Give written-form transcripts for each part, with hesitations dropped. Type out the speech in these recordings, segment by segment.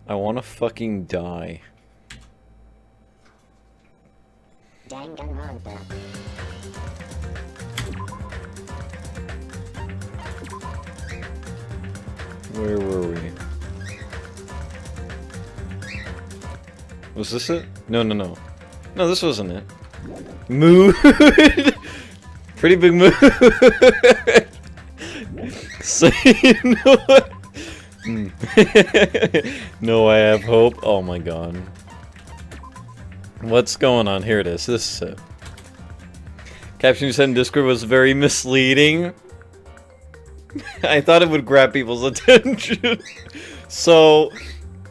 I wanna fucking die. Danganronpa. Where were we? Was this it? No, no, no. No, this wasn't it. Mood! Pretty big mood! So, you know what? No, I have hope. Oh my god. What's going on? Here it is. This is it. Caption you sent in Discord was very misleading. I thought it would grab people's attention. So,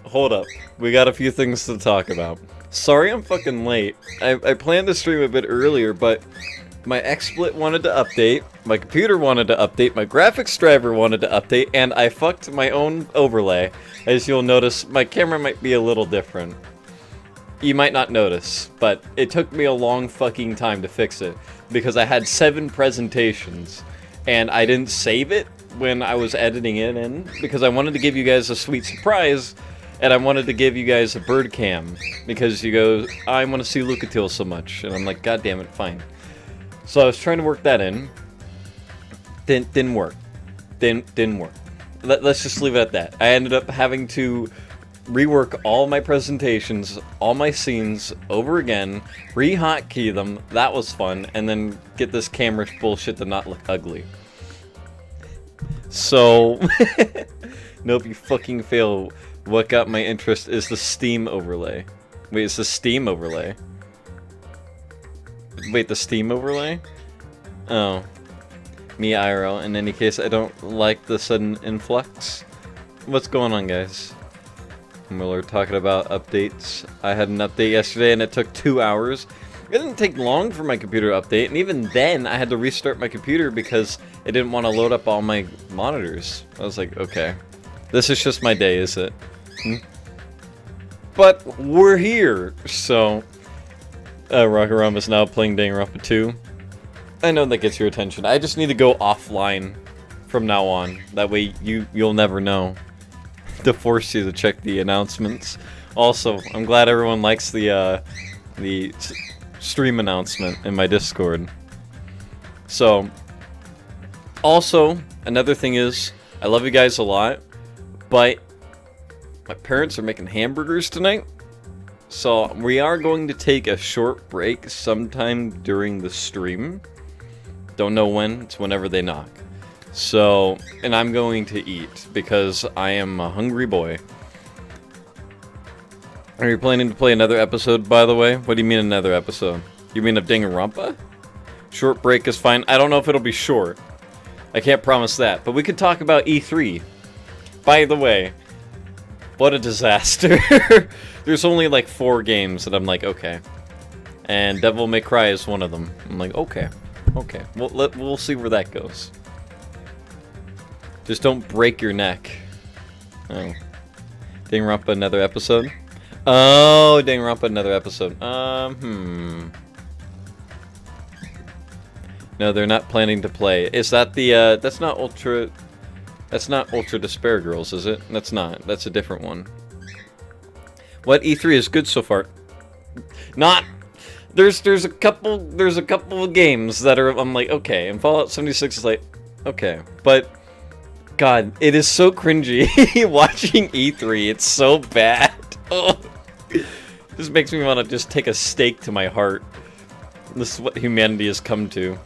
hold up. We got a few things to talk about. Sorry I'm fucking late. I planned to stream a bit earlier, but my Xsplit wanted to update, my computer wanted to update, my graphics driver wanted to update, and I fucked my own overlay. As you'll notice, my camera might be a little different. You might not notice, but it took me a long fucking time to fix it, because I had 7 presentations, and I didn't save it when I was editing it in, because I wanted to give you guys a sweet surprise, and I wanted to give you guys a bird cam, because you go, I want to see Lucatiel so much, and I'm like, god damn it, fine. So I was trying to work that in. Didn't work. Didn't work. Let's just leave it at that. I ended up having to rework all my presentations, all my scenes over again, re-hotkey them, that was fun, and then get this camera bullshit to not look ugly. So, nope, you fucking fail. What got my interest is the Steam overlay. Wait, it's the Steam overlay? Wait, the Steam overlay? Oh. Me IRL. In any case, I don't like the sudden influx. What's going on, guys? We're talking about updates. I had an update yesterday and it took 2 hours. It didn't take long for my computer to update, and even then I had to restart my computer because it didn't want to load up all my monitors. I was like, okay. This is just my day, is it? But we're here, so... RockinRaam is now playing Danganronpa 2. I know that gets your attention. I just need to go offline from now on. That way you'll never know. To force you to check the announcements. Also, I'm glad everyone likes the stream announcement in my Discord. So, also, another thing is, I love you guys a lot, but my parents are making hamburgers tonight. So, we are going to take a short break sometime during the stream. Don't know when, it's whenever they knock. So, and I'm going to eat, because I am a hungry boy. Are you planning to play another episode, by the way? What do you mean another episode? You mean of Danganronpa? Short break is fine. I don't know if it'll be short. I can't promise that, but we could talk about E3. By the way, what a disaster. There's only like 4 games that I'm like, okay. And Devil May Cry is one of them. I'm like, okay. Okay. We'll see where that goes. Just don't break your neck. Oh. Danganronpa another episode? Oh, Danganronpa another episode. No, they're not planning to play. Is that the, that's not Ultra Despair Girls, is it? That's not. That's a different one. What E3 is good so far? Not. There's a couple of games that are, I'm like, okay, and Fallout 76 is like, okay, but God, it is so cringy watching E3. It's so bad. Oh. This makes me want to just take a stake to my heart. This is what humanity has come to.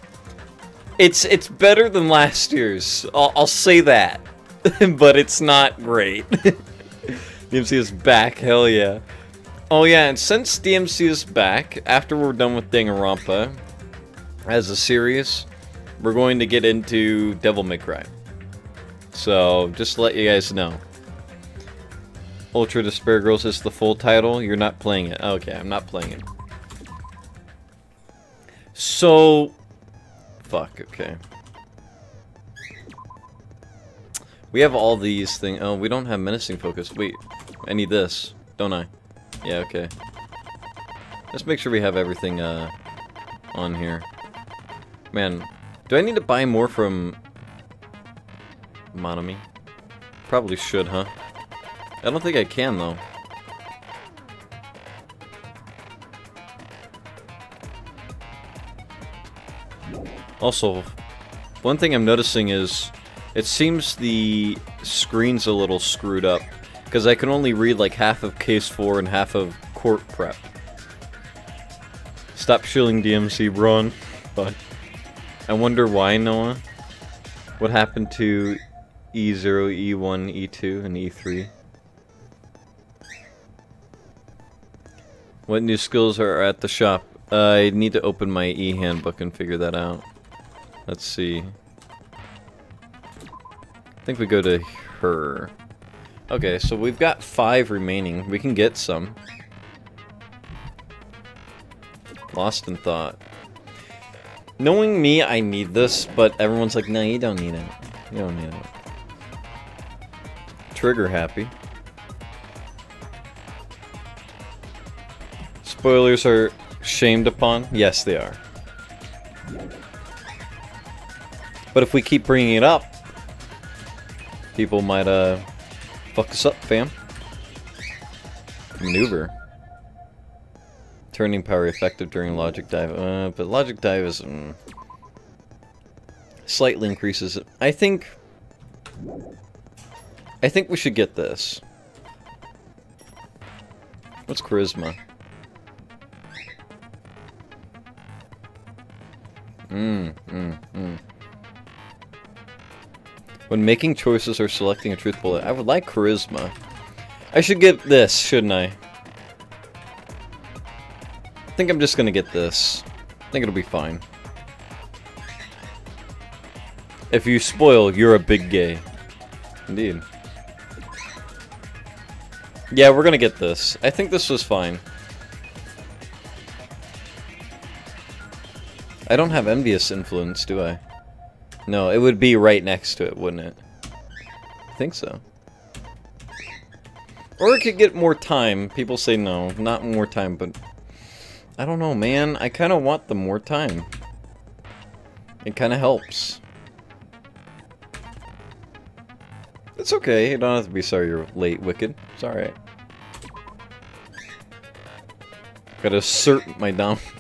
It's better than last year's. I'll say that, but it's not great. DMC is back, hell yeah. Oh yeah, and since DMC is back, after we're done with Danganronpa as a series, we're going to get into Devil May Cry. So, just to let you guys know. Ultra Despair Girls is the full title. You're not playing it. Okay, I'm not playing it. So... Fuck, okay. We have all these things. Oh, we don't have menacing focus. Wait, I need this, don't I? Yeah, okay. Let's make sure we have everything on here. Man, do I need to buy more from Monami? Probably should, huh? I don't think I can, though. Also, one thing I'm noticing is it seems the screen's a little screwed up because I can only read like half of case 4 and half of court prep. Stop shilling DMC, Braun. But I wonder why, Noah. What happened to E0, E1, E2, and E3? What new skills are at the shop? I need to open my e-handbook and figure that out. Let's see. I think we go to her. Okay, so we've got 5 remaining. We can get some. Lost in thought. Knowing me, I need this, but everyone's like, no, you don't need it. You don't need it. Trigger happy. Spoilers are shamed upon? Yes, they are. But if we keep bringing it up, people might, fuck us up, fam. Maneuver. Turning power effective during logic dive. But logic dive is... slightly increases it. I think we should get this. What's charisma? When making choices or selecting a truth bullet, I would like charisma. I should get this, shouldn't I? I think I'm just gonna get this. I think it'll be fine. If you spoil, you're a big gay. Indeed. Yeah, we're gonna get this. I think this was fine. I don't have envious influence, do I? No, it would be right next to it, wouldn't it? I think so. Or it could get more time. People say no, not more time, but... I don't know, man. I kind of want the more time. It kind of helps. It's okay. You don't have to be sorry you're late, Wicked. It's alright. Gotta assert my dominance.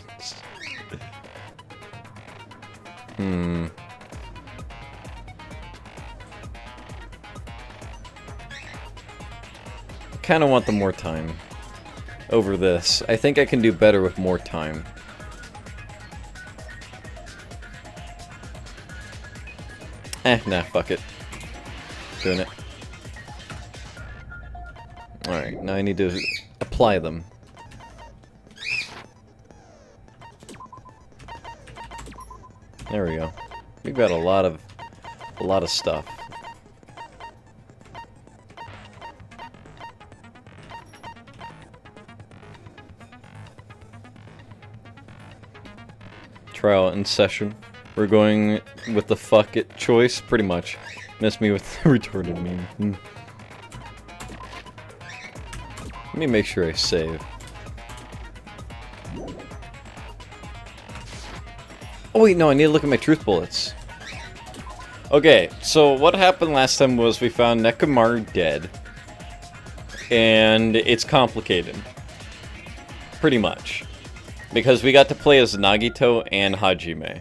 I kind of want the more time over this. I think I can do better with more time. Nah, fuck it. Doing it. Alright, now I need to apply them. There we go. We've got a lot of stuff. Trial in session. We're going with the fuck it choice, pretty much. Miss me with the retarded meme. Let me make sure I save. Oh wait, no, I need to look at my truth bullets. Okay, so what happened last time was we found Nekomaru dead. And it's complicated. Pretty much. Because we got to play as Nagito and Hajime.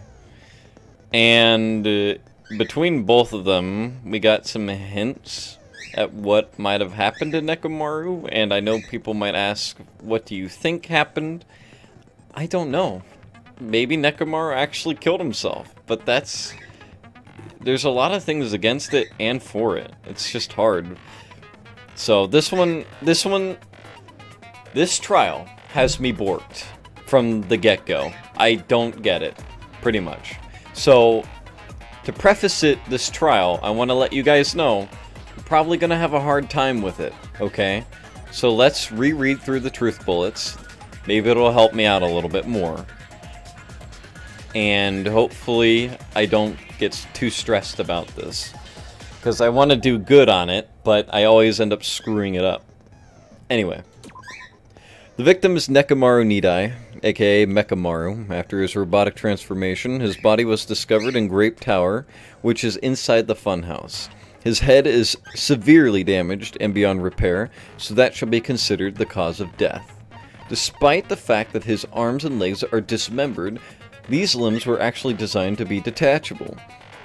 And between both of them, we got some hints at what might have happened to Nekomaru. And I know people might ask, what do you think happened? I don't know. Maybe Nekomaru actually killed himself. But that's... There's a lot of things against it and for it. It's just hard. So this trial has me borked. From the get-go. I don't get it, pretty much. So, to preface this trial, I want to let you guys know, I'm probably going to have a hard time with it, okay? So let's reread through the truth bullets. Maybe it'll help me out a little bit more. And hopefully I don't get too stressed about this. Because I want to do good on it, but I always end up screwing it up. Anyway. The victim is Nekomaru Nidai, aka Mechamaru. After his robotic transformation, his body was discovered in Grape Tower, which is inside the funhouse. His head is severely damaged and beyond repair, so that shall be considered the cause of death. Despite the fact that his arms and legs are dismembered, these limbs were actually designed to be detachable,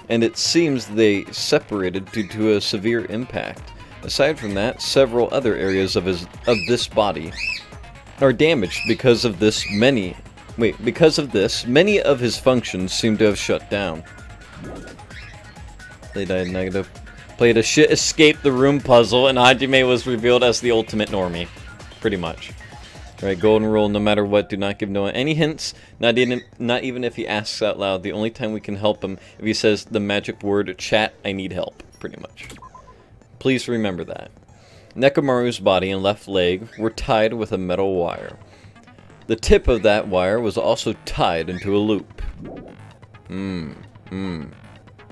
and it seems they separated due to a severe impact. Aside from that, several other areas of this body are damaged because of this. Many of his functions seem to have shut down. They died negative. Played a shit escape the room puzzle, and Hajime was revealed as the ultimate normie. Pretty much. Right, golden rule, no matter what, do not give Noah any hints, not even if he asks out loud. The only time we can help him if he says the magic word, chat, I need help, pretty much. Please remember that. Nekomaru's body and left leg were tied with a metal wire. The tip of that wire was also tied into a loop.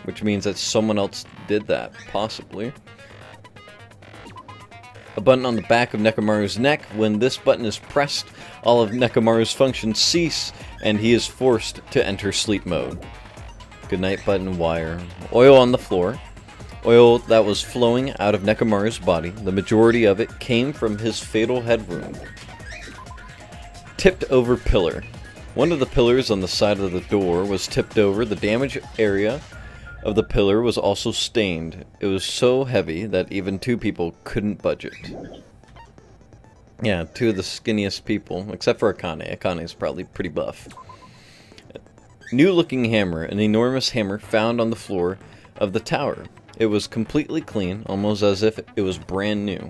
Which means that someone else did that, possibly. A button on the back of Nekomaru's neck. When this button is pressed, all of Nekomaru's functions cease, and he is forced to enter sleep mode. Goodnight button, wire. Oil on the floor. Oil that was flowing out of Nekomaru's body. The majority of it came from his fatal head wound. Tipped over pillar. One of the pillars on the side of the door was tipped over. The damaged area of the pillar was also stained. It was so heavy that even two people couldn't budge it. Yeah, two of the skinniest people, except for Akane. Akane is probably pretty buff. New looking hammer, an enormous hammer found on the floor of the tower. It was completely clean, almost as if it was brand new.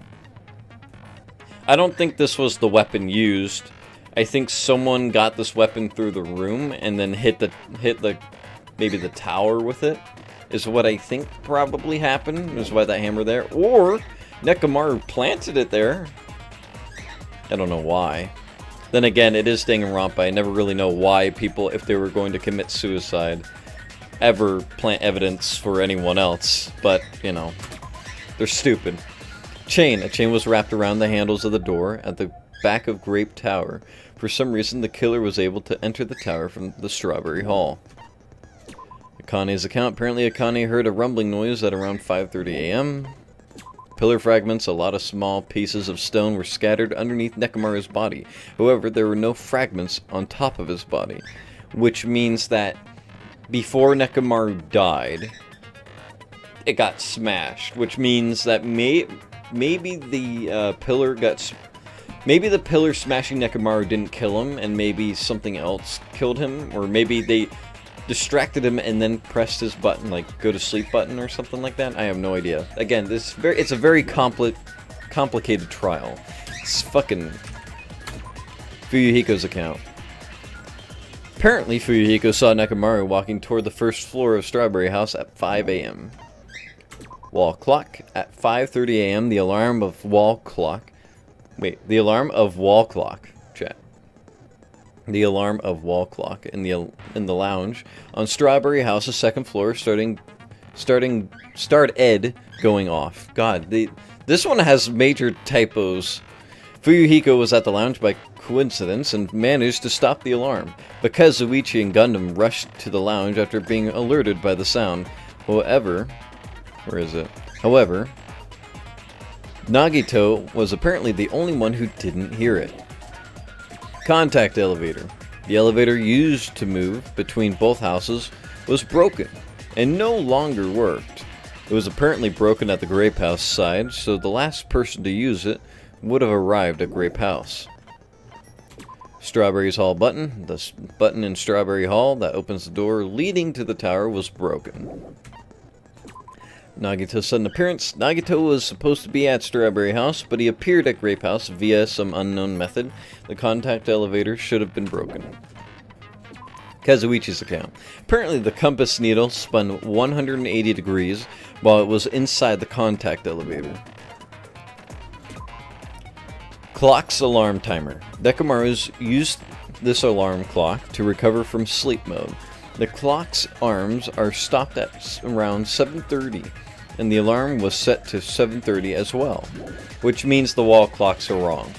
I don't think this was the weapon used. I think someone got this weapon through the room and then hit maybe the tower with it, is what I think probably happened. Is why that hammer there. Or Nekomaru planted it there. I don't know why. Then again, it is Danganronpa. I never really know why people, if they were going to commit suicide, ever plant evidence for anyone else. But, you know, they're stupid. Chain. A chain was wrapped around the handles of the door at the back of Grape Tower. For some reason, the killer was able to enter the tower from the Strawberry Hall. Akane's account. Apparently Akane heard a rumbling noise at around 5:30 a.m. Pillar fragments, a lot of small pieces of stone were scattered underneath Nekomaru's body. However, there were no fragments on top of his body, which means that before Nekomaru died, it got smashed, which means that maybe the pillar got... Maybe the pillar smashing Nekomaru didn't kill him, and maybe something else killed him, or maybe they distracted him and then pressed his button, like go to sleep button or something like that. I have no idea. Again, it's a very complicated trial. It's fucking Fuyuhiko's account. Apparently, Fuyuhiko saw Nekomaru walking toward the first floor of Strawberry House at 5 a.m. Wall clock. At 5:30 a.m., the alarm of wall clock. Wait, the alarm of wall clock. Chat. The alarm of wall clock in the lounge on Strawberry House's second floor, started going off. God, this one has major typos. Fuyuhiko was at the lounge by coincidence and managed to stop the alarm, because Zuichi and Gundam rushed to the lounge after being alerted by the sound. However, Nagito was apparently the only one who didn't hear it. Contact elevator. The elevator used to move between both houses was broken and no longer worked. It was apparently broken at the Grape House side, so the last person to use it would have arrived at Grape House. Strawberry's Hall button. The button in Strawberry Hall that opens the door leading to the tower was broken. Nagito's sudden appearance. Nagito was supposed to be at Strawberry House, but he appeared at Grape House via some unknown method. The contact elevator should have been broken. Kazuichi's account. Apparently the compass needle spun 180 degrees while it was inside the contact elevator. Clock's alarm timer. Nekomaru's used this alarm clock to recover from sleep mode. The clock's arms are stopped at around 7:30, and the alarm was set to 7:30 as well, which means the wall clocks are wrong.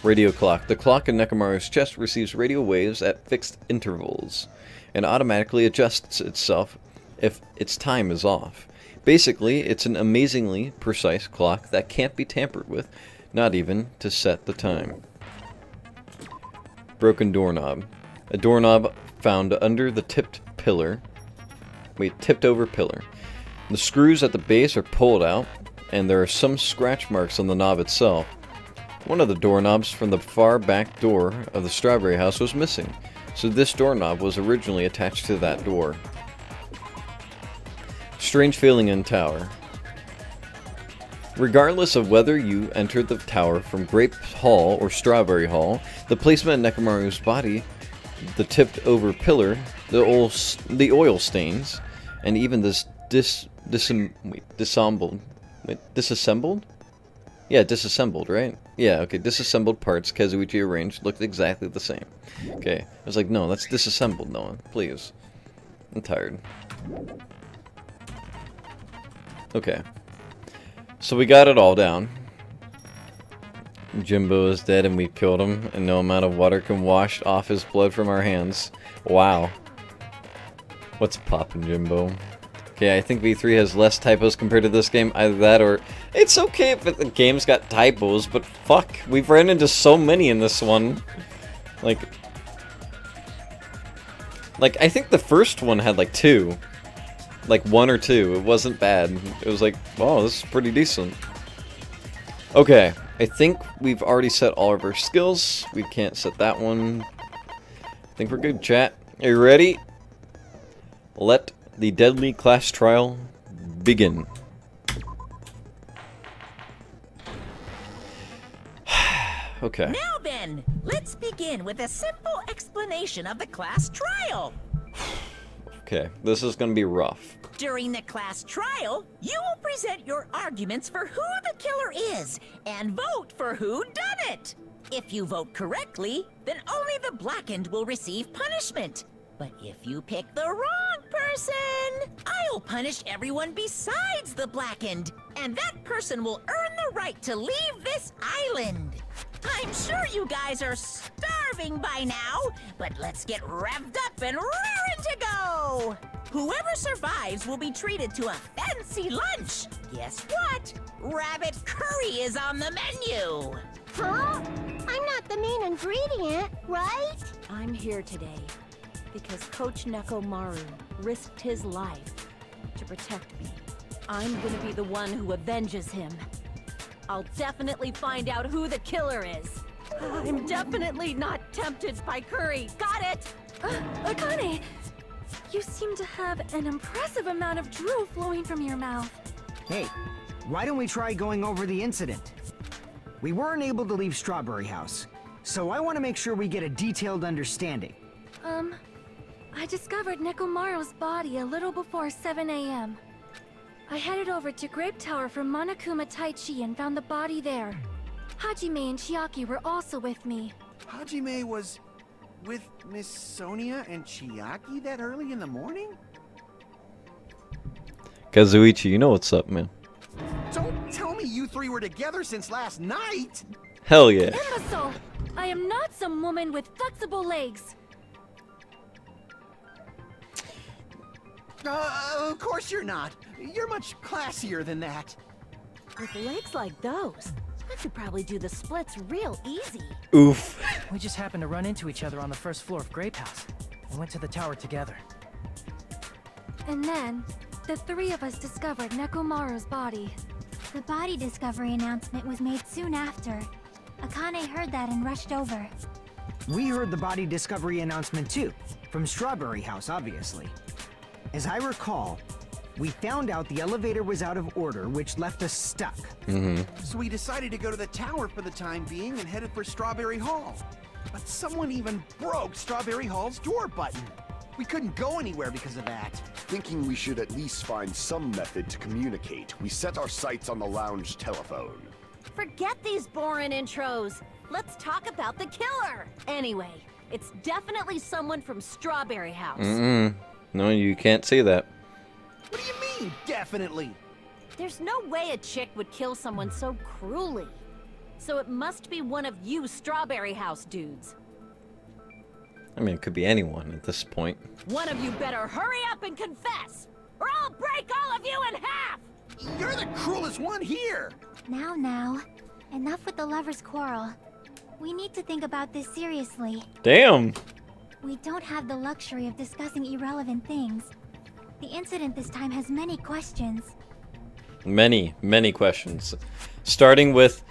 Radio clock. The clock in Nekomaru's chest receives radio waves at fixed intervals and automatically adjusts itself if its time is off. Basically, it's an amazingly precise clock that can't be tampered with, not even to set the time. Broken doorknob. A doorknob found under the tipped over pillar. The screws at the base are pulled out, and there are some scratch marks on the knob itself. One of the doorknobs from the far back door of the Strawberry House was missing, so this doorknob was originally attached to that door. Strange feeling in tower. Regardless of whether you entered the tower from Grape Hall or Strawberry Hall, the placement of Nekomaru's body, the tipped over pillar, the oil stains, and even this disassembled? Yeah, disassembled, right? Yeah, okay, disassembled parts Kazuichi arranged looked exactly the same. Okay, I was like, no, that's disassembled, Noah, please. I'm tired. Okay. So we got it all down. Jimbo is dead and we killed him, and no amount of water can wash off his blood from our hands. Wow. What's poppin', Jimbo? Okay, I think V3 has less typos compared to this game. Either that or... It's okay if the game's got typos, but fuck. We've ran into so many in this one. Like, I think the first one had like 2. Like 1 or 2. It wasn't bad. It was like, oh, this is pretty decent. Okay, I think we've already set all of our skills. We can't set that one. I think we're good, chat. Are you ready? Let the deadly class trial begin. Okay. Now then, let's begin with a simple explanation of the class trial. Okay, this is gonna be rough. During the class trial, you will present your arguments for who the killer is and vote for who done it. If you vote correctly, then only the blackened will receive punishment. But if you pick the wrong person, I'll punish everyone besides the blackened, and that person will earn the right to leave this island. I'm sure you guys are starving by now, but let's get revved up and raring to go! Whoever survives will be treated to a fancy lunch. Guess what? Rabbit curry is on the menu! Huh? I'm not the main ingredient, right? I'm here today because Coach Nekomaru risked his life to protect me. I'm gonna be the one who avenges him. I'll definitely find out who the killer is. I'm definitely not tempted by curry. Got it? Akane, you seem to have an impressive amount of drool flowing from your mouth. Hey, why don't we try going over the incident? We weren't able to leave Strawberry House, so I want to make sure we get a detailed understanding. I discovered Nekomaru's body a little before 7 a.m. I headed over to Grape Tower from Monokuma Taichi and found the body there. Hajime and Chiaki were also with me. Hajime was with Miss Sonia and Chiaki that early in the morning? Kazuichi, you know what's up, man. Don't tell me you three were together since last night! Hell yeah. Imbecile! I am not some woman with flexible legs. Of course you're not. You're much classier than that. With legs like those, I could probably do the splits real easy. Oof. We just happened to run into each other on the first floor of Grape House. We went to the tower together. And then, the three of us discovered Nekomaru's body. The body discovery announcement was made soon after. Akane heard that and rushed over. We heard the body discovery announcement too, from Strawberry House, obviously. As I recall, we found out the elevator was out of order, which left us stuck. So we decided to go to the tower for the time being and headed for Strawberry Hall. But someone even broke Strawberry Hall's door button. We couldn't go anywhere because of that. Thinking we should at least find some method to communicate, we set our sights on the lounge telephone. Forget these boring intros. Let's talk about the killer. Anyway, it's definitely someone from Strawberry House. No, you can't say that. What do you mean, definitely? There's no way a chick would kill someone so cruelly. So it must be one of you Strawberry House dudes. I mean, it could be anyone at this point. One of you better hurry up and confess! or I'll break all of you in half! You're the cruelest one here! Now. Enough with the lovers' quarrel. We need to think about this seriously. Damn. We don't have the luxury of discussing irrelevant things. The incident this time has many questions. Many questions. Starting with,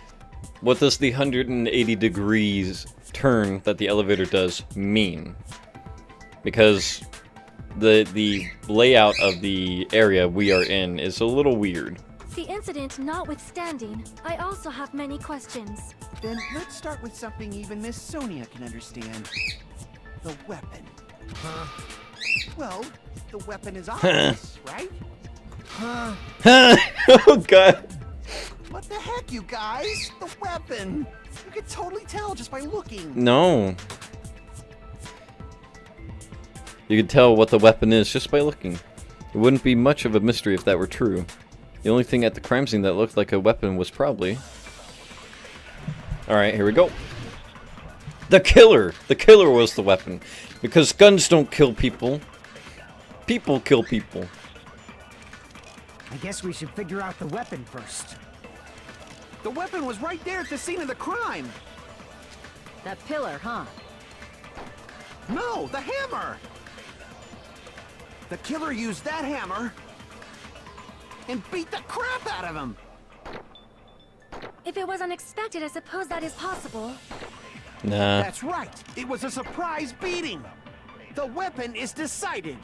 what does the 180 degrees turn that the elevator does mean? Because the layout of the area we are in is a little weird. The incident notwithstanding, I also have many questions. Then let's start with something even Miss Sonia can understand. The weapon. Huh? Well, the weapon is obvious, right? Huh? Oh god. What the heck, you guys? The weapon! You could totally tell just by looking. No. You could tell what the weapon is just by looking. It wouldn't be much of a mystery if that were true. The only thing at the crime scene that looked like a weapon was probably... Alright, here we go. The killer! The killer was the weapon. Because guns don't kill people. People kill people. I guess we should figure out the weapon first. The weapon was right there at the scene of the crime. That pillar, huh? No, the hammer! The killer used that hammer and beat the crap out of him! If it was unexpected, I suppose that is possible. Nah. That's right! It was a surprise beating! The weapon is decided!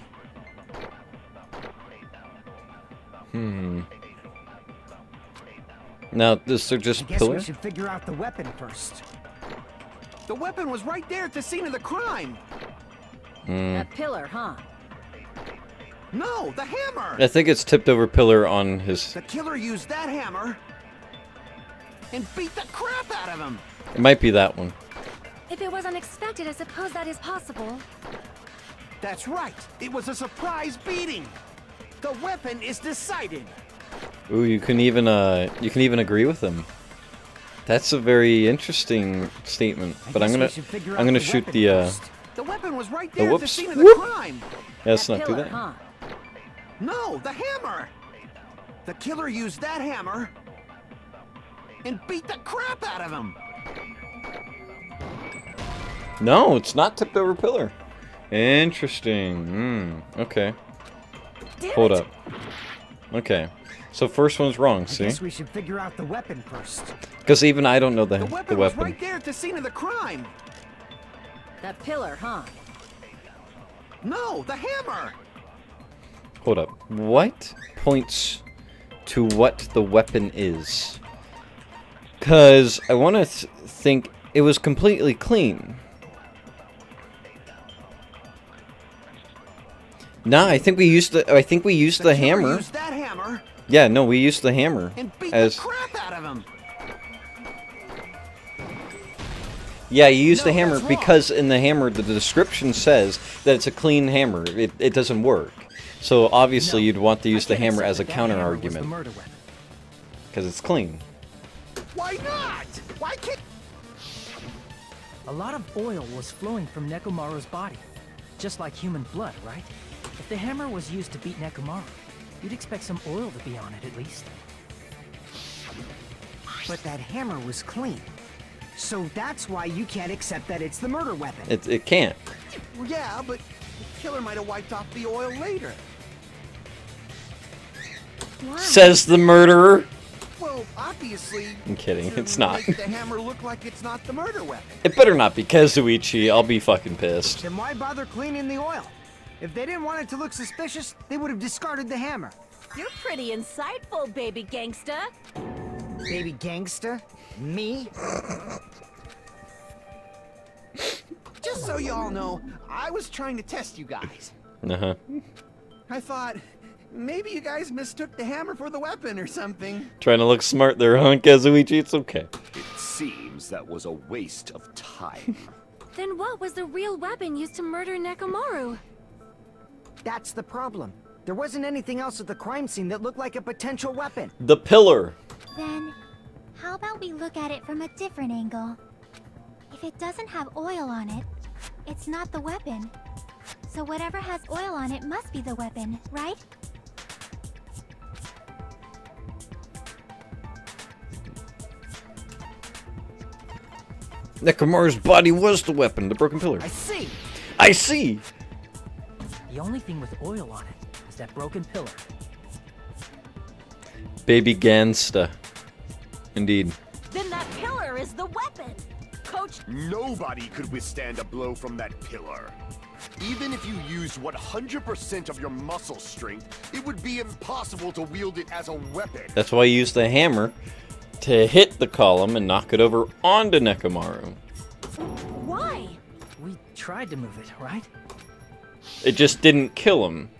Now, this are just I guess pillar? we should figure out the weapon first. The weapon was right there at the scene of the crime! That pillar, huh? No, the hammer! I think it's tipped over pillar on his... The killer used that hammer and beat the crap out of him! It might be that one. If it was unexpected, I suppose that is possible. That's right! It was a surprise beating! The weapon is decided! Ooh, you can even agree with him. That's a very interesting statement. But I'm gonna shoot the The weapon was right there at the scene of the Whoop. crime! Yeah, let's not do that. Huh? No, the hammer! The killer used that hammer and beat the crap out of him! No, it's not tipped over pillar. Interesting. Okay. Hold up. Okay. So first one's wrong, I see? guess we should figure out the weapon first. Because even I don't know the weapon was right there at the scene of the crime! That pillar, huh? No, the hammer! Hold up. What points to what the weapon is? Because I want to think it was completely clean. Nah, I think we used the hammer. Used that hammer Yeah, no, we used the hammer and beat as the crap out of him. Yeah, you use the No, hammer that's wrong. because in the hammer the description says that it's a clean hammer. It doesn't work. So obviously you'd want to use the hammer as a counter argument because it's clean. Why not? Why can't... A lot of oil was flowing from Nekomaru's body, just like human blood, right? If the hammer was used to beat Nekomaru, you'd expect some oil to be on it at least. But that hammer was clean. So that's why you can't accept that it's the murder weapon. It can't. Well, yeah, but the killer might have wiped off the oil later. Why? Says the murderer. Well, obviously... I'm kidding, to it's not. make the hammer look like it's not the murder weapon. It better not be Kazuichi. I'll be fucking pissed. Then why bother cleaning the oil? If they didn't want it to look suspicious, they would have discarded the hammer. You're pretty insightful, baby gangsta. Baby gangster? Me? Just so you all know, I was trying to test you guys. Uh-huh. I thought, maybe you guys mistook the hammer for the weapon or something. Trying to look smart there, huh, Kazuichi? It's okay. It seems that was a waste of time. Then what was the real weapon used to murder Nekomaru? That's the problem. There wasn't anything else at the crime scene that looked like a potential weapon. The pillar. Then, how about we look at it from a different angle? If it doesn't have oil on it, it's not the weapon. So whatever has oil on it must be the weapon, right? Nekomaru's body was the weapon, the broken pillar. I see. I see! The only thing with oil on it is that broken pillar. Baby Gansta. Indeed. Then that pillar is the weapon. Coach, Nobody could withstand a blow from that pillar. Even if you used 100% of your muscle strength, it would be impossible to wield it as a weapon. That's why you use the hammer to hit the column and knock it over onto Nekomaru. why? We tried to move it, right? It just didn't kill him.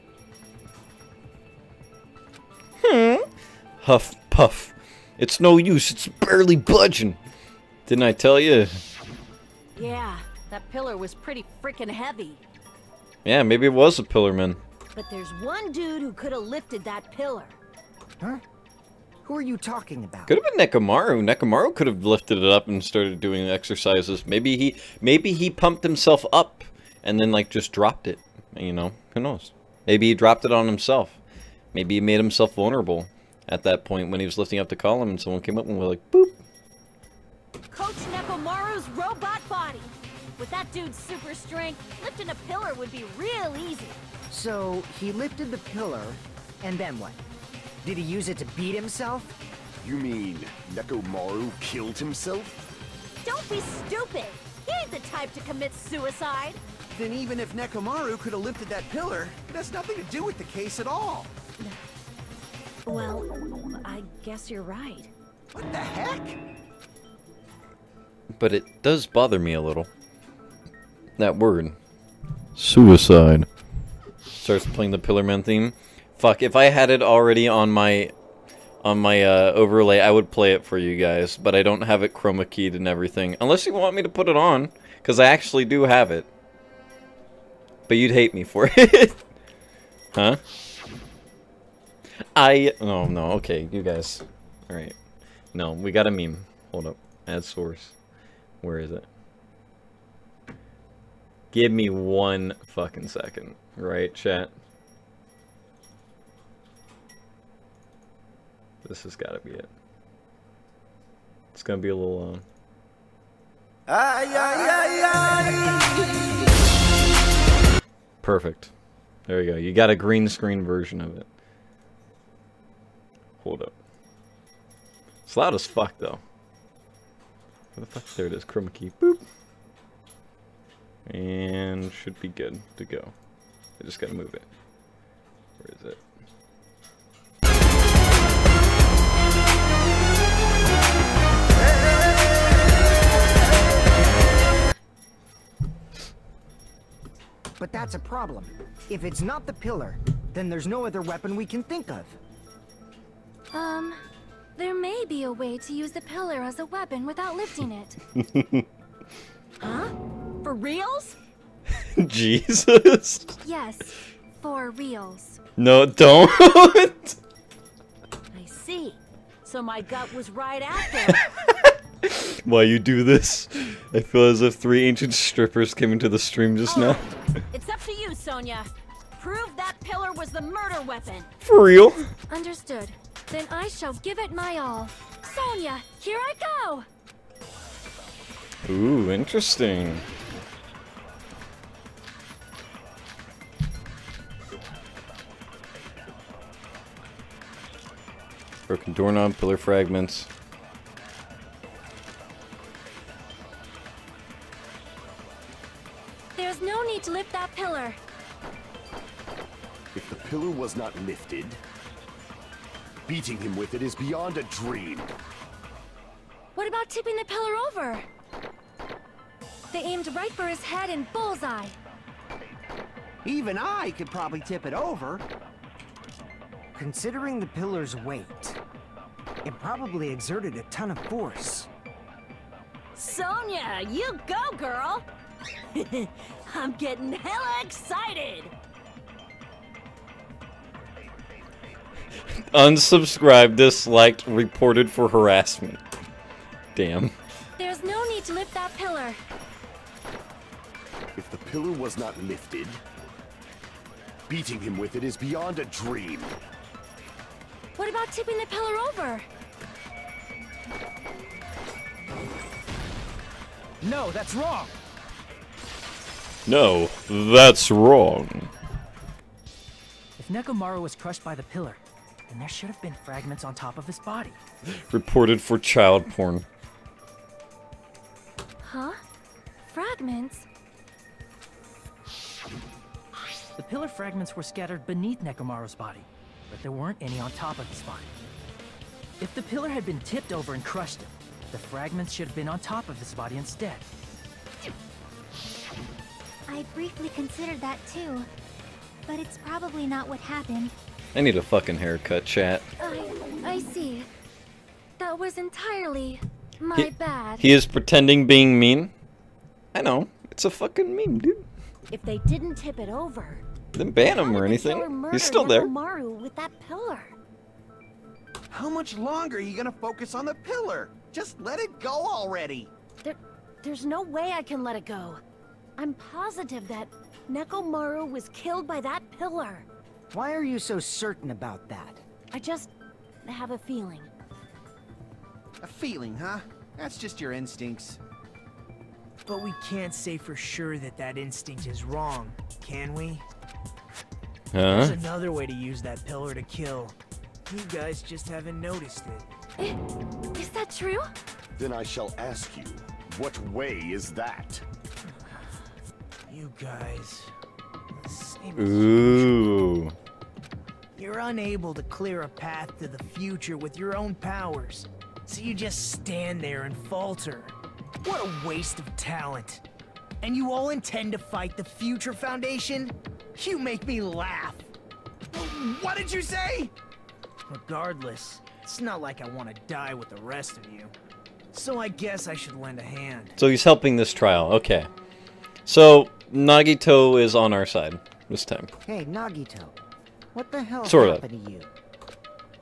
Huff puff. It's no use, it's barely budging. Didn't I tell you? Yeah, that pillar was pretty freaking heavy. Yeah, maybe it was a pillar man. But there's one dude who could have lifted that pillar. Huh? Who are you talking about? Could have been Nekomaru. Nekomaru could have lifted it up and started doing exercises. Maybe he pumped himself up and then like just dropped it. You know, who knows? Maybe he dropped it on himself. Maybe he made himself vulnerable at that point when he was lifting up the column and someone came up and was like, boop. Coach Nekomaru's robot body. With that dude's super strength, lifting a pillar would be real easy. So, he lifted the pillar, and then what? Did he use it to beat himself? You mean Nekomaru killed himself? Don't be stupid. He ain't the type to commit suicide. Then even if Nekomaru could have lifted that pillar, it has nothing to do with the case at all. Well, I guess you're right. What the heck? But it does bother me a little. That word. Suicide. Starts playing the Pillar Man theme. Fuck, if I had it already on my overlay, I would play it for you guys, but I don't have it chroma keyed and everything. Unless you want me to put it on, because I actually do have it. But you'd hate me for it. Huh? Oh, no, okay, you guys. Alright. No, we got a meme. Hold up. Add source. Where is it? Give me 1 fucking second. Right, chat? This has got to be it. It's gonna be a little long. Perfect. There you go. You got a green screen version of it. Hold up. It's loud as fuck, though. Where the fuck? There it is. Chroma key. Boop. And should be good to go. I just gotta move it. Where is it? But that's a problem. If it's not the pillar, then there's no other weapon we can think of. There may be a way to use the pillar as a weapon without lifting it. Huh? For reals? Jesus. Yes, for reals. No, don't. I see. So my gut was right after. While you do this, I feel as if 3 ancient strippers came into the stream just now. It's up to you, Sonya. Prove that pillar was the murder weapon. For real? Understood. Then I shall give it my all. Sonya, here I go! Ooh, interesting. Broken doorknob, pillar fragments. There's no need to lift that pillar. If the pillar was not lifted, beating him with it is beyond a dream. What about tipping the pillar over? They aimed right for his head and bullseye. Even I could probably tip it over. Considering the pillar's weight, it probably exerted a ton of force. Sonya, you go, girl! I'm getting hella excited! Unsubscribed, disliked, reported for harassment. Damn. There's no need to lift that pillar. If the pillar was not lifted, beating him with it is beyond a dream. What about tipping the pillar over? No, that's wrong. No, that's wrong. If Nekomaru was crushed by the pillar, then there should have been fragments on top of his body. Reported for child porn. Huh? Fragments? The pillar fragments were scattered beneath Nekomaru's body, but there weren't any on top of his body. If the pillar had been tipped over and crushed him, the fragments should have been on top of his body instead. I briefly considered that too, but it's probably not what happened. I need a fucking haircut, chat. I see. That was entirely my bad. He is pretending being mean. I know. It's a fucking meme, dude. If they didn't tip it over, Didn't ban him or anything. He's still there. Nekomaru with that pillar. How much longer are you gonna focus on the pillar? Just let it go already. There's no way I can let it go. I'm positive that Nekomaru was killed by that pillar. Why are you so certain about that? I just have a feeling. A feeling, huh? That's just your instincts. But we can't say for sure that that instinct is wrong, can we? Huh? There's another way to use that pillar to kill. You guys just haven't noticed it. Is that true? Then I shall ask you, what way is that? You guys... same as Ooh. You're unable to clear a path to the future with your own powers, so you just stand there and falter. What a waste of talent. And you all intend to fight the Future Foundation? You make me laugh. What did you say? Regardless, it's not like I want to die with the rest of you. So I guess I should lend a hand. So he's helping this trial. Okay. So Nagito is on our side this time. Hey, Nagito. What the hell Sorta. happened to you?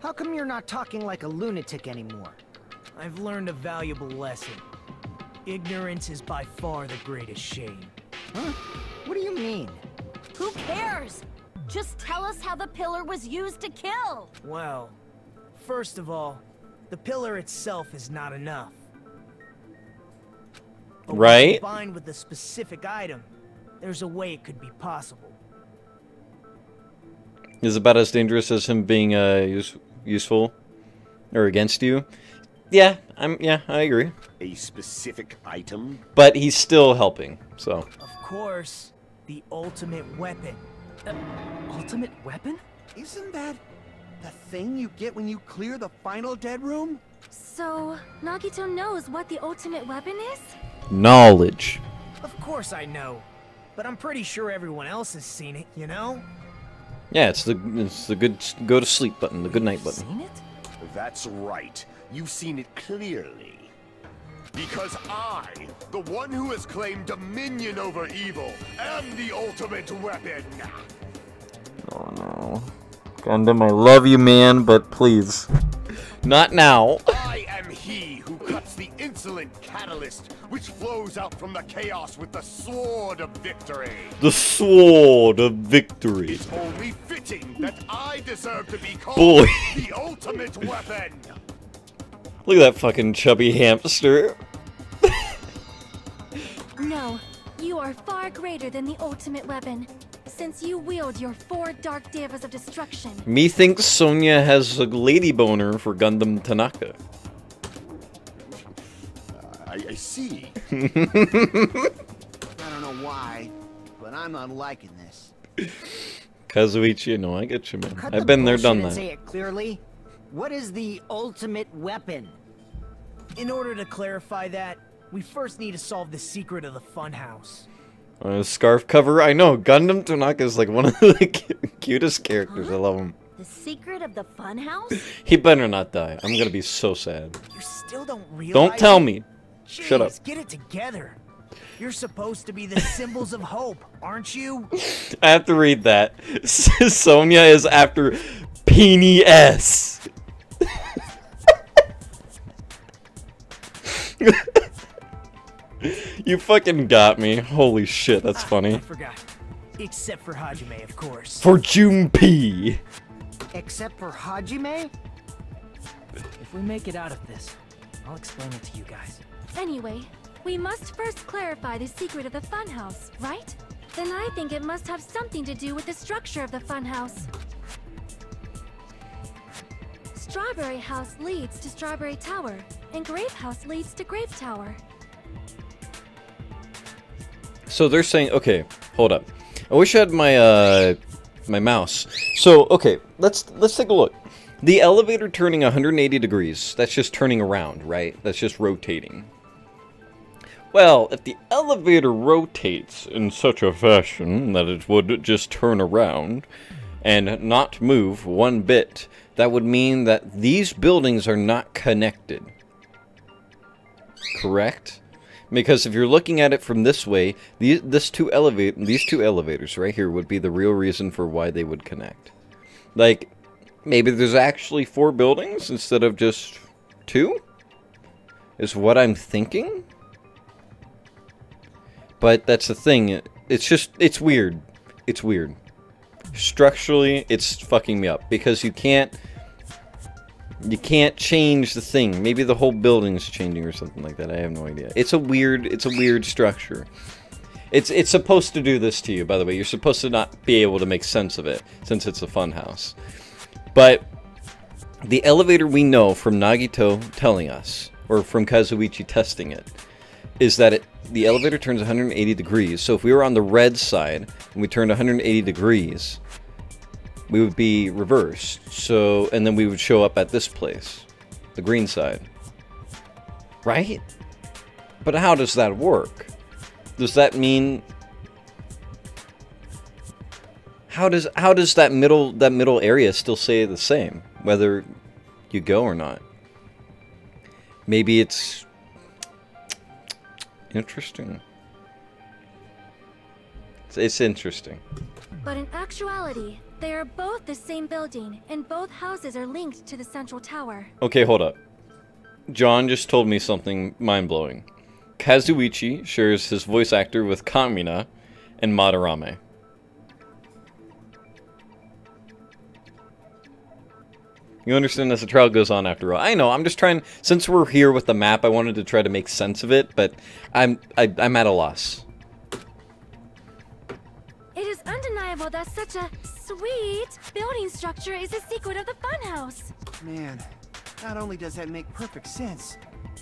How come you're not talking like a lunatic anymore? I've learned a valuable lesson. Ignorance is by far the greatest shame. Huh? What do you mean? Who cares? Just tell us how the pillar was used to kill. Well, first of all, the pillar itself is not enough. But when Right? combined with a specific item, there's a way it could be possible. Is about as dangerous as him being useful or against you. Yeah, I agree. A specific item? But he's still helping. So Of course, the ultimate weapon. Ultimate weapon? Isn't that the thing you get when you clear the final dead room? So, Nagito knows what the ultimate weapon is? knowledge. Of course I know, but I'm pretty sure everyone else has seen it, you know? Yeah, it's the good go to sleep button, the good night button. Seen it? That's right. You've seen it clearly. Because I, the one who has claimed dominion over evil, am the ultimate weapon. Oh no. Gundam, I love you, man, but please. Not now. I am he who cuts the insolent catalyst which flows out from the chaos with the sword of victory. The sword of victory. It's only fitting that I deserve to be called Boy. the ultimate weapon. Look at that fucking chubby hamster. No, you are far greater than the ultimate weapon, since you wield your 4 dark devas of destruction. Methinks Sonya has a lady boner for Gundam Tanaka. I see. I don't know why, but I'm not liking this. Kazuichi, no, I get you, man. Cut I've the been there, bullshit done and that. Say it clearly. What is the ultimate weapon? In order to clarify that, we first need to solve the secret of the funhouse. Scarf cover? I know, Gundam Tanaka is like one of the cutest characters. I love him. The secret of the funhouse? He better not die. I'm gonna be so sad. You still don't realize Don't tell it? me. Shut up. Jeez, get it together. You're supposed to be the symbols of hope, aren't you? I have to read that. Sonya is after Peony S. You fucking got me. Holy shit, that's I funny. forgot. Except for Hajime, of course. For Junpei. Except for Hajime? If we make it out of this, I'll explain it to you guys. Anyway, We must first clarify the secret of the funhouse, right? Then I think it must have something to do with the structure of the funhouse. Strawberry House leads to Strawberry Tower, and Grape House leads to Grape Tower. So they're saying, okay, hold up. I wish I had my my mouse. So okay, let's take a look. The elevator turning 180 degrees. That's just turning around, right? That's just rotating. Well, if the elevator rotates in such a fashion that it would just turn around and not move one bit, that would mean that these buildings are not connected. Correct? Because if you're looking at it from this way, these two elevators right here would be the real reason for why they would connect. Like, maybe there's actually 4 buildings instead of just 2? Is what I'm thinking? But that's the thing. It's weird. It's weird. Structurally, it's fucking me up because you can't change the thing. Maybe the whole building's changing or something like that. I have no idea. It's a weird structure. It's supposed to do this to you, by the way. You're supposed to not be able to make sense of it since it's a fun house. But the elevator we know from Nagito telling us, or from Kazuichi testing it, is that the elevator turns 180 degrees. So if we were on the red side and we turned 180 degrees, we would be reversed. So, and then we would show up at this place, the green side. Right? But how does that work? Does that mean... How does that middle area still stay the same, whether you go or not? Maybe it's interesting. It's interesting. But in actuality, they are both the same building, and both houses are linked to the central tower. Okay, hold up. John just told me something mind-blowing. Kazuichi shares his voice actor with Kamina and Madarame. You understand as the trial goes on after all. I know, I'm just trying... Since we're here with the map, I wanted to try to make sense of it, but I'm at a loss. It is undeniable that such a sweet building structure is the secret of the funhouse. Man, not only does that make perfect sense,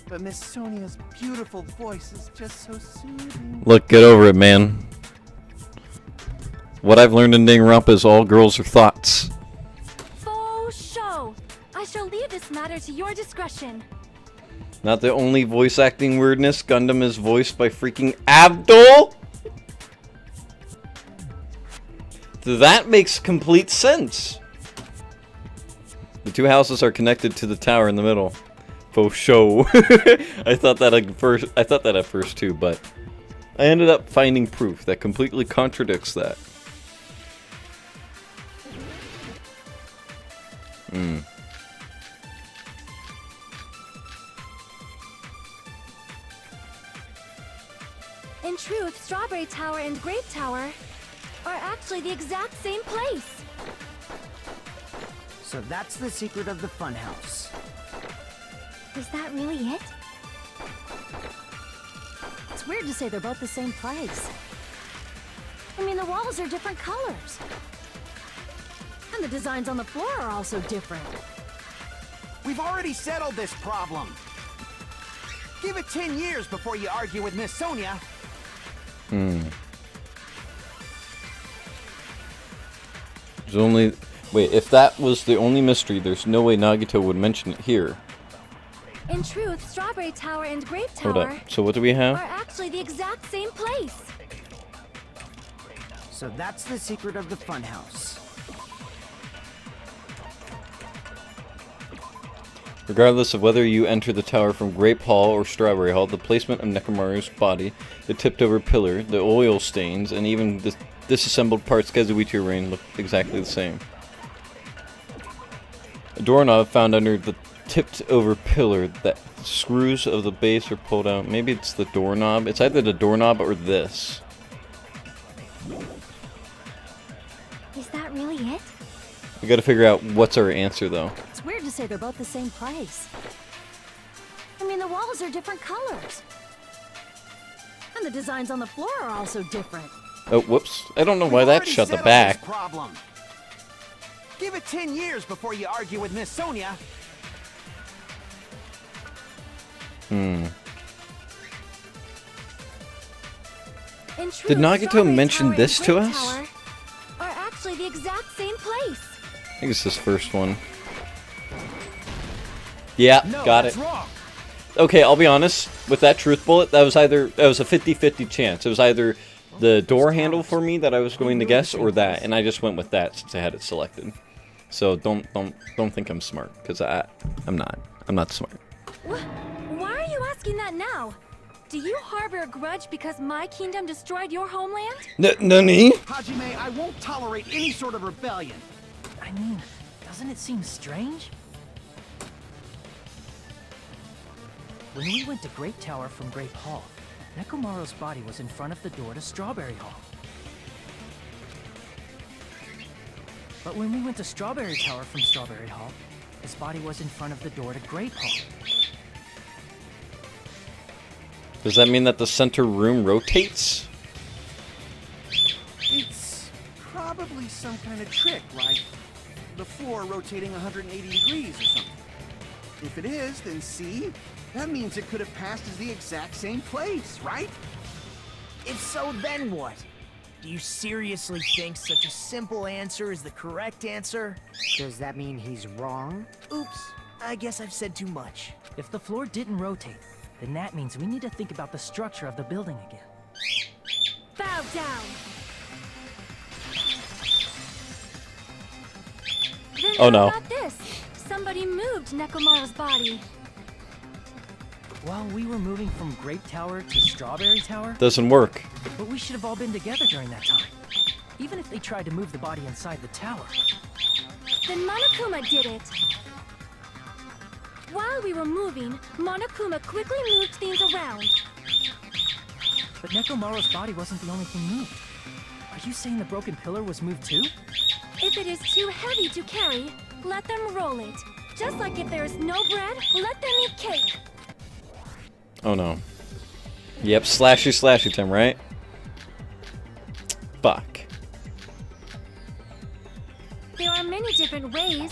but Miss Sonia's beautiful voice is just so soothing. Look, get over it, man. What I've learned in Danganronpa is all girls are thoughts. I shall leave this matter to your discretion. Not the only voice acting weirdness. Gundam is voiced by freaking Abdul? That makes complete sense. The 2 houses are connected to the tower in the middle. Faux show. I thought that at first too, but I ended up finding proof that completely contradicts that. In truth, Strawberry Tower and Grape Tower are actually the exact same place. So that's the secret of the funhouse. Is that really it? It's weird to say they're both the same place. I mean, the walls are different colors. And the designs on the floor are also different. We've already settled this problem. Give it 10 years before you argue with Miss Sonia. There's only... Wait, if that was the only mystery, there's no way Nagito would mention it here. In truth, Strawberry Tower and Grape Tower Hold up. So what do we have? are actually the exact same place. So that's the secret of the funhouse. Regardless of whether you enter the tower from Grape Hall or Strawberry Hall, the placement of Nekomaru's body, the tipped-over pillar, the oil stains, and even the disassembled parts Kazuichi Rain look exactly the same. A doorknob found under the tipped-over pillar. That screws of the base are pulled out. Maybe it's the doorknob. It's either the doorknob or this. Is that really it? We gotta figure out what's our answer, though. It's weird to say they're both the same place. I mean, the walls are different colors. And the designs on the floor are also different. Oh, whoops. I don't know why that shut the back. Problem. Give it 10 years before you argue with Miss Sonia. Did Nagato mention this to us? Are actually the exact same place. I think it's this first one. Yeah, got it. Okay, I'll be honest. With that truth bullet, that was a 50-50 chance. It was either the door handle for me that I was going to guess, or that, and I just went with that since I had it selected. So don't think I'm smart, because I'm not. I'm not smart. Why are you asking that now? Do you harbor a grudge because my kingdom destroyed your homeland? Nani? Hajime, I won't tolerate any sort of rebellion. I mean, doesn't it seem strange? When we went to Grape Tower from Grape Hall, Nekomaru's body was in front of the door to Strawberry Hall. But when we went to Strawberry Tower from Strawberry Hall, his body was in front of the door to Grape Hall. Does that mean that the center room rotates? It's probably some kind of trick, like the floor rotating 180 degrees or something. If it is, then see? That means it could have passed as the exact same place, right? If so, then what? Do you seriously think such a simple answer is the correct answer? Does that mean he's wrong? Oops, I guess I've said too much. If the floor didn't rotate, then that means we need to think about the structure of the building again. Bow down. Then Oh no. How about this? Somebody moved Nekomaru's body. While we were moving from Grape Tower to Strawberry Tower, Doesn't work. but we should have all been together during that time. Even if they tried to move the body inside the tower. Then Monokuma did it. While we were moving, Monokuma quickly moved things around. But Nekomaru's body wasn't the only thing moved. Are you saying the broken pillar was moved too? If it is too heavy to carry, let them roll it. Just like if there is no bread, let them eat cake. Oh no. Yep, slashy time, right? Fuck. There are many different ways.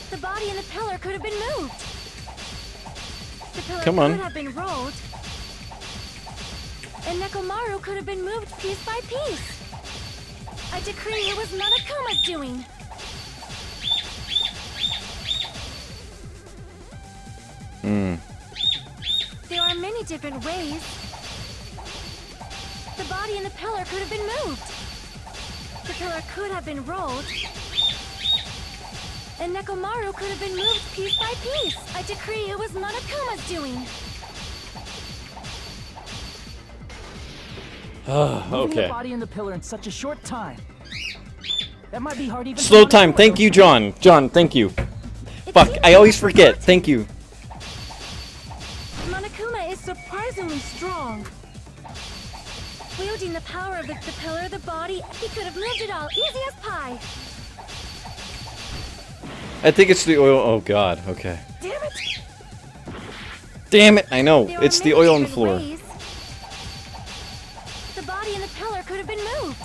The body and the pillar could have been moved. The pillar Come on. could have been rolled. And Nekomaru could have been moved piece by piece. I decree it was Monokuma's doing. There are many different ways. The body and the pillar could have been moved. The pillar could have been rolled. And Nekomaru could have been moved piece by piece. I decree it was Monokuma's doing. Moving the Okay. body and the pillar in such a short time. That might be hard even. Slow time. Thank you, John. John, thank you. Fuck, I always forget. Thank you. Monokuma is surprisingly strong. Wielding the power of the pillar, the body, he could have moved it all, easy as pie. I think it's the oil. Oh god. Okay. Damn it! Damn it. I know. There are It's the many oil on the different floor. ways. The body and the pillar could have been moved.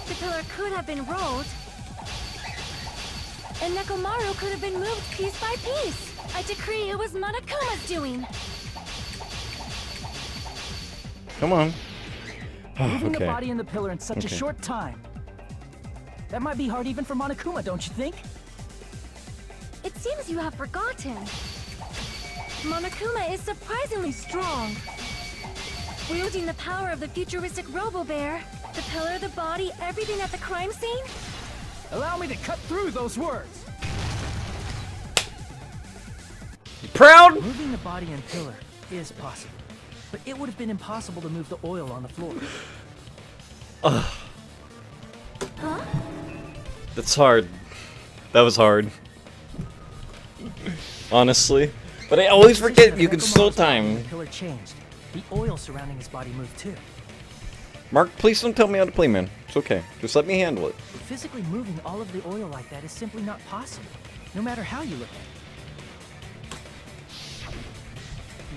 The pillar could have been rolled. And Nekomaru could have been moved piece by piece. I decree it was Monokuma's doing. Come on. Moving the Okay. body and the pillar in such a Okay. short time. That might be hard even for Monokuma, don't you think? It seems you have forgotten. Monokuma is surprisingly strong. Wielding the power of the futuristic Robo-Bear, the pillar, the body, everything at the crime scene? Allow me to cut through those words. Proud? Moving the body and pillar is possible, but it would have been impossible to move the oil on the floor. Huh? That's hard. That was hard. Honestly. But I always forget you can slow time. The pillar changed. The oil surrounding his body moved too. Mark, please don't tell me how to play, man. It's okay. Just let me handle it. Physically moving all of the oil like that is simply not possible, no matter how you look at it.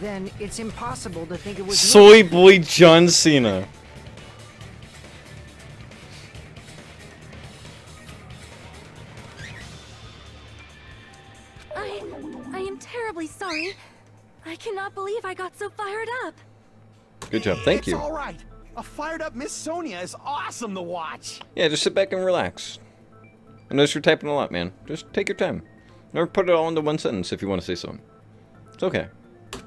then it's impossible to think it was Soy Boy John Cena. I am terribly sorry. I cannot believe I got so fired up. Good job, thank you. It's all right. A fired-up Miss Sonia is awesome to watch. Yeah, just sit back and relax. I notice you're typing a lot, man. Just take your time. Never put it all into one sentence if you want to say something. It's okay.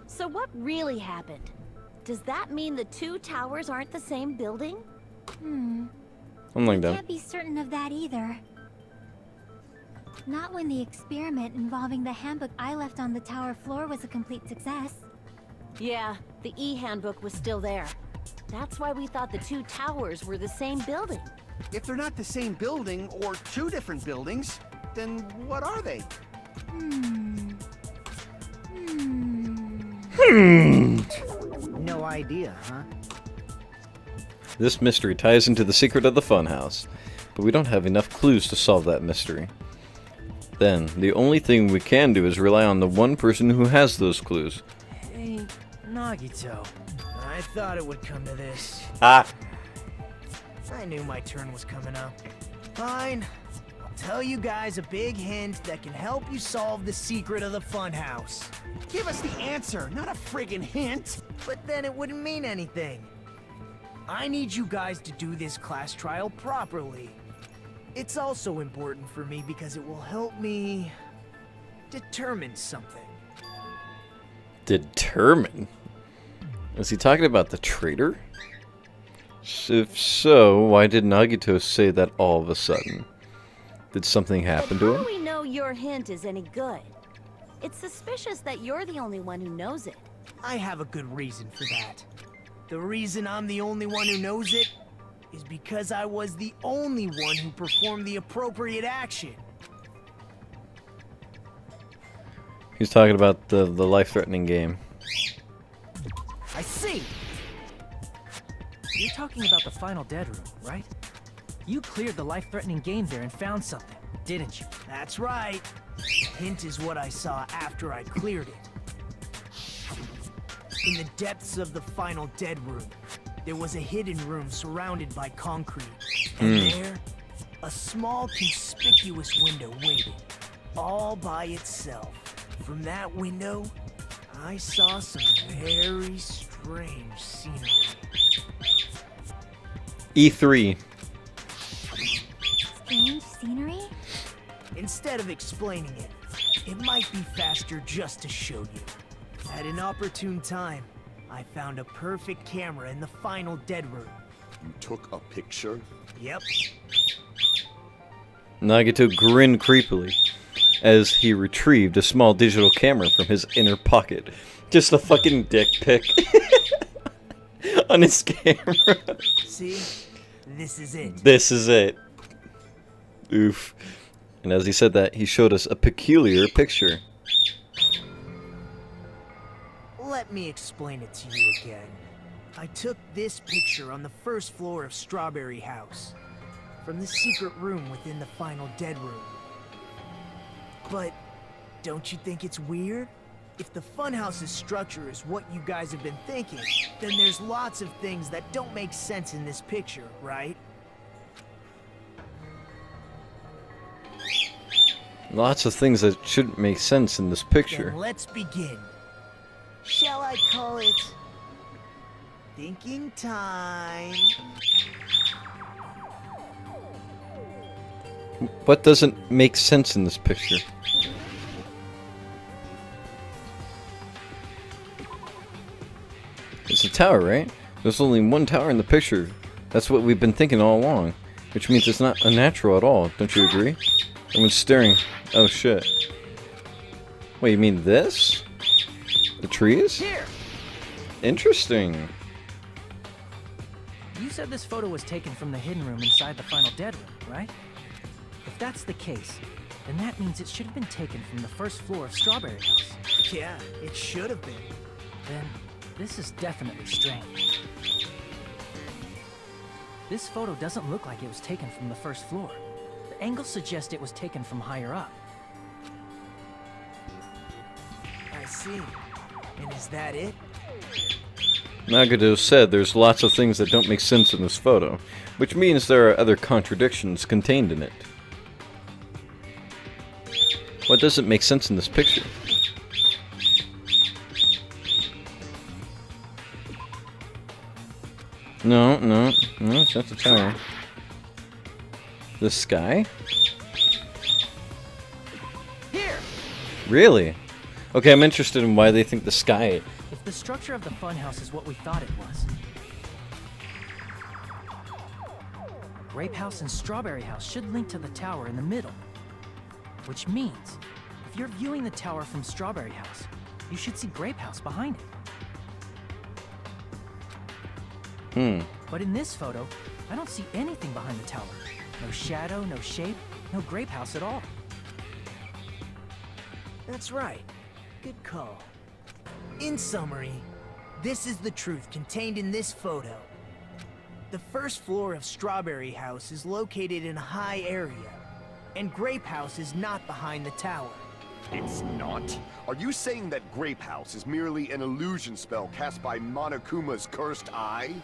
So what really happened? Does that mean the two towers aren't the same building? Hmm. I'm laying down. Can't be certain of that either. Not when the experiment involving the handbook I left on the tower floor was a complete success. Yeah, the e-handbook was still there. That's why we thought the two towers were the same building. If they're not the same building or two different buildings, then what are they? No idea, huh? This mystery ties into the secret of the funhouse, but we don't have enough clues to solve that mystery. Then, the only thing we can do is rely on the one person who has those clues. Hey, Nagito. I thought it would come to this. Ah! I knew my turn was coming up. Fine. I'll tell you guys a big hint that can help you solve the secret of the funhouse. Give us the answer, not a friggin' hint. But then it wouldn't mean anything. I need you guys to do this class trial properly. It's also important for me because it will help me determine something. Determine? Is he talking about the traitor? If so, why did Nagito say that all of a sudden? Did something happen to him? How do we know your hint is any good? It's suspicious that you're the only one who knows it. I have a good reason for that. The reason I'm the only one who knows it is because I was the only one who performed the appropriate action. He's talking about the life-threatening game. I see! You're talking about the final dead room, right? You cleared the life-threatening game there and found something, didn't you? That's right. Hint is what I saw after I cleared it. In the depths of the final dead room, there was a hidden room surrounded by concrete. And there, a small conspicuous window waited, all by itself. From that window, I saw some very strange scenery. E3. Strange scenery? Instead of explaining it, it might be faster just to show you. At an opportune time, I found a perfect camera in the final dead room. You took a picture? Yep. Nagito grinned creepily as he retrieved a small digital camera from his inner pocket. Just a fucking dick pic on his camera. See? This is it. This is it. Oof. And as he said that, he showed us a peculiar picture. Let me explain it to you again. I took this picture on the first floor of Strawberry House, from the secret room within the final dead room. But don't you think it's weird? If the funhouse's structure is what you guys have been thinking, then there's lots of things that don't make sense in this picture, right? Lots of things that shouldn't make sense in this picture. Then let's begin. Shall I call it thinking time? What doesn't make sense in this picture? It's a tower, right? There's only one tower in the picture. That's what we've been thinking all along. Which means it's not unnatural at all, don't you agree? Everyone's staring. Oh shit. Wait, you mean this? The trees? Here. Interesting. You said this photo was taken from the hidden room inside the final dead room, right? If that's the case, then that means it should have been taken from the first floor of Strawberry House. Yeah, it should have been. Then, this is definitely strange. This photo doesn't look like it was taken from the first floor. The angles suggest it was taken from higher up. I see. And is that it? Nagato said there's lots of things that don't make sense in this photo, which means there are other contradictions contained in it. What doesn't make sense in this picture? No, it's not the tower. The sky? Here! Really? Okay, I'm interested in why they think the sky... If the structure of the funhouse is what we thought it was, Grape House and Strawberry House should link to the tower in the middle. Which means, if you're viewing the tower from Strawberry House, you should see Grape House behind it. But in this photo, I don't see anything behind the tower. No shadow, no shape, no Grape House at all. That's right. Good call. In summary, this is the truth contained in this photo. The first floor of Strawberry House is located in a high area, and Grape House is not behind the tower. It's not? Are you saying that Grape House is merely an illusion spell cast by Monokuma's cursed eye?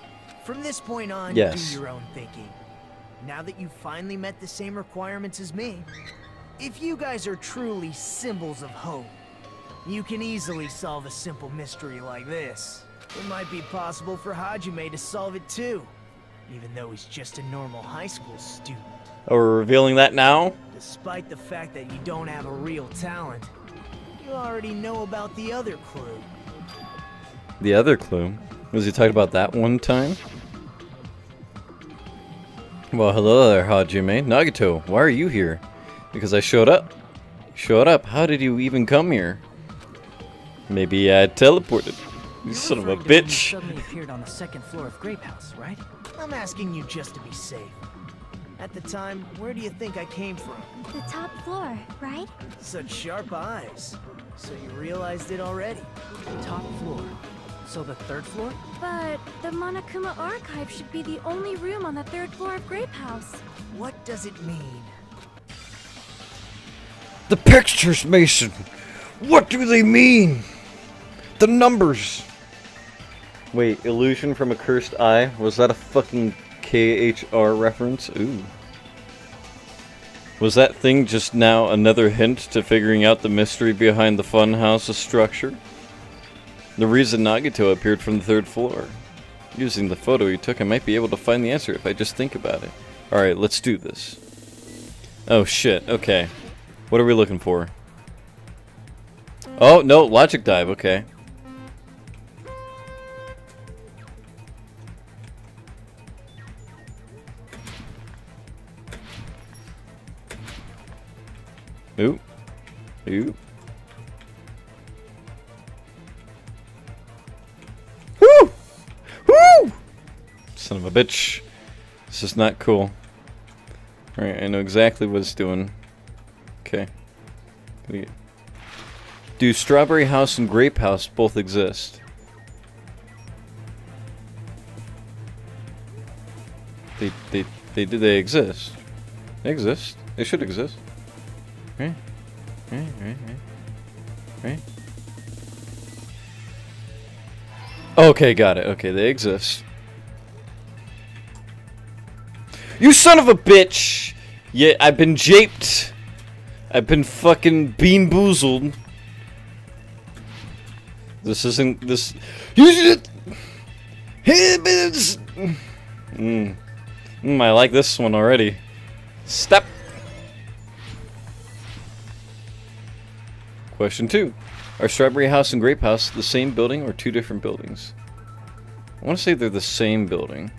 From this point on, Yes. do your own thinking. Now that you've finally met the same requirements as me, if you guys are truly symbols of hope, you can easily solve a simple mystery like this. It might be possible for Hajime to solve it too, even though he's just a normal high school student. Oh, we're revealing that now? Despite the fact that you don't have a real talent, you already know about the other clue. The other clue? Was he talking about that one time? Well, hello there, Hajime. Nagato, why are you here? Because I showed up. Showed up? How did you even come here? Maybe I teleported. You son of a Referring to when you bitch. suddenly appeared on the second floor of Grape House, right? I'm asking you just to be safe. At the time, where do you think I came from? The top floor, right? Such sharp eyes. So you realized it already? Top floor. So the third floor? But the Monokuma Archive should be the only room on the third floor of Grape House. What does it mean? The pictures, Mason. What do they mean? The numbers. Wait, illusion from a cursed eye? Was that a fucking KHR reference? Ooh. Was that thing just now another hint to figuring out the mystery behind the funhouse's structure? The reason Nagato appeared from the third floor. Using the photo he took, I might be able to find the answer if I just think about it. Alright, let's do this. Oh shit, okay. What are we looking for? Oh, no, logic dive, okay. Ooh. Ooh. Woo! Woo! Son of a bitch. This is not cool. Alright, I know exactly what it's doing. Okay. Do Strawberry House and Grape House both exist? They exist. They exist. They should exist. Right? Right? Okay, got it. Okay, they exist. You son of a bitch! Yeah, I've been japed. I've been fucking bean-boozled. This isn't this. You should. I like this one already. Step. Question 2. Are Strawberry House and Grape House the same building or two different buildings? I want to say they're the same building.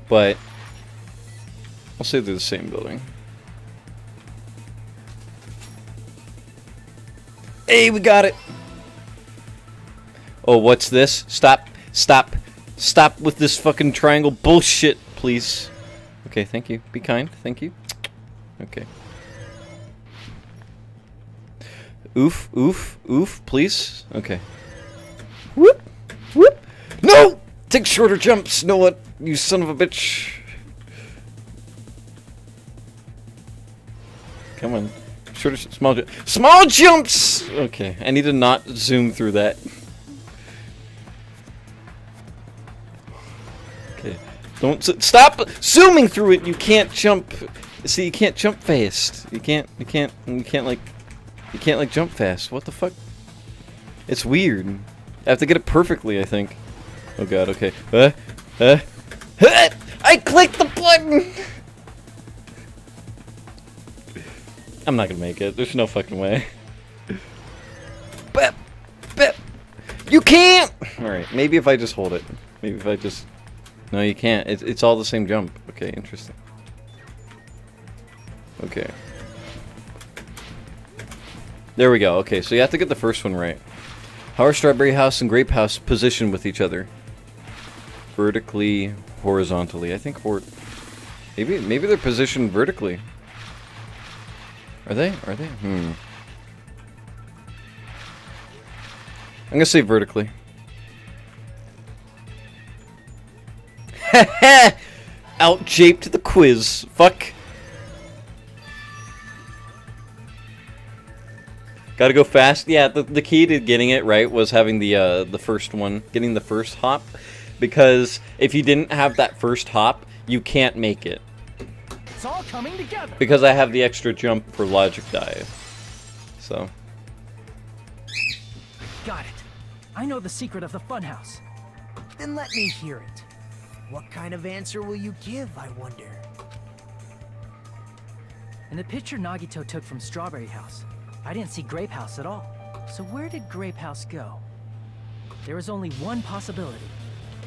But I'll say they're the same building. Hey, we got it! Oh, what's this? Stop. Stop. Stop with this fucking triangle bullshit, please. Okay, thank you. Be kind. Thank you. Okay. Oof, oof, oof, please. Okay. Whoop! Whoop! No! Take shorter jumps! Know what? You son of a bitch. Come on. Shorter, small jumps! Okay, I need to not zoom through that. Okay, don't stop zooming through it. You can't jump. See, you can't jump fast. You can't like jump fast. What the fuck? It's weird. I have to get it perfectly, I think. Oh god. Okay. I clicked the button. I'm not gonna make it. There's no fucking way. Bep, bep. You can't! Alright, maybe if I just hold it. Maybe if I just... No, you can't. It's all the same jump. Okay, interesting. Okay. There we go. Okay, so you have to get the first one right. How are Strawberry House and Grape House positioned with each other? Vertically, horizontally. I think maybe they're positioned vertically. Are they? Are they? I'm gonna say vertically. Out-japed the quiz. Fuck. Gotta go fast. Yeah, the key to getting it right was having the first one, getting the first hop, because if you didn't have that first hop, you can't make it. It's all coming together. Because I have the extra jump for logic dive. So. Got it. I know the secret of the funhouse. Then let me hear it. What kind of answer will you give, I wonder? In the picture Nagito took from Strawberry House, I didn't see Grape House at all. So where did Grape House go? There was only one possibility.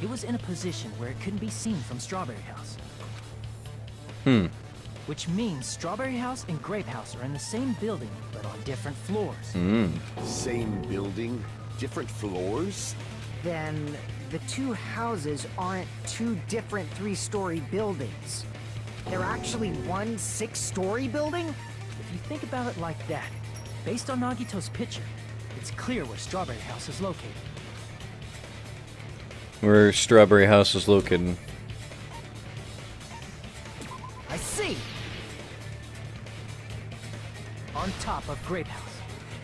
It was in a position where it couldn't be seen from Strawberry House. Which means Strawberry House and Grape House are in the same building, but on different floors. Same building, different floors? Then the two houses aren't two different 3-story buildings. They're actually one 6-story building? If you think about it like that, based on Nagito's picture, it's clear where Strawberry House is located. Where Strawberry House is located. I see! On top of Grape House.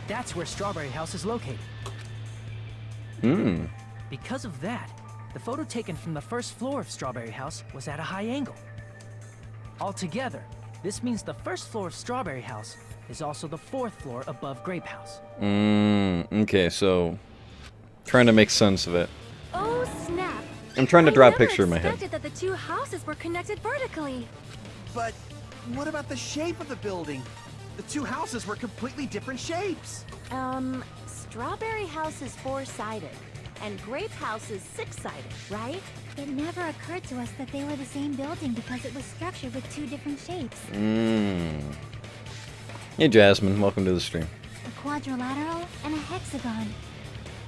That's where Strawberry House is located. Because of that, the photo taken from the first floor of Strawberry House was at a high angle. Altogether, this means the first floor of Strawberry House is also the 4th floor above Grape House. Okay, so trying to make sense of it. Oh snap! I'm trying to draw a picture in my head. I never expected that the two houses were connected vertically. But what about the shape of the building? The two houses were completely different shapes. Strawberry House is 4-sided, and Grape House is 6-sided, right? It never occurred to us that they were the same building because it was structured with 2 different shapes. Hey Jasmine, welcome to the stream. A quadrilateral and a hexagon,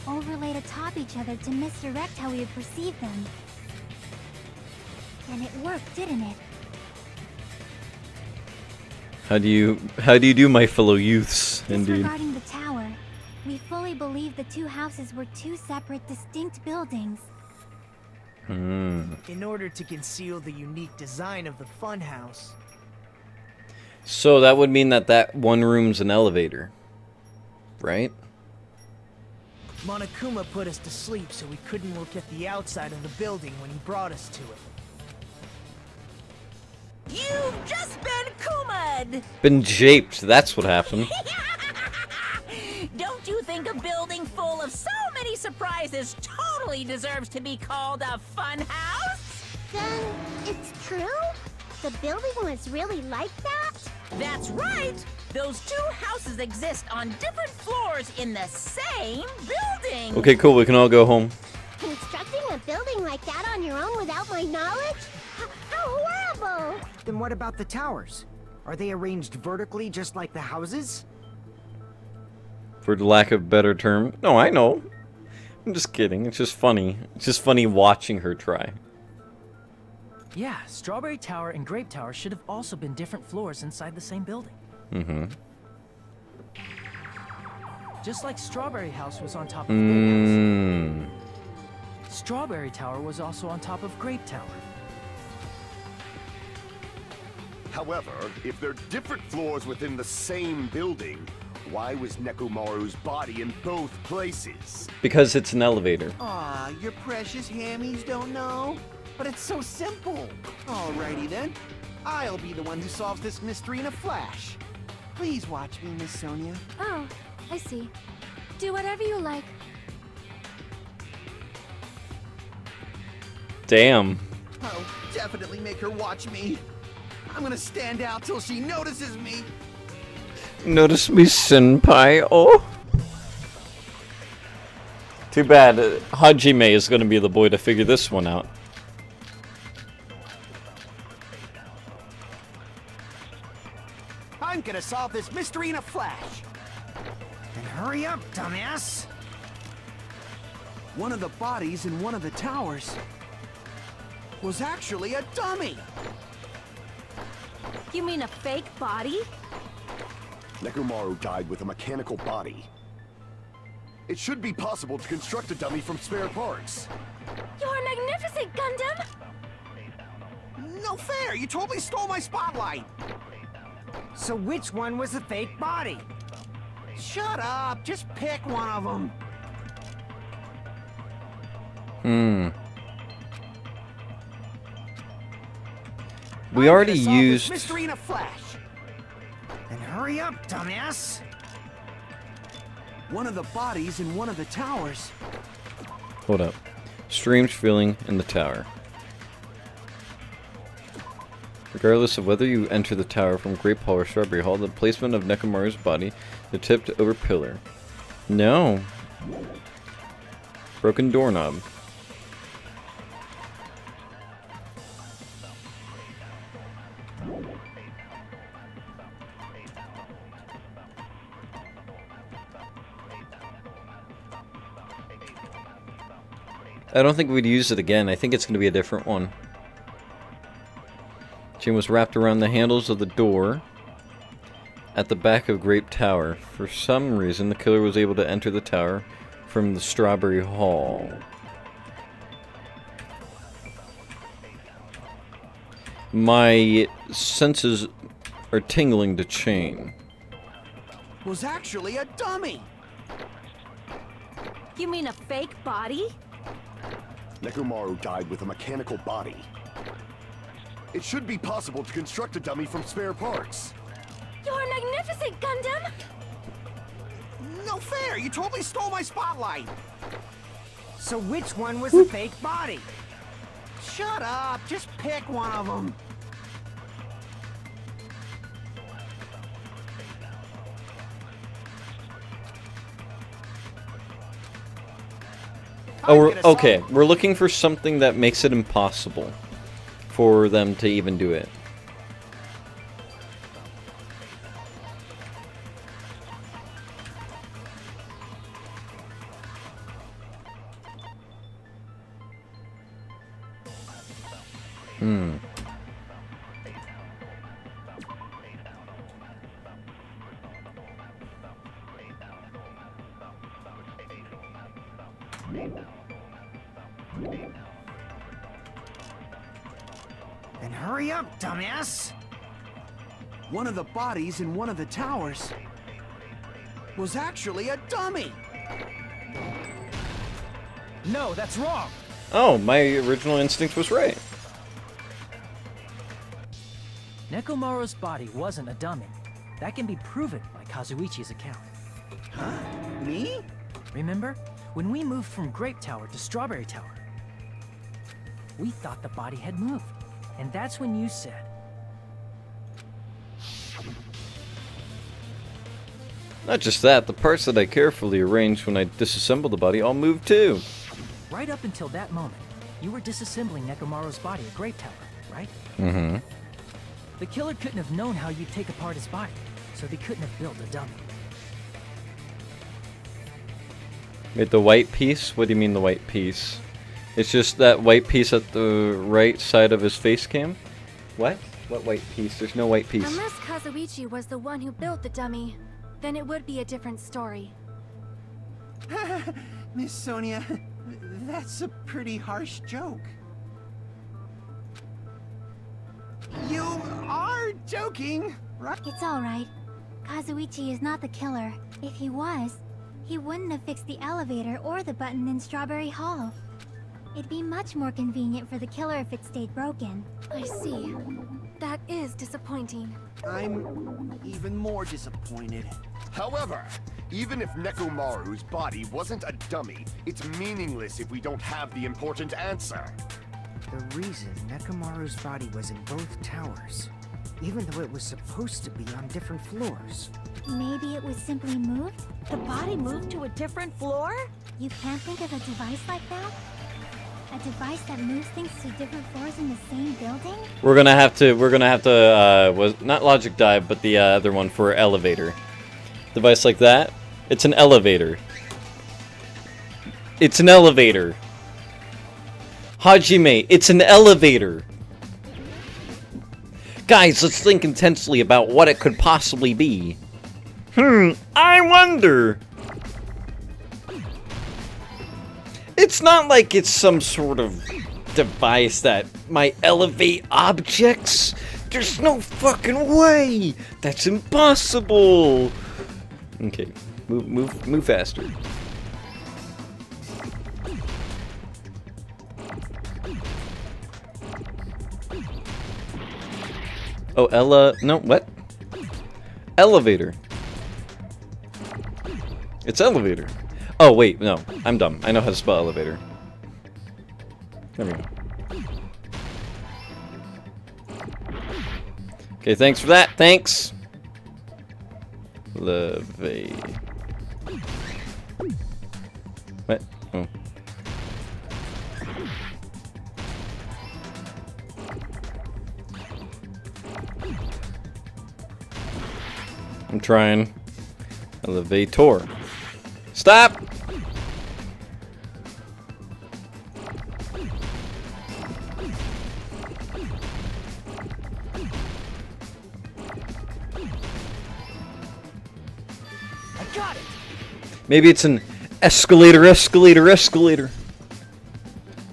overlaid atop each other to misdirect how we would perceive them. And it worked, didn't it? How do you do, my fellow youths? Indeed. Disregarding the tower, we fully believe the two houses were 2 separate, distinct buildings. In order to conceal the unique design of the funhouse. So that would mean that one room's an elevator, right? Monokuma put us to sleep so we couldn't look at the outside of the building when he brought us to it. You've just been Kuma'd! Been japed, that's what happened. Don't you think a building full of so many surprises totally deserves to be called a fun house? Then it's true? The building was really like that? That's right! Those two houses exist on different floors in the same building! Okay, cool, we can all go home. Constructing a building like that on your own without my knowledge? How horrible! Then what about the towers? Are they arranged vertically just like the houses? For the lack of a better term. No, I know. I'm just kidding. It's just funny. It's just funny watching her try. Yeah, Strawberry Tower and Grape Tower should have also been different floors inside the same building. Just like Strawberry House was on top of Grape House. Strawberry Tower was also on top of Grape Tower. However, if they're different floors within the same building, why was Nekomaru's body in both places? Because it's an elevator. Aw, your precious hammies don't know? But it's so simple. Alrighty then. I'll be the one who solves this mystery in a flash. Please watch me, Miss Sonia. Oh, I see. Do whatever you like. Damn. I'll definitely make her watch me. I'm gonna stand out till she notices me. Notice me, senpai. Oh. Too bad. Hajime is going to be the boy to figure this one out. I'm gonna solve this mystery in a flash. And hurry up, dumbass! One of the bodies in one of the towers was actually a dummy. You mean a fake body? Nekomaru died with a mechanical body. It should be possible to construct a dummy from spare parts. You're magnificent, Gundam! No fair! You totally stole my spotlight! So which one was the fake body? Shut up! Just pick one of them! We already used... mystery in a flash. And hurry up, dumbass! One of the bodies in one of the towers. Hold up. Strange feeling in the tower. Regardless of whether you enter the tower from Grape Hall or Strawberry Hall, the placement of Nekomaru's body, the tipped over pillar. No. Broken doorknob. I don't think we'd use it again. I think it's going to be a different one. Chain was wrapped around the handles of the door at the back of Grape Tower. For some reason, the killer was able to enter the tower from the Strawberry Hall. My senses are tingling to chain. Was actually a dummy. You mean a fake body? Nekomaru died with a mechanical body. It should be possible to construct a dummy from spare parts. You're magnificent, Gundam! No fair! You totally stole my spotlight! So which one was the fake body? Shut up! Just pick one of them! Oh, okay. We're looking for something that makes it impossible for them to even do it. And hurry up, dumbass! One of the bodies in one of the towers was actually a dummy! No, that's wrong! Oh, my original instinct was right. Nekomaru's body wasn't a dummy. That can be proven by Kazuichi's account. Huh? Me? Remember? When we moved from Grape Tower to Strawberry Tower, we thought the body had moved. And that's when you said... Not just that, the parts that I carefully arranged when I disassembled the body all moved too. Right up until that moment, you were disassembling Nekomaru's body at Grape Tower, right? Mm-hmm. The killer couldn't have known how you'd take apart his body, so they couldn't have built a dummy. Wait, the white piece? What do you mean the white piece? It's just that white piece at the right side of his face cam? What? What white piece? There's no white piece. Unless Kazuichi was the one who built the dummy, then it would be a different story. Miss Sonia, that's a pretty harsh joke. You are We're joking, right? It's alright. Kazuichi is not the killer. If he was, he wouldn't have fixed the elevator or the button in Strawberry Hall. It'd be much more convenient for the killer if it stayed broken. I see. That is disappointing. I'm even more disappointed. However, even if Nekomaru's body wasn't a dummy, it's meaningless if we don't have the important answer. The reason Nekomaru's body was in both towers, even though it was supposed to be on different floors. Maybe it was simply moved? The body moved to a different floor? You can't think of a device like that? A device that moves things to different floors in the same building? We're gonna have to, was not logic dive, but the other one for elevator. Device like that, it's an elevator. It's an elevator. Hajime, it's an elevator. Guys, let's think intensely about what it could possibly be. I wonder. It's not like it's some sort of device that might elevate objects. There's no fucking way. That's impossible. Okay, move faster. Oh, no, what? Elevator. It's elevator. Oh, wait, no, I'm dumb. I know how to spell elevator. There we go. Okay, thanks for that. Thanks. Levate. What? Oh. I'm trying. Elevator. Stop! I got it. Maybe it's an escalator.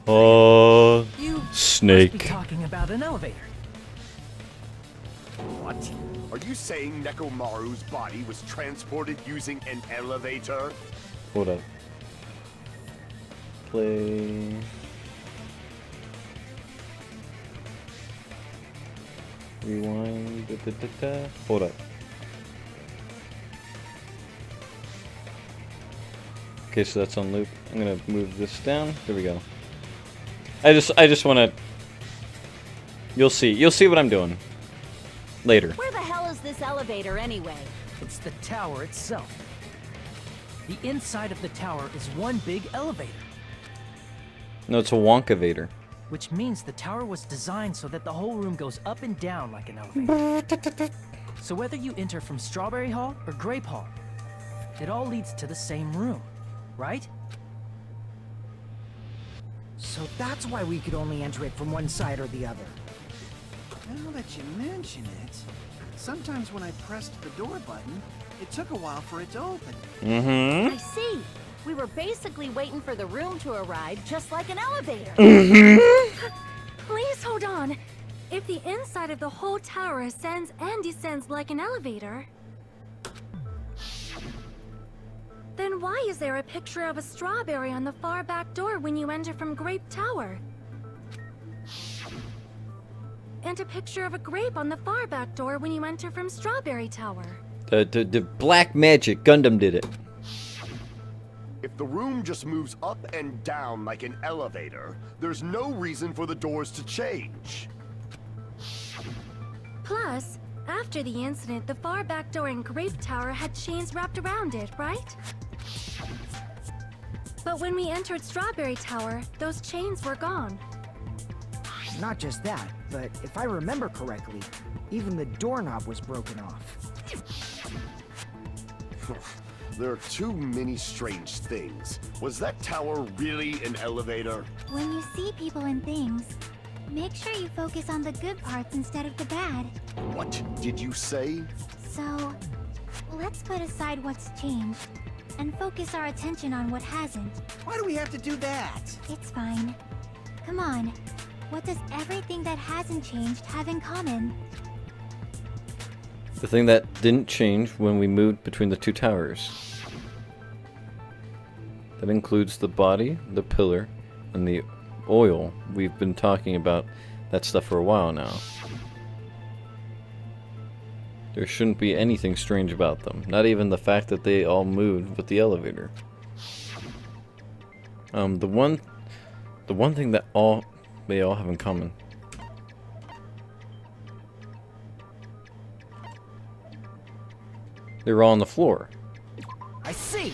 Oh, You snake. must be talking about an elevator. What? Are you saying Nekomaru's body was transported using an elevator? Hold up. Play. Rewind. Hold up. Okay, so that's on loop. I'm gonna move this down. There we go. I just wanna. You'll see what I'm doing later. Where the hell is this elevator anyway? It's the tower itself. The inside of the tower is one big elevator. No, it's a Wonkavator. Which means the tower was designed so that the whole room goes up and down like an elevator. So whether you enter from Strawberry Hall or Grape Hall, it all leads to the same room, right? So that's why we could only enter it from one side or the other. Now that you mention it, sometimes when I pressed the door button, it took a while for it to open. Mm-hmm. I see. We were basically waiting for the room to arrive, just like an elevator. Please hold on. If the inside of the whole tower ascends and descends like an elevator, then why is there a picture of a strawberry on the far back door when you enter from Grape Tower? And a picture of a grape on the far back door when you enter from Strawberry Tower? The black magic Gundam did it. If the room just moves up and down like an elevator, there's no reason for the doors to change. Plus, after the incident, the far back door in Grape Tower had chains wrapped around it, right? But when we entered Strawberry Tower, those chains were gone. Not just that, but if I remember correctly, even the doorknob was broken off. There are too many strange things. Was that tower really an elevator? When you see people and things, make sure you focus on the good parts instead of the bad. What did you say? So, let's put aside what's changed and focus our attention on what hasn't. Why do we have to do that? It's fine. Come on. What does everything that hasn't changed have in common? The thing that didn't change when we moved between the two towers. That includes the body, the pillar, and the oil. We've been talking about that stuff for a while now. There shouldn't be anything strange about them. Not even the fact that they all moved with the elevator. The one thing that they all have in common. They're all on the floor. I see!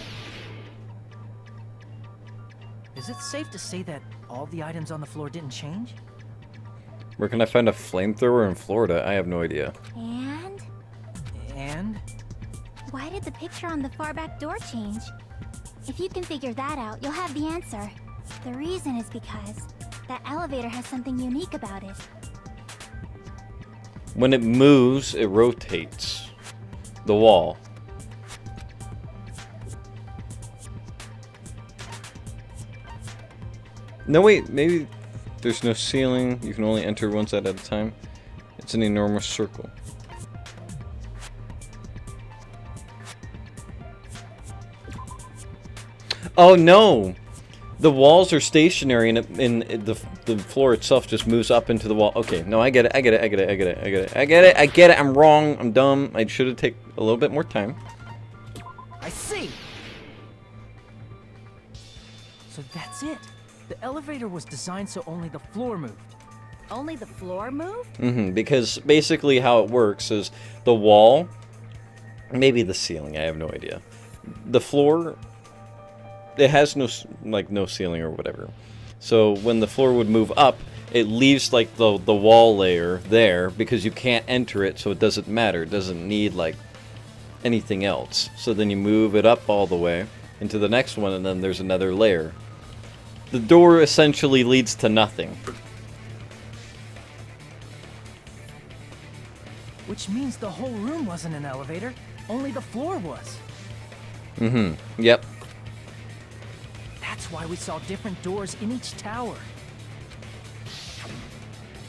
Is it safe to say that all the items on the floor didn't change? Where can I find a flamethrower in Florida? I have no idea. And? Why did the picture on the far back door change? If you can figure that out, you'll have the answer. The reason is because that elevator has something unique about it. When it moves, it rotates the wall. No, wait, maybe there's no ceiling. You can only enter one side at a time. It's an enormous circle. Oh no! The walls are stationary and the floor itself just moves up into the wall. Okay, no, I get it, I get it. I'm wrong, I'm dumb. I should have taken a little bit more time. I see! So that's it. The elevator was designed so only the floor moved. Only the floor moved? Mm-hmm, because basically how it works is the wall, maybe the ceiling, I have no idea. The floor, it has no ceiling or whatever. So when the floor would move up, it leaves like the wall layer there because you can't enter it, so it doesn't matter. It doesn't need like anything else. So then you move it up all the way into the next one, and then there's another layer. The door essentially leads to nothing. Which means the whole room wasn't an elevator, only the floor was. Mm-hmm. Yep. That's why we saw different doors in each tower.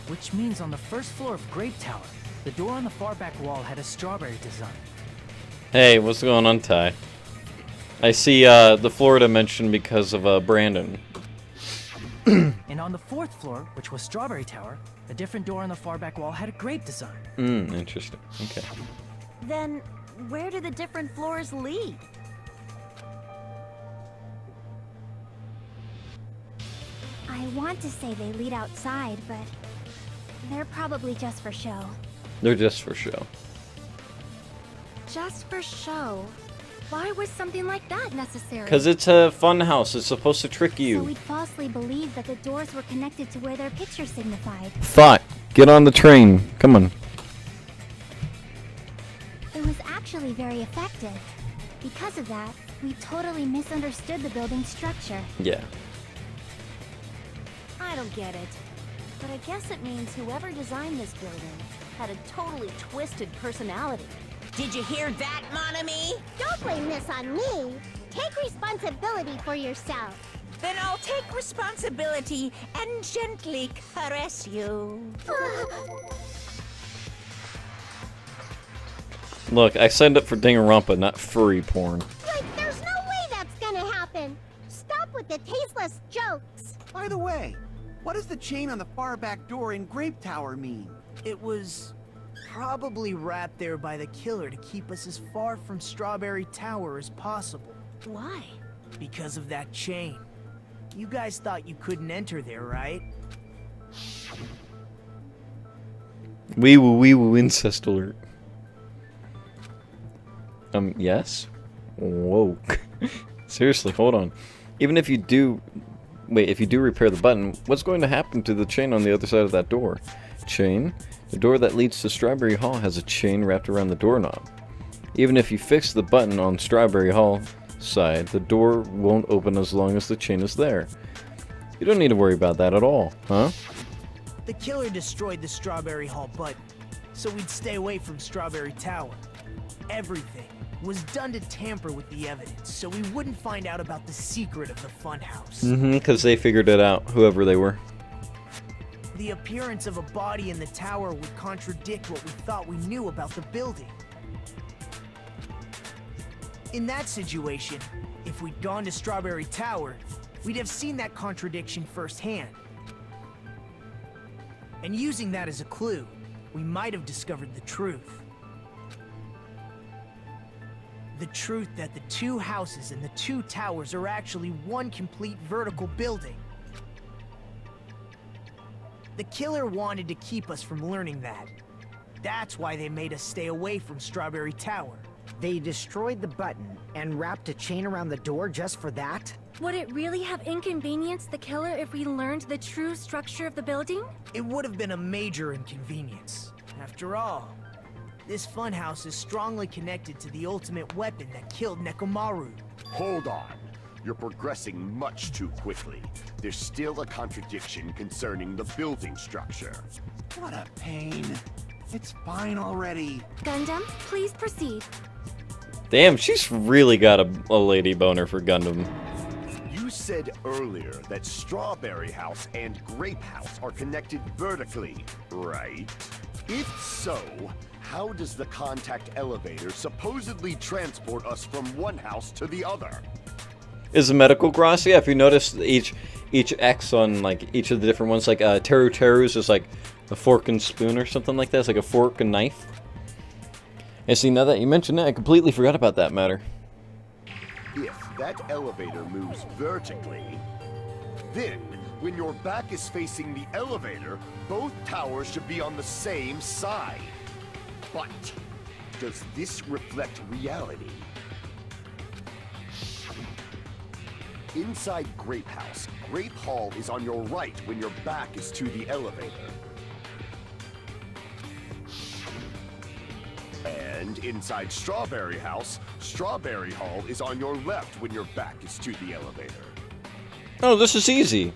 Which means on the first floor of Grape Tower, the door on the far back wall had a strawberry design. Hey, what's going on, Ty? I see the Florida mention because of Brandon. And on the fourth floor, which was Strawberry Tower, a different door on the far back wall had a grape design. Interesting. Okay. Then, where do the different floors lead? I want to say they lead outside, but they're probably just for show. They're just for show. Just for show? Why was something like that necessary? Because it's a fun house. It's supposed to trick you. So we'd falsely believe that the doors were connected to where their picture signified. Thought. Get on the train. Come on. It was actually very effective. Because of that, we totally misunderstood the building's structure. Yeah. I don't get it. But I guess it means whoever designed this building had a totally twisted personality. Did you hear that, mon ami? Don't blame this on me. Take responsibility for yourself. Then I'll take responsibility and gently caress you. Look, I signed up for Danganronpa, not furry porn. Like, there's no way that's gonna happen. Stop with the tasteless jokes. By the way, what does the chain on the far back door in Grape Tower mean? It was probably wrapped there by the killer to keep us as far from Strawberry Tower as possible. Why? Because of that chain. You guys thought you couldn't enter there, right? Wee woo incest alert. Yes? Whoa. Seriously, hold on. Even if you do... Wait, if you do repair the button, what's going to happen to the chain on the other side of that door? Chain? The door that leads to Strawberry Hall has a chain wrapped around the doorknob. Even if you fix the button on Strawberry Hall side, the door won't open as long as the chain is there. You don't need to worry about that at all, huh? The killer destroyed the Strawberry Hall button, so we'd stay away from Strawberry Tower. Everything was done to tamper with the evidence, so we wouldn't find out about the secret of the funhouse. Because they figured it out, whoever they were. The appearance of a body in the tower would contradict what we thought we knew about the building. In that situation, if we'd gone to Strawberry Tower, we'd have seen that contradiction firsthand. And using that as a clue, we might have discovered the truth. The truth that the two houses and the two towers are actually one complete vertical building. The killer wanted to keep us from learning that. That's why they made us stay away from Strawberry Tower. They destroyed the button and wrapped a chain around the door just for that? Would it really have inconvenienced the killer if we learned the true structure of the building? It would have been a major inconvenience. After all, this funhouse is strongly connected to the ultimate weapon that killed Nekomaru. Hold on. You're progressing much too quickly. There's still a contradiction concerning the building structure. What a pain. It's fine already. Gundam, please proceed. Damn, she's really got a lady boner for Gundam. You said earlier that Strawberry House and Grape House are connected vertically, right? If so, how does the contact elevator supposedly transport us from one house to the other? Is the medical cross? Yeah, if you notice each X on like each of the different ones, like Teru Teru's is like a fork and spoon or something like that. It's like a fork and knife. And see, now that you mention it, I completely forgot about that matter. If that elevator moves vertically, then when your back is facing the elevator, both towers should be on the same side. But does this reflect reality? Inside Grape House, Grape Hall is on your right when your back is to the elevator. And inside Strawberry House, Strawberry Hall is on your left when your back is to the elevator. Oh, this is easy.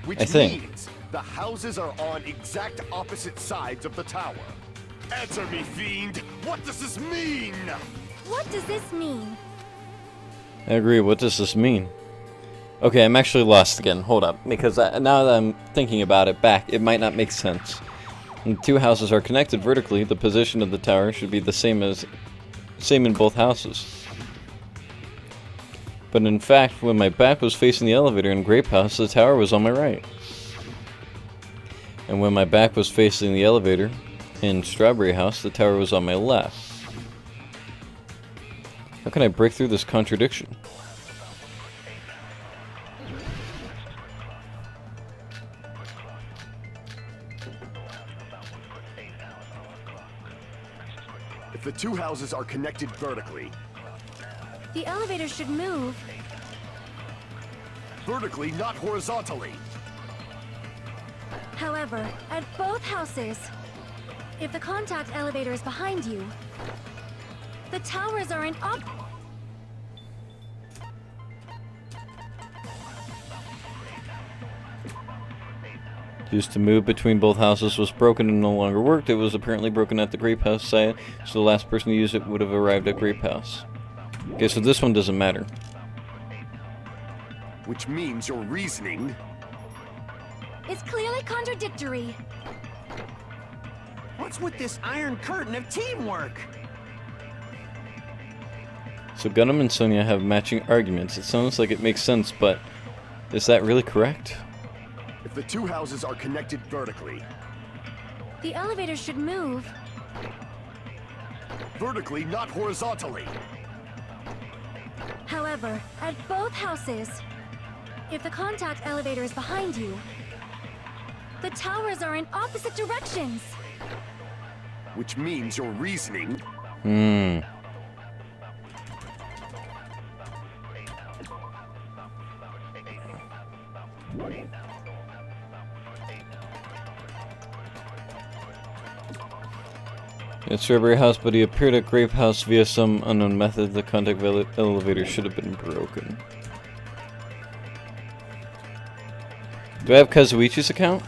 Which means the houses are on exact opposite sides of the tower. Answer me, fiend! What does this mean? What does this mean? I agree. What does this mean? Okay, I'm actually lost again. Hold up. Because now that I'm thinking about it back, it might not make sense. When the two houses are connected vertically, the position of the tower should be the same in both houses. But in fact, when my back was facing the elevator in Grape House, the tower was on my right. And when my back was facing the elevator in Strawberry House, the tower was on my left. How can I break through this contradiction? If the two houses are connected vertically, The elevator should move. Vertically, not horizontally. However, at both houses, if the contact elevator is behind you, the towers are in Used to move between both houses was broken and no longer worked. It was apparently broken at the Grape House site, so the last person to use it would have arrived at Grape House. Okay, so this one doesn't matter. Which means your reasoning It's clearly contradictory. What's with this iron curtain of teamwork? So Gundam and Sonia have matching arguments. It sounds like it makes sense, but is that really correct? If the two houses are connected vertically, The elevator should move. vertically, not horizontally. However, at both houses, if the contact elevator is behind you, the towers are in opposite directions. Which means your reasoning At Strawberry House, but he appeared at Grape House via some unknown method. The contact elevator should have been broken. Do I have Kazuichi's account?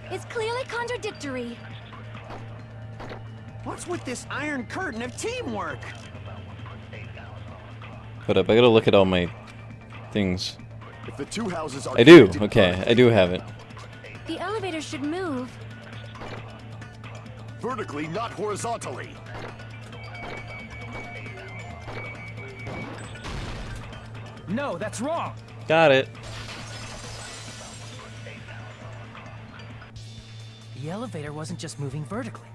It's clearly contradictory. What's with this iron curtain of teamwork? Hold up, I gotta look at all my things. If the two houses are I do, connected okay, I do have it. The elevator should move. vertically, not horizontally. No, that's wrong. Got it. The elevator wasn't just moving vertically.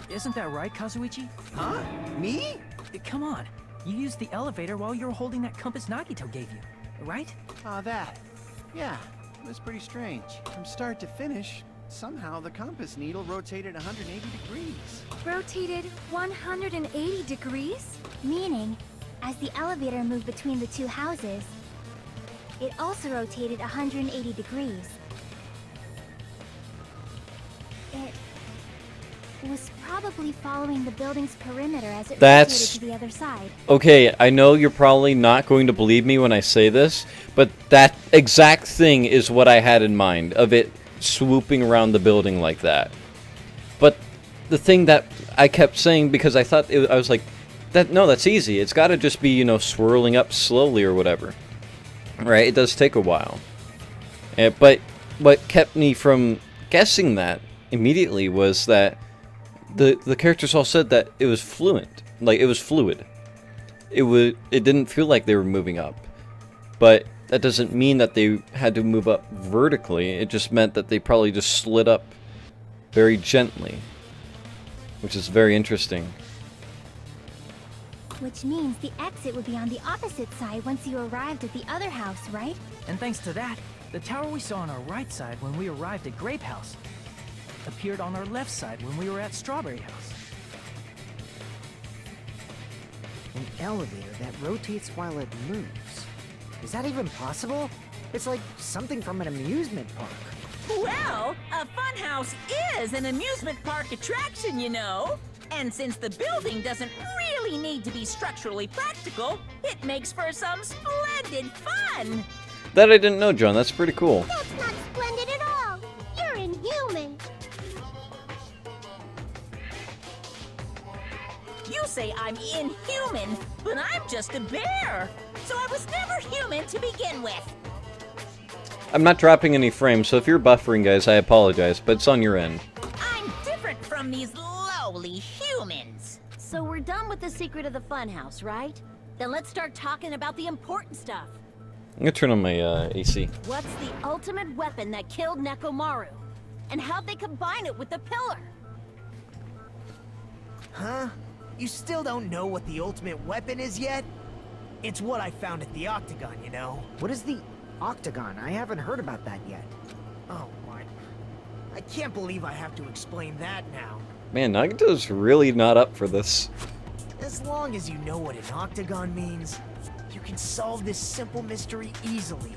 Isn't that right, Kazuichi? Huh? Me? Come on. You used the elevator while you were holding that compass Nagito gave you, right? Ah, that. Yeah, it was pretty strange. From start to finish, somehow the compass needle rotated 180 degrees. Rotated 180 degrees? Meaning, as the elevator moved between the two houses, it also rotated 180 degrees. It was probably following the building's perimeter as it rotated to the other side. Okay, I know you're probably not going to believe me when I say this, but that exact thing is what I had in mind, of it swooping around the building like that. But the thing that I kept saying, because I thought, I was like, no, that's easy. It's got to just be, you know, swirling up slowly or whatever. Right? It does take a while. But what kept me from guessing that immediately was that the characters all said that it was fluent. Like, it was fluid. It didn't feel like they were moving up. But that doesn't mean that they had to move up vertically. It just meant that they probably just slid up very gently. Which is very interesting. Which means the exit would be on the opposite side once you arrived at the other house, right? And thanks to that, the tower we saw on our right side when we arrived at Grape House appeared on our left side when we were at Strawberry House. An elevator that rotates while it moves. Is that even possible? It's like something from an amusement park. Well, a funhouse is an amusement park attraction, you know. And since the building doesn't really need to be structurally practical, it makes for some splendid fun. That I didn't know, John. That's pretty cool. That's not splendid at all. You're inhuman. You say I'm inhuman, but I'm just a bear. So I was never human to begin with. I'm not dropping any frames, so if you're buffering, guys, I apologize, but it's on your end. I'm different from these lowly humans. So we're done with the secret of the funhouse, right? Then let's start talking about the important stuff. I'm gonna turn on my AC. What's the ultimate weapon that killed Nekomaru? And how'd they combine it with the pillar? Huh? You still don't know what the ultimate weapon is yet? It's what I found at the Octagon, you know? What is the Octagon? I haven't heard about that yet. Oh my... I can't believe I have to explain that now. Man, Nagito's really not up for this. As long as you know what an Octagon means, you can solve this simple mystery easily.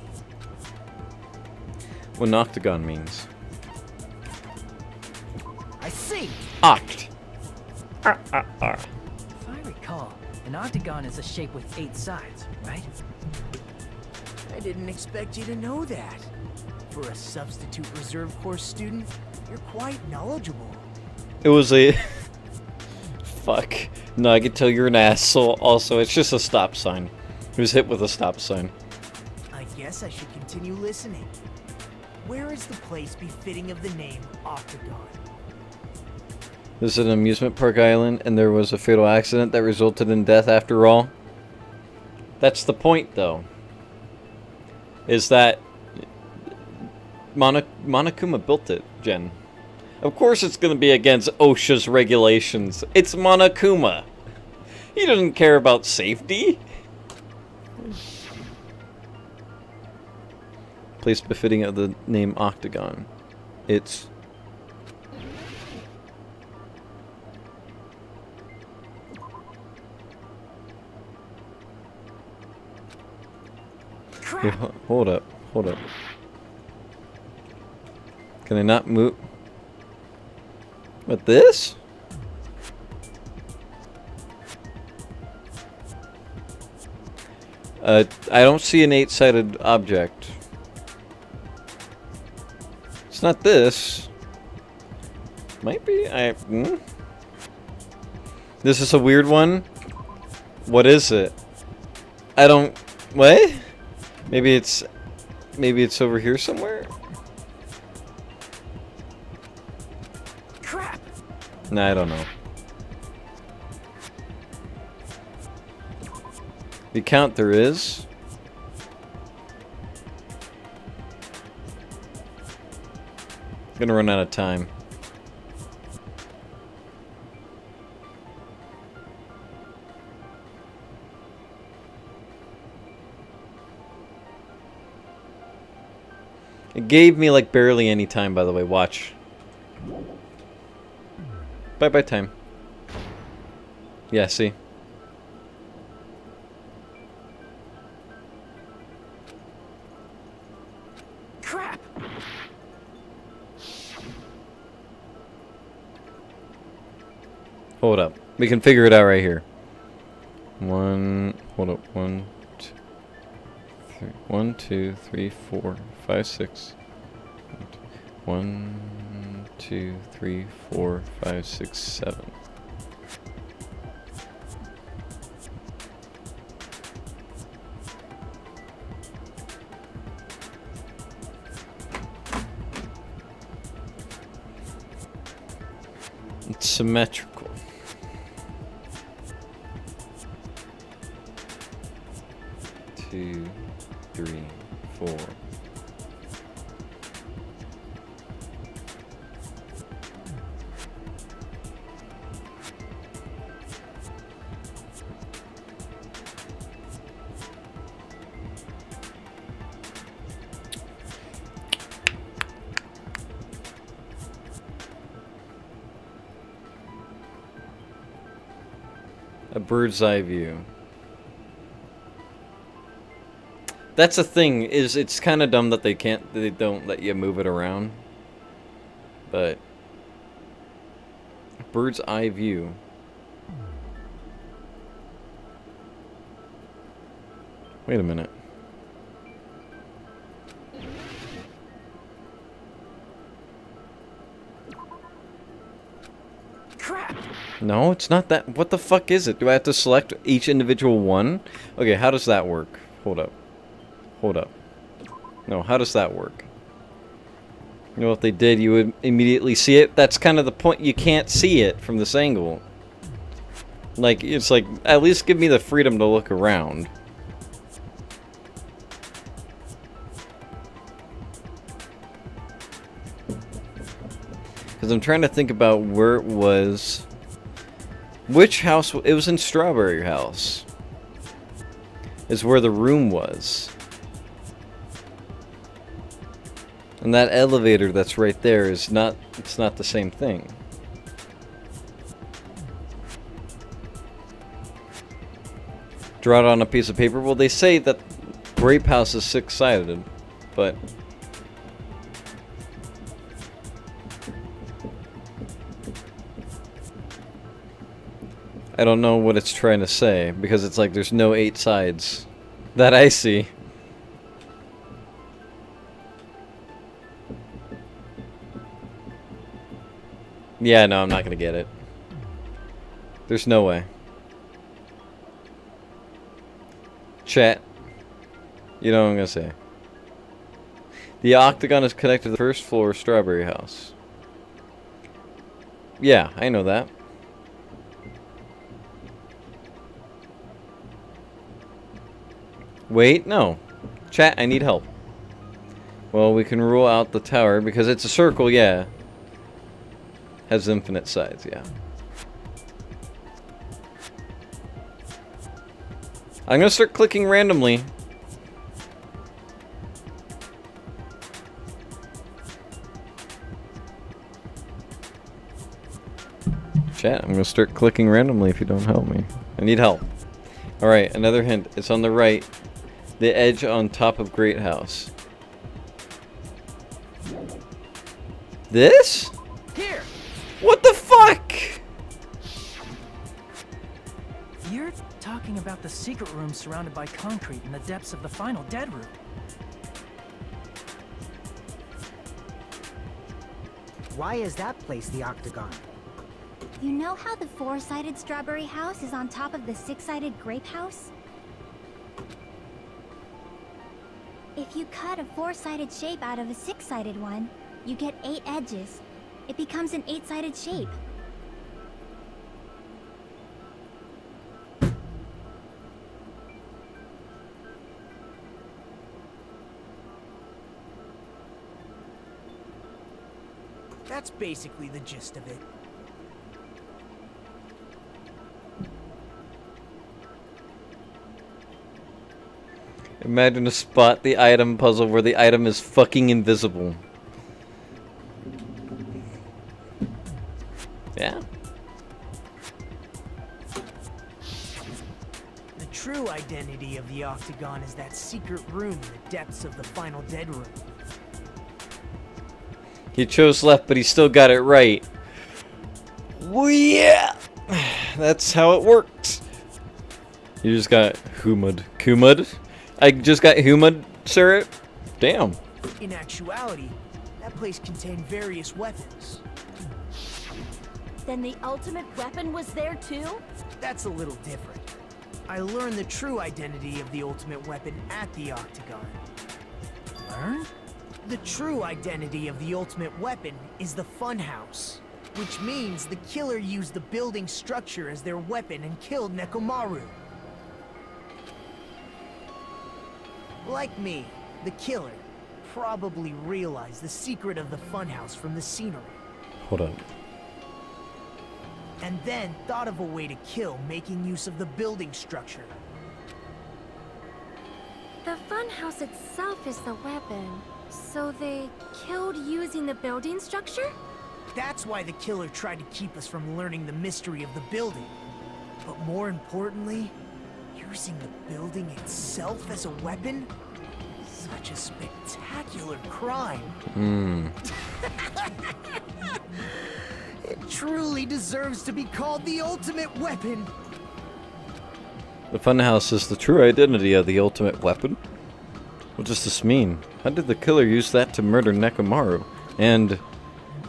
What an octagon means. I see! Oct. If I recall, an octagon is a shape with 8 sides, right? I didn't expect you to know that. For a substitute reserve course student, you're quite knowledgeable. It was a... Fuck. Nagito, you're an asshole. Also, it's just a stop sign. He was hit with a stop sign. I guess I should continue listening. Where is the place befitting of the name Octagon? This is an amusement park island, and there was a fatal accident that resulted in death after all. That's the point, though. Is that... Monokuma built it, Jen. Of course it's going to be against OSHA's regulations. It's Monokuma. He doesn't care about safety. Place befitting of the name Octagon. It's... Hey, hold up. Hold up. Can I not move? What, this? I don't see an 8-sided object. It's not this. Might be. This is a weird one. What is it? I don't... What? Maybe it's over here somewhere? Crap! Nah, I don't know. The count there is. Gonna run out of time. It gave me like barely any time, by the way. Watch. Bye-bye time. Yeah, see? Crap! Hold up. We can figure it out right here. Hold up. 1, 2, 3, 4, 5, 6. 1, 2, 3, 4, 5, 6, 7. It's symmetrical. Two, 3, 4. A bird's eye view. That's the thing, is it's kind of dumb that they don't let you move it around. But bird's eye view. Wait a minute. Crap! No, it's not that. What the fuck is it? Do I have to select each individual one? Okay, how does that work? Hold up. Hold up. No, how does that work? You know, if they did, you would immediately see it. That's kind of the point. You can't see it from this angle. Like, it's like, at least give me the freedom to look around. Because I'm trying to think about where it was. Which house? It was in Strawberry House. Is where the room was. And that elevator that's right there is not, it's not the same thing. Draw it on a piece of paper. Well, they say that Grape House is 6-sided, but I don't know what it's trying to say, because it's like there's no 8 sides that I see. Yeah, no, I'm not gonna get it. There's no way. Chat. You know what I'm gonna say. The octagon is connected to the first floor of Strawberry House. Yeah, I know that. Wait, no. Chat, I need help. Well, we can rule out the tower because it's a circle, yeah. Has infinite sides, yeah. I'm gonna start clicking randomly. Chat, I'm gonna start clicking randomly if you don't help me. I need help. Alright, another hint. It's on the right. The edge on top of Great House. This? Here! What the fuck? You're talking about the secret room surrounded by concrete in the depths of the final dead room. Why is that place the octagon? You know how the 4-sided Strawberry House is on top of the 6-sided Grape House? If you cut a 4-sided shape out of a 6-sided one, you get 8 edges. It becomes an 8-sided shape. That's basically the gist of it. Imagine a spot the item puzzle where the item is fucking invisible. Yeah. The true identity of the Octagon is that secret room in the depths of the final dead room. He chose left, but he still got it right. Well, yeah! That's how it works. You just got humid. Kumud? I just got humid, sir? Damn. In actuality, that place contained various weapons. Then the ultimate weapon was there too? That's a little different. I learned the true identity of the ultimate weapon at the Octagon. Learn? The true identity of the ultimate weapon is the Funhouse, which means the killer used the building structure as their weapon and killed Nekomaru. Like me, the killer probably realized the secret of the Funhouse from the scenery. Hold up. And then thought of a way to kill making use of the building structure. The funhouse itself is the weapon, so they killed using the building structure? That's why the killer tried to keep us from learning the mystery of the building. But more importantly, using the building itself as a weapon? Such a spectacular crime. It truly deserves to be called the ultimate weapon. The funhouse is the true identity of the ultimate weapon? What does this mean? How did the killer use that to murder Nekomaru? And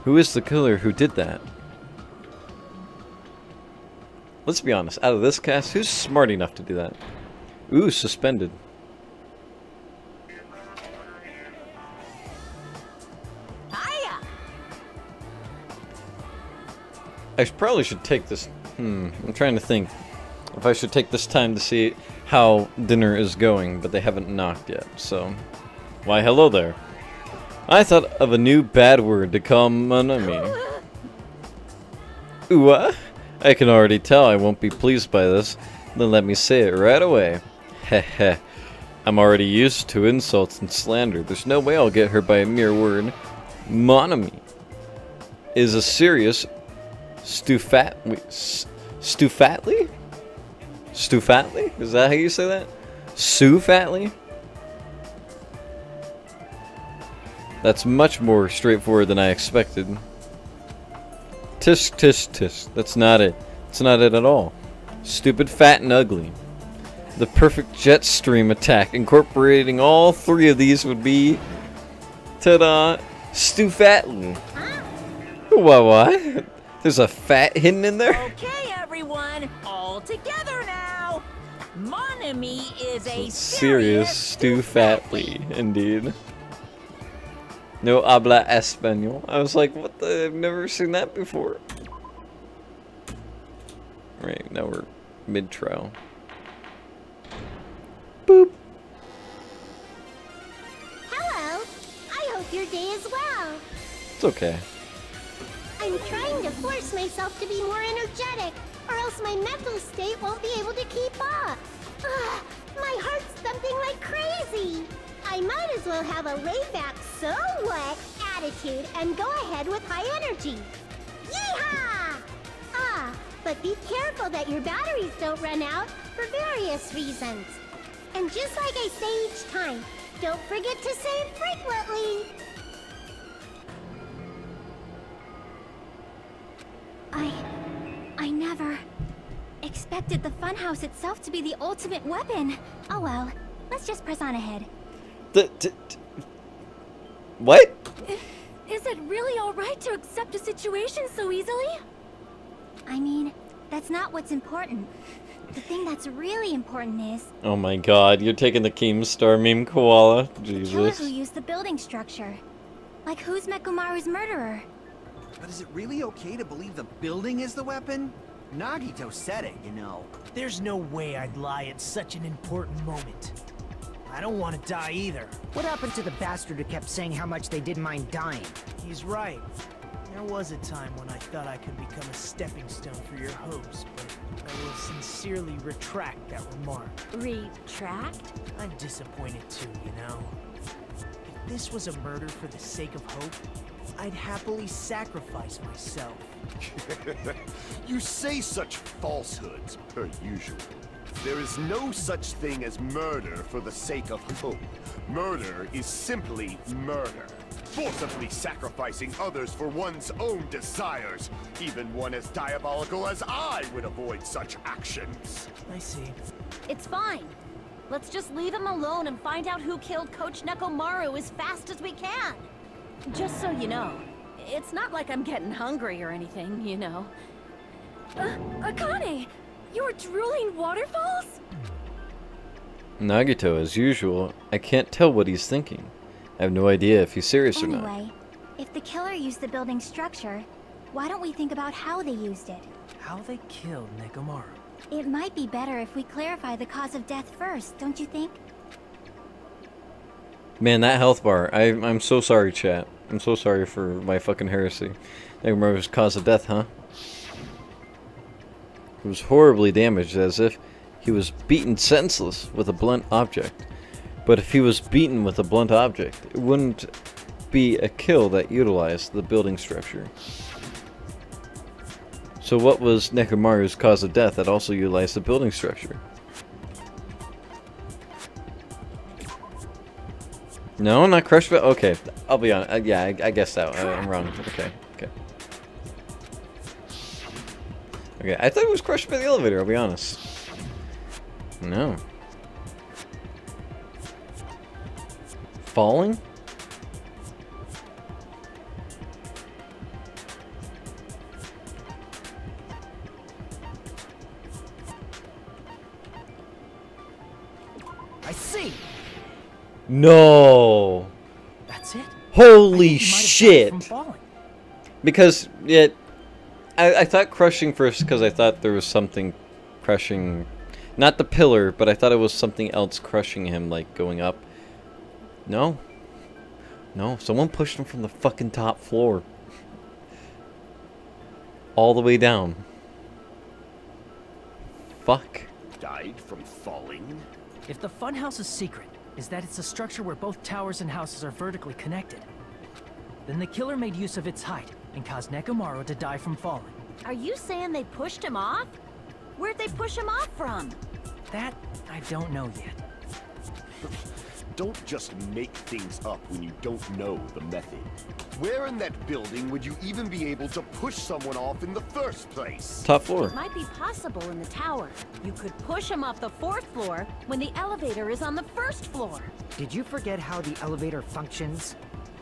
who is the killer who did that? Let's be honest, out of this cast, who's smart enough to do that? Ooh, suspended. Hiya! I probably should take this... I'm trying to think if I should take this time to see how dinner is going, but they haven't knocked yet, so... Why, hello there. I thought of a new bad word to call Monami. Ooh, I can already tell I won't be pleased by this. Then let me say it right away. Heh. I'm already used to insults and slander. There's no way I'll get her by a mere word. Monami is a serious Stufatly? Stufatly? Is that how you say that? Sufatly? That's much more straightforward than I expected. Tisk, tisk, tisk. That's not it. It's not it at all. Stupid, fat, and ugly. The perfect jet stream attack, incorporating all three of these would be... Ta-da! Stufatly. What? There's a fat hidden in there? Okay, everyone, all together now. Monami is a serious Stufatly, indeed. No habla español. I was like, what the? I've never seen that before. Right, now we're mid-trial. Boop. Hello. I hope your day is well. It's okay. I'm trying to force myself to be more energetic, or else my mental state won't be able to keep up. My heart's thumping like crazy. I might as well have a laid-back, so what attitude and go ahead with high energy. Yeehaw! But be careful that your batteries don't run out for various reasons. And just like I say each time, don't forget to save frequently. I never expected the funhouse itself to be the ultimate weapon. Oh well, let's just press on ahead. What? Is it really alright to accept a situation so easily? I mean, that's not what's important. The thing that's really important is... Oh my god, you're taking the Keemstar meme, Koala. the killer Jesus. who used the building structure. Like, who's Nekomaru's murderer? But is it really okay to believe the building is the weapon? Nagito said it, you know. There's no way I'd lie at such an important moment. I don't want to die either. What happened to the bastard who kept saying how much they didn't mind dying? He's right. There was a time when I thought I could become a stepping stone for your hopes, but I will sincerely retract that remark. Retract? I'm disappointed too, you know. If this was a murder for the sake of hope, I'd happily sacrifice myself. You say such falsehoods, per usual. There is no such thing as murder for the sake of hope. Murder is simply murder. Forcibly sacrificing others for one's own desires. Even one as diabolical as I would avoid such actions. I see. It's fine. Let's just leave him alone and find out who killed Coach Nekomaru as fast as we can. Just so you know, it's not like I'm getting hungry or anything, you know. Akane! You were drooling waterfalls? Nagito, as usual, I can't tell what he's thinking. I have no idea if he's serious or not. Anyway, if the killer used the building's structure, why don't we think about how they used it? How they killed Nekomaru. It might be better if we clarify the cause of death first, don't you think? Man, that health bar. I'm so sorry, chat. I'm so sorry for my fucking heresy. Nekomaru's cause of death, huh? He was horribly damaged, as if he was beaten senseless with a blunt object. But if he was beaten with a blunt object, it wouldn't be a kill that utilized the building structure. So what was Nekomaru's cause of death that also utilized the building structure? No, not crushed, but okay. I'll be honest. Yeah, I guess that. I'm wrong. Okay. Okay, I thought it was crushed by the elevator, I'll be honest. No. Falling? I see! No! That's it? Holy shit! Because I thought crushing first because I thought there was something crushing, not the pillar, but I thought it was something else crushing him, like going up. No. No, someone pushed him from the fucking top floor. All the way down. Fuck. Died from falling? If the funhouse's secret is that it's a structure where both towers and houses are vertically connected, then the killer made use of its height and caused Nekomaru to die from falling. Are you saying they pushed him off? Where'd they push him off from? That I don't know yet. Don't just make things up when you don't know the method. Where in that building would you even be able to push someone off in the first place? Top floor. It might be possible in the tower. You could push him off the 4th floor when the elevator is on the 1st floor. Did you forget how the elevator functions?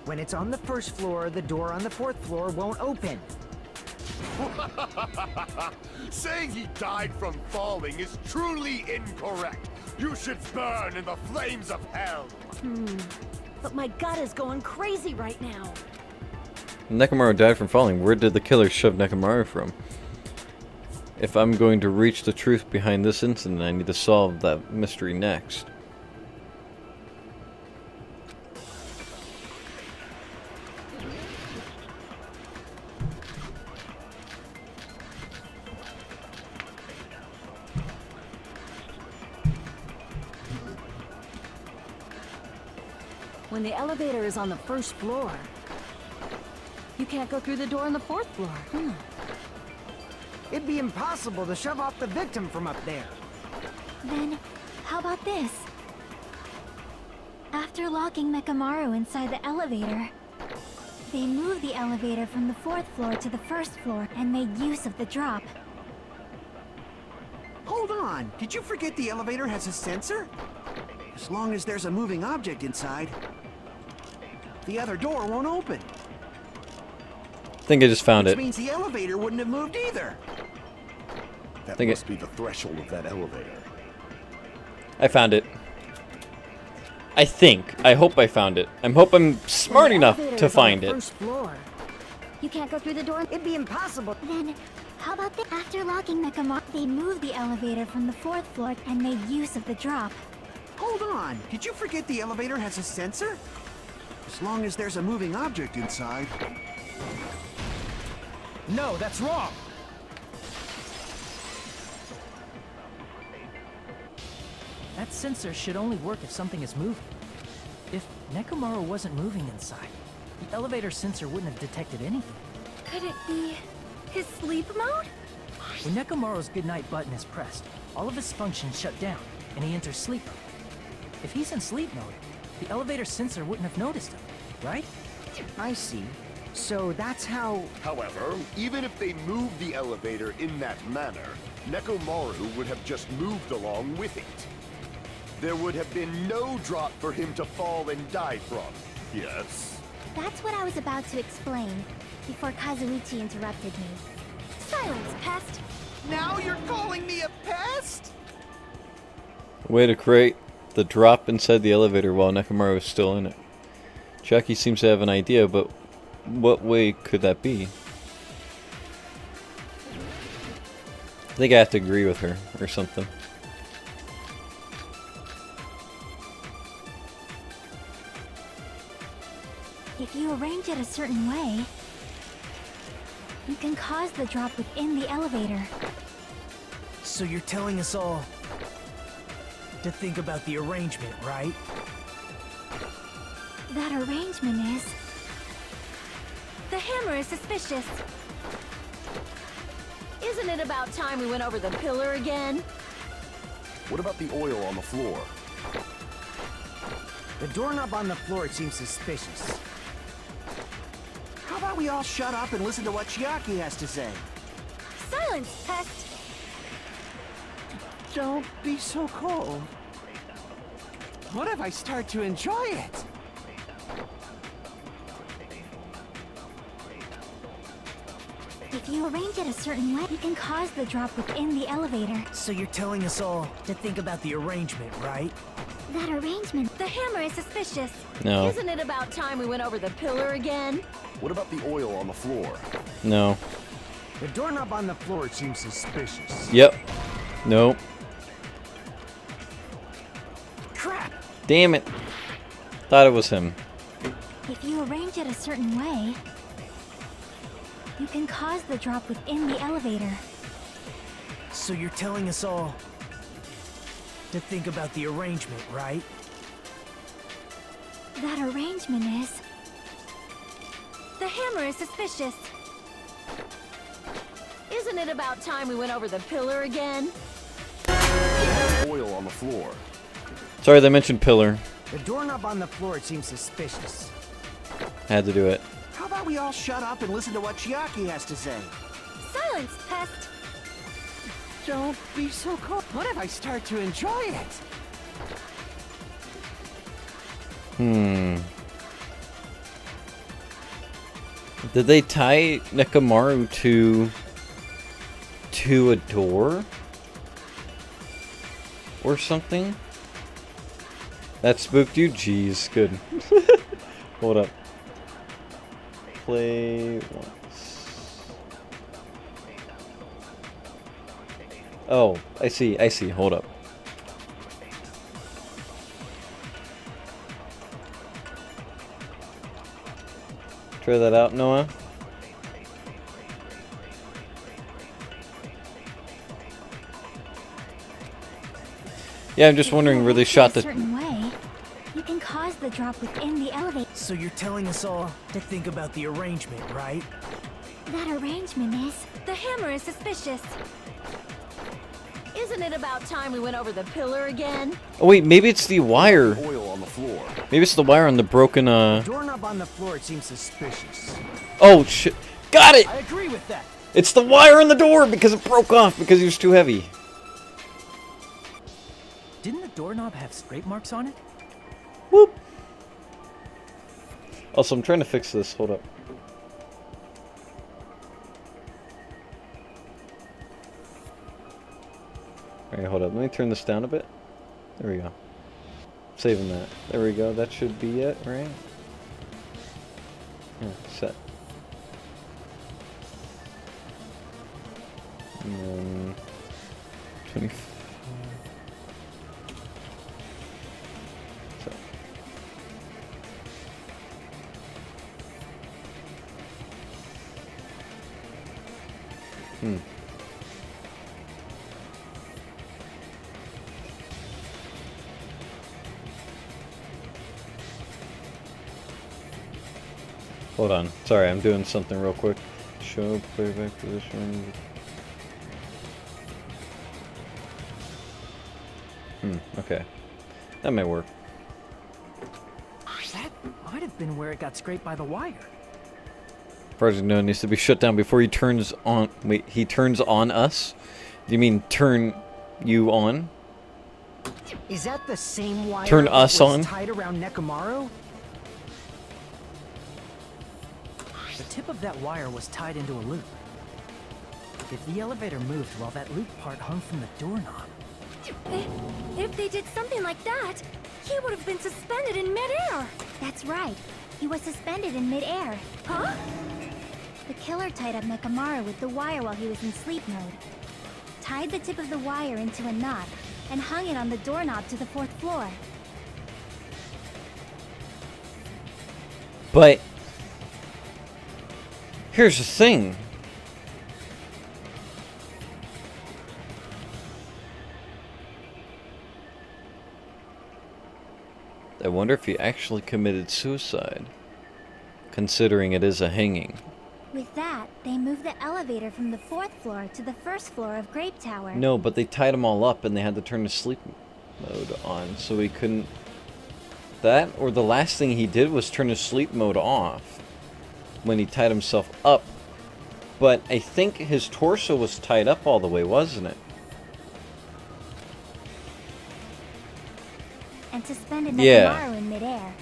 When it's on the 1st floor, the door on the 4th floor won't open. Saying he died from falling is truly incorrect. You should burn in the flames of hell. But my gut is going crazy right now. Nekomaru died from falling. Where did the killer shove Nekomaru from? If I'm going to reach the truth behind this incident, I need to solve that mystery next. When the elevator is on the 1st floor, you can't go through the door on the 4th floor. It'd be impossible to shove off the victim from up there. Then, how about this? After locking Nekomaru inside the elevator, they moved the elevator from the 4th floor to the 1st floor and made use of the drop. Hold on, did you forget the elevator has a sensor? As long as there's a moving object inside, the other door won't open. I think I just found Which it. means the elevator wouldn't have moved either. That Think must be the threshold of that elevator. I found it. I think. I hope I found it. I hope I'm smart enough to find it. 1st floor. You can't go through the door. It'd be impossible. Then, how about this? After locking Nekomaru, they moved the elevator from the 4th floor and made use of the drop. Hold on, did you forget the elevator has a sensor? As long as there's a moving object inside, No, that's wrong! That sensor should only work if something is moving. If Nekomaru wasn't moving inside, the elevator sensor wouldn't have detected anything. Could it be his sleep mode? When Nekomaru's goodnight button is pressed, all of his functions shut down, and he enters sleep mode. If he's in sleep mode, the elevator sensor wouldn't have noticed him, right? I see. So that's how... However, even if they moved the elevator in that manner, Nekomaru would have just moved along with it. There would have been no drop for him to fall and die from. Yes? That's what I was about to explain before Kazuichi interrupted me. Silence, pest! Now you're calling me a pest? Way to create the drop inside the elevator while Nekomaru is still in it. Jackie seems to have an idea, but what way could that be? I think I have to agree with her or something. If you arrange it a certain way, you can cause the drop within the elevator. So you're telling us all to think about the arrangement, right? That arrangement is... The hammer is suspicious. Isn't it about time we went over the pillar again? What about the oil on the floor? The doorknob on the floor seems suspicious. How about we all shut up and listen to what Chiaki has to say? Silence, pest! Don't be so cold. What if I start to enjoy it? If you arrange it a certain way, you can cause the drop within the elevator. So you're telling us all to think about the arrangement, right? That arrangement... The hammer is suspicious. No. Isn't it about time we went over the pillar again? What about the oil on the floor? No. The doorknob on the floor seems suspicious. Yep. Nope. Crap! Damn it. Thought it was him. If you arrange it a certain way, you can cause the drop within the elevator. So you're telling us all to think about the arrangement, right? That arrangement is... The hammer is suspicious. Isn't it about time we went over the pillar again? Oil on the floor. Sorry, they mentioned pillar. The doorknob on the floor seems suspicious. Had to do it. How about we all shut up and listen to what Chiaki has to say? Silence, pest! Don't be so cold. What if I start to enjoy it? Did they tie Nekomaru to a door? Or something? That spooked you? Jeez, good. Hold up. Play once. Oh, I see, hold up. Try that out, Noah. Yeah, I'm just wondering where they shot a certain way, you can cause the drop within the elevator. So you're telling us all to think about the arrangement, right? That arrangement is... The hammer is suspicious. Isn't it about time we went over the pillar again? Oh wait, maybe it's the wire. Oil on the floor. Maybe it's the wire on the broken, The doorknob on the floor seems suspicious. Oh shit. Got it! I agree with that. It's the wire on the door because it broke off because he was too heavy. Didn't the doorknob have scrape marks on it? Whoop. Also, I'm trying to fix this. Hold up. Alright, hold up. Let me turn this down a bit. There we go. Saving that. There we go. That should be it, right? Yeah, set. And then 25. Set. Hold on. Sorry, I'm doing something real quick. Show playback position. Okay. That may work. That might have been where it got scraped by the wire. Project Node needs to be shut down before he turns on... Wait, he turns on us? Do you mean turn you on? Is that the same wire Turn that us was on? tied around Nekomaru? The tip of that wire was tied into a loop. If the elevator moved while that loop part hung from the doorknob... If they did something like that, he would have been suspended in midair. That's right. He was suspended in midair. Huh? The killer tied up Nekomaru with the wire while he was in sleep mode. Tied the tip of the wire into a knot and hung it on the doorknob to the 4th floor. But... here's the thing. I wonder if he actually committed suicide, considering it is a hanging. With that, they moved the elevator from the 4th floor to the 1st floor of Grape Tower. No, but they tied them all up and they had to turn the sleep mode on, so he couldn't... That, or the last thing he did was turn the sleep mode off when he tied himself up. But I think his torso was tied up all the way, wasn't it? And suspended Yeah. Nekomaru in midair.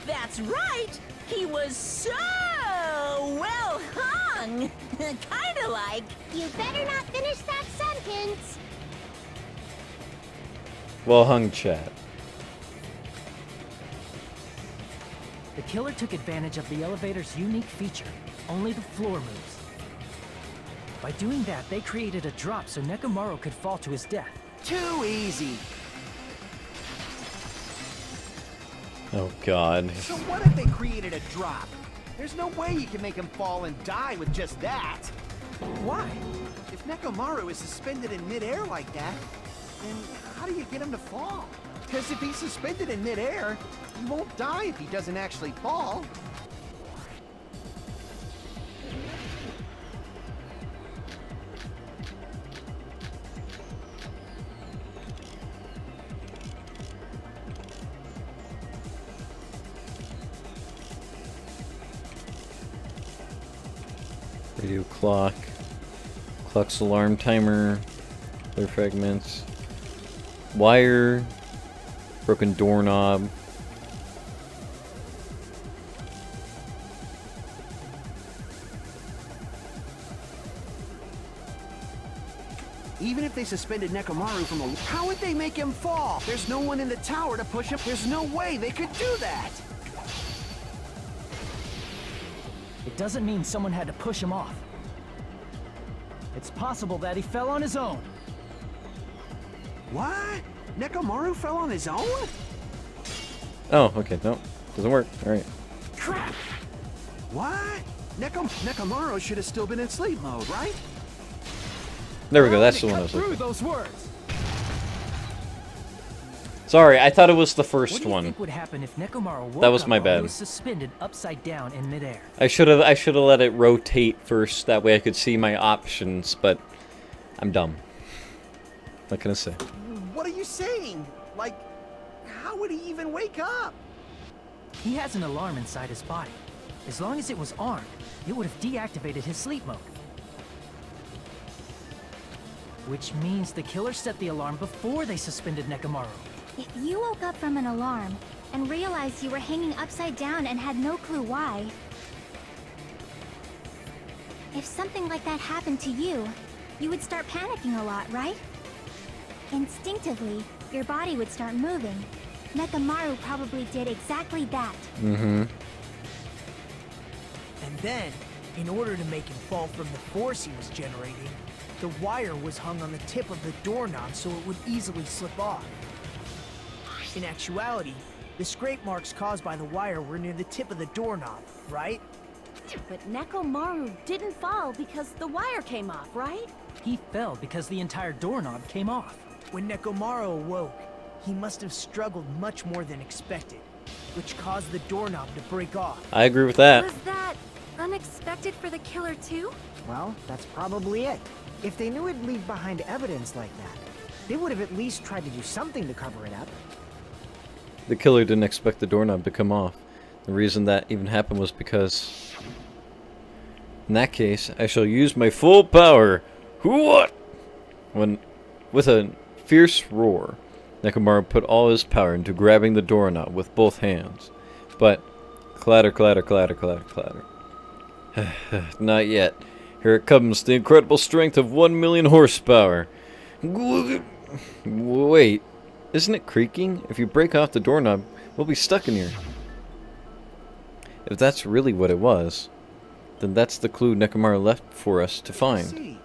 That's right! He was so well hung! Kinda like... You better not finish that sentence. Well hung, chat. The killer took advantage of the elevator's unique feature. Only the floor moves. By doing that, they created a drop so Nekomaru could fall to his death. Too easy. Oh god. So what if they created a drop? There's no way you can make him fall and die with just that. Why? If Nekomaru is suspended in midair like that, then how do you get him to fall? Because if he's suspended in midair, he won't die if he doesn't actually fall. Radio clock. Clock's alarm timer. Clear fragments. Wire. Broken doorknob. Even if they suspended Nekomaru from a... How would they make him fall? There's no one in the tower to push him. There's no way they could do that. It doesn't mean someone had to push him off. It's possible that he fell on his own. What? Nekomaru fell on his own? Oh, okay, no. Doesn't work. Alright. Crap! What? Nekomaru should have still been in sleep mode, right? There we go, that's the one I was Through looking for. those words. Sorry, I thought it was the What first do you one. think would happen if Nekomaru woke That was up my while bad. he was suspended upside down in midair? I should have let it rotate first, that way I could see my options, but I'm dumb. What can I say? What are you saying? Like, how would he even wake up? He has an alarm inside his body. As long as it was armed, it would have deactivated his sleep mode. Which means the killer set the alarm before they suspended Nekomaru. If you woke up from an alarm and realized you were hanging upside down and had no clue why... If something like that happened to you, you would start panicking a lot, right? Instinctively, your body would start moving. Nekomaru probably did exactly that. Mm-hmm. And then, in order to make him fall from the force he was generating, the wire was hung on the tip of the doorknob so it would easily slip off. In actuality, the scrape marks caused by the wire were near the tip of the doorknob, right? But Nekomaru didn't fall because the wire came off, right? He fell because the entire doorknob came off. When Nekomaru awoke, he must have struggled much more than expected. which caused the doorknob to break off. I agree with that. Was that unexpected for the killer too? Well, that's probably it. If they knew it'd leave behind evidence like that, they would have at least tried to do something to cover it up. The killer didn't expect the doorknob to come off. The reason that even happened was because... In that case, I shall use my full power. What? When, with a fierce roar, Nekomaru put all his power into grabbing the doorknob with both hands. But, clatter, clatter, clatter, clatter, clatter. Not yet. Here it comes, the incredible strength of 1,000,000 horsepower. Wait, isn't it creaking? If you break off the doorknob, we'll be stuck in here. If that's really what it was, then that's the clue Nekomaru left for us to find. See.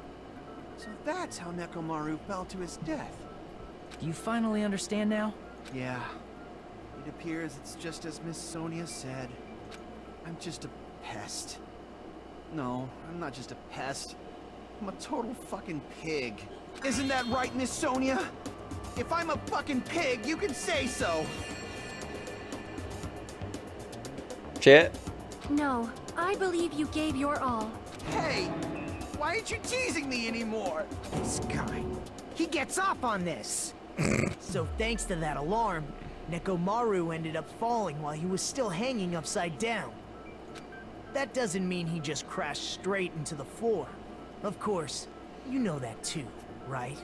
So that's how Nekomaru fell to his death. Do you finally understand now? Yeah. It appears it's just as Miss Sonia said. I'm just a pest. No, I'm not just a pest. I'm a total fucking pig. Isn't that right, Miss Sonia? If I'm a fucking pig, you can say so. Chat? No, I believe you gave your all. Hey, why aren't you teasing me anymore? This guy, he gets off on this. So thanks to that alarm, Nekomaru ended up falling while he was still hanging upside down. That doesn't mean he just crashed straight into the floor. Of course, you know that too, right?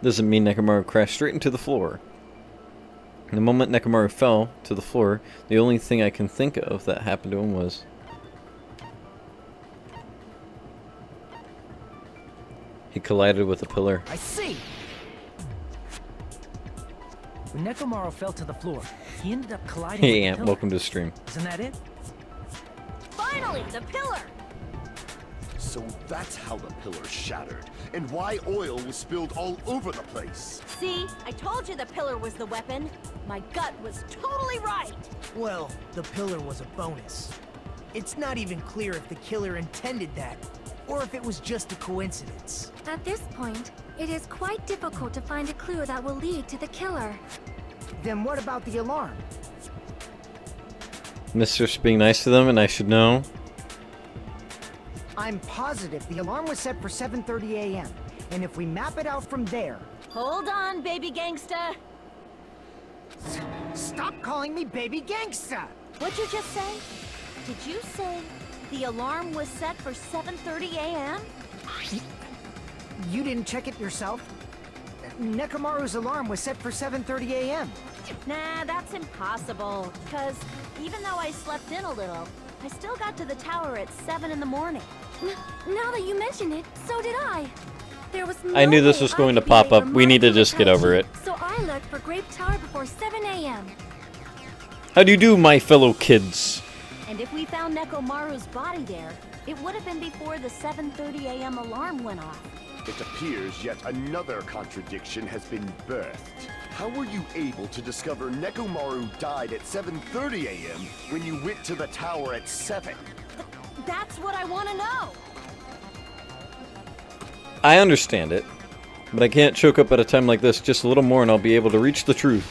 Doesn't mean Nekomaru crashed straight into the floor. The moment Nekomaru fell to the floor, the only thing I can think of that happened to him was... he collided with a pillar. I see! When Nekomaru fell to the floor, he ended up colliding Hey with the Ant, pillar. welcome to the stream. Isn't that it? Finally, the pillar! So that's how the pillar shattered, and why oil was spilled all over the place. See, I told you the pillar was the weapon. My gut was totally right. Well, the pillar was a bonus. It's not even clear if the killer intended that, or if it was just a coincidence. At this point, it is quite difficult to find a clue that will lead to the killer. Then what about the alarm? Mistress being nice to them, and I should know. I'm positive the alarm was set for 7:30 a.m. And if we map it out from there... Hold on, baby gangsta. Stop calling me baby gangsta! What'd you just say? Did you say the alarm was set for 7:30 a.m.? You didn't check it yourself? Nekomaru's alarm was set for 7:30 a.m. Nah, that's impossible. Because even though I slept in a little, I still got to the tower at 7 in the morning. Now that you mention it, so did I. There was no I knew this way was I going to could be pop late up. for We need to Monokuma just get over Taichi, it. So I left for Grape Tower before 7 a.m. How do you do, my fellow kids? And if we found Nekomaru's body there, it would have been before the 7:30 a.m. alarm went off. It appears yet another contradiction has been birthed. How were you able to discover Nekomaru died at 7:30 a.m. when you went to the tower at 7? That's what I want to know. I understand it, but I can't choke up at a time like this. Just a little more and I'll be able to reach the truth.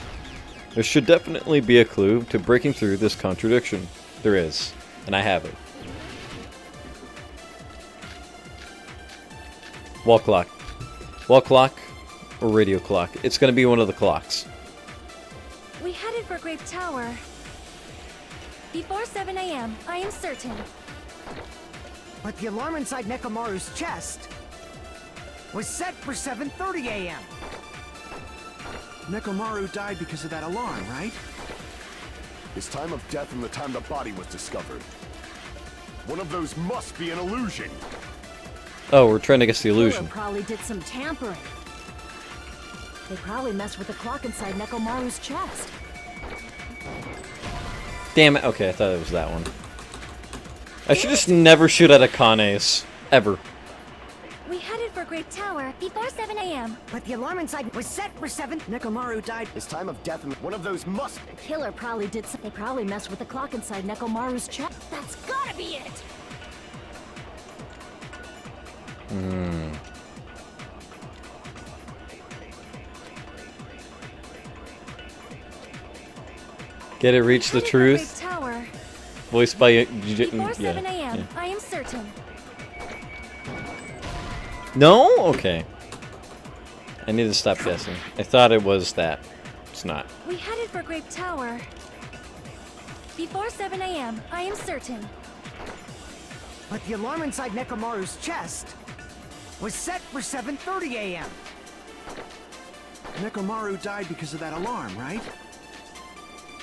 There should definitely be a clue to breaking through this contradiction. There is, and I have it. Wall clock. Wall clock or radio clock. It's going to be one of the clocks. We headed for Grape Tower before 7 a.m., I am certain. But the alarm inside Nekomaru's chest was set for 7:30 a.m. Nekomaru died because of that alarm, right? His time of death and the time the body was discovered. One of those must be an illusion. Oh, we're trying to guess the Killer illusion. probably did some tampering. They probably messed with the clock inside Nekomaru's chest. Damn it. Okay, I thought it was that one. I should just never shoot at Akane's. Ever. We headed for Grape Tower before 7 a.m. But the alarm inside was set for 7... Nekomaru died. His time of death and one of those must The killer probably did some. They probably messed with the clock inside Nekomaru's chest. That's gotta be it! Get it, reach the truth. Tower. Voiced by Before 7 a.m., yeah. I am certain. No? Okay. I need to stop guessing. I thought it was that. It's not. We headed for Grape Tower. Before 7 a.m., I am certain. But the alarm inside Nekomaru's chest was set for 7:30 a.m. Nekomaru died because of that alarm, right?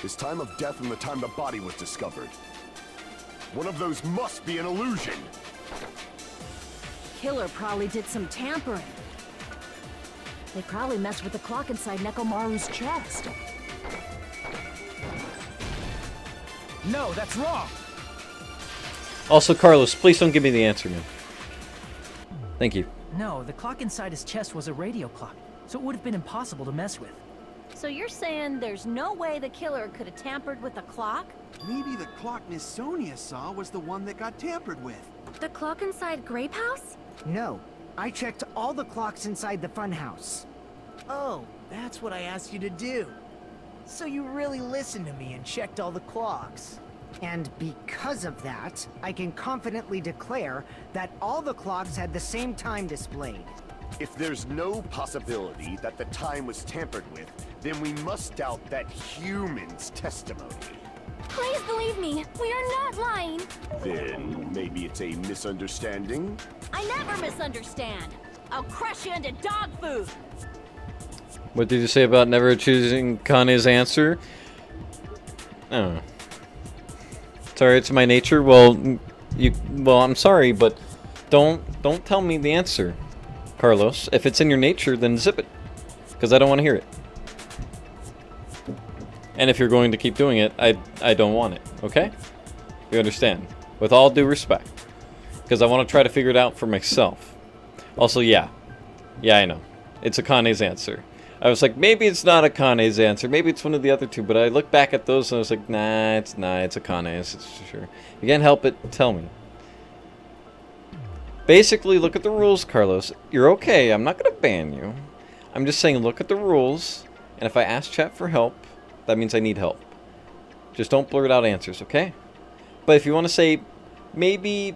His time of death and the time the body was discovered. One of those must be an illusion. Killer probably did some tampering. They probably messed with the clock inside Nekomaru's chest. No, that's wrong. Also, Carlos, please don't give me the answer, man. Thank you. No, the clock inside his chest was a radio clock, so it would have been impossible to mess with. So you're saying there's no way the killer could have tampered with the clock? Maybe the clock Miss Sonia saw was the one that got tampered with. The clock inside Grape House? No, I checked all the clocks inside the funhouse. Oh, that's what I asked you to do. So you really listened to me and checked all the clocks. And because of that, I can confidently declare that all the clocks had the same time displayed. If there's no possibility that the time was tampered with, then we must doubt that human's testimony. Please believe me, we are not lying. Then maybe it's a misunderstanding? I never misunderstand. I'll crush you into dog food. What did you say about never choosing Kane's answer? I don't know. Sorry, it's my nature. Well, I'm sorry, but don't tell me the answer, Carlos. If it's in your nature, then zip it, because I don't want to hear it. And if you're going to keep doing it, I don't want it. Okay? You understand? With all due respect, because I want to try to figure it out for myself. Also, yeah, I know it's Akane's answer. I was like, maybe it's not Akane's answer. Maybe it's one of the other two. But I looked back at those and I was like, nah, it's Akane's. It's for sure. You can't help it. Tell me. Basically, look at the rules, Carlos. You're okay. I'm not going to ban you. I'm just saying, look at the rules. And if I ask chat for help, that means I need help. Just don't blurt out answers, okay? But if you want to say, maybe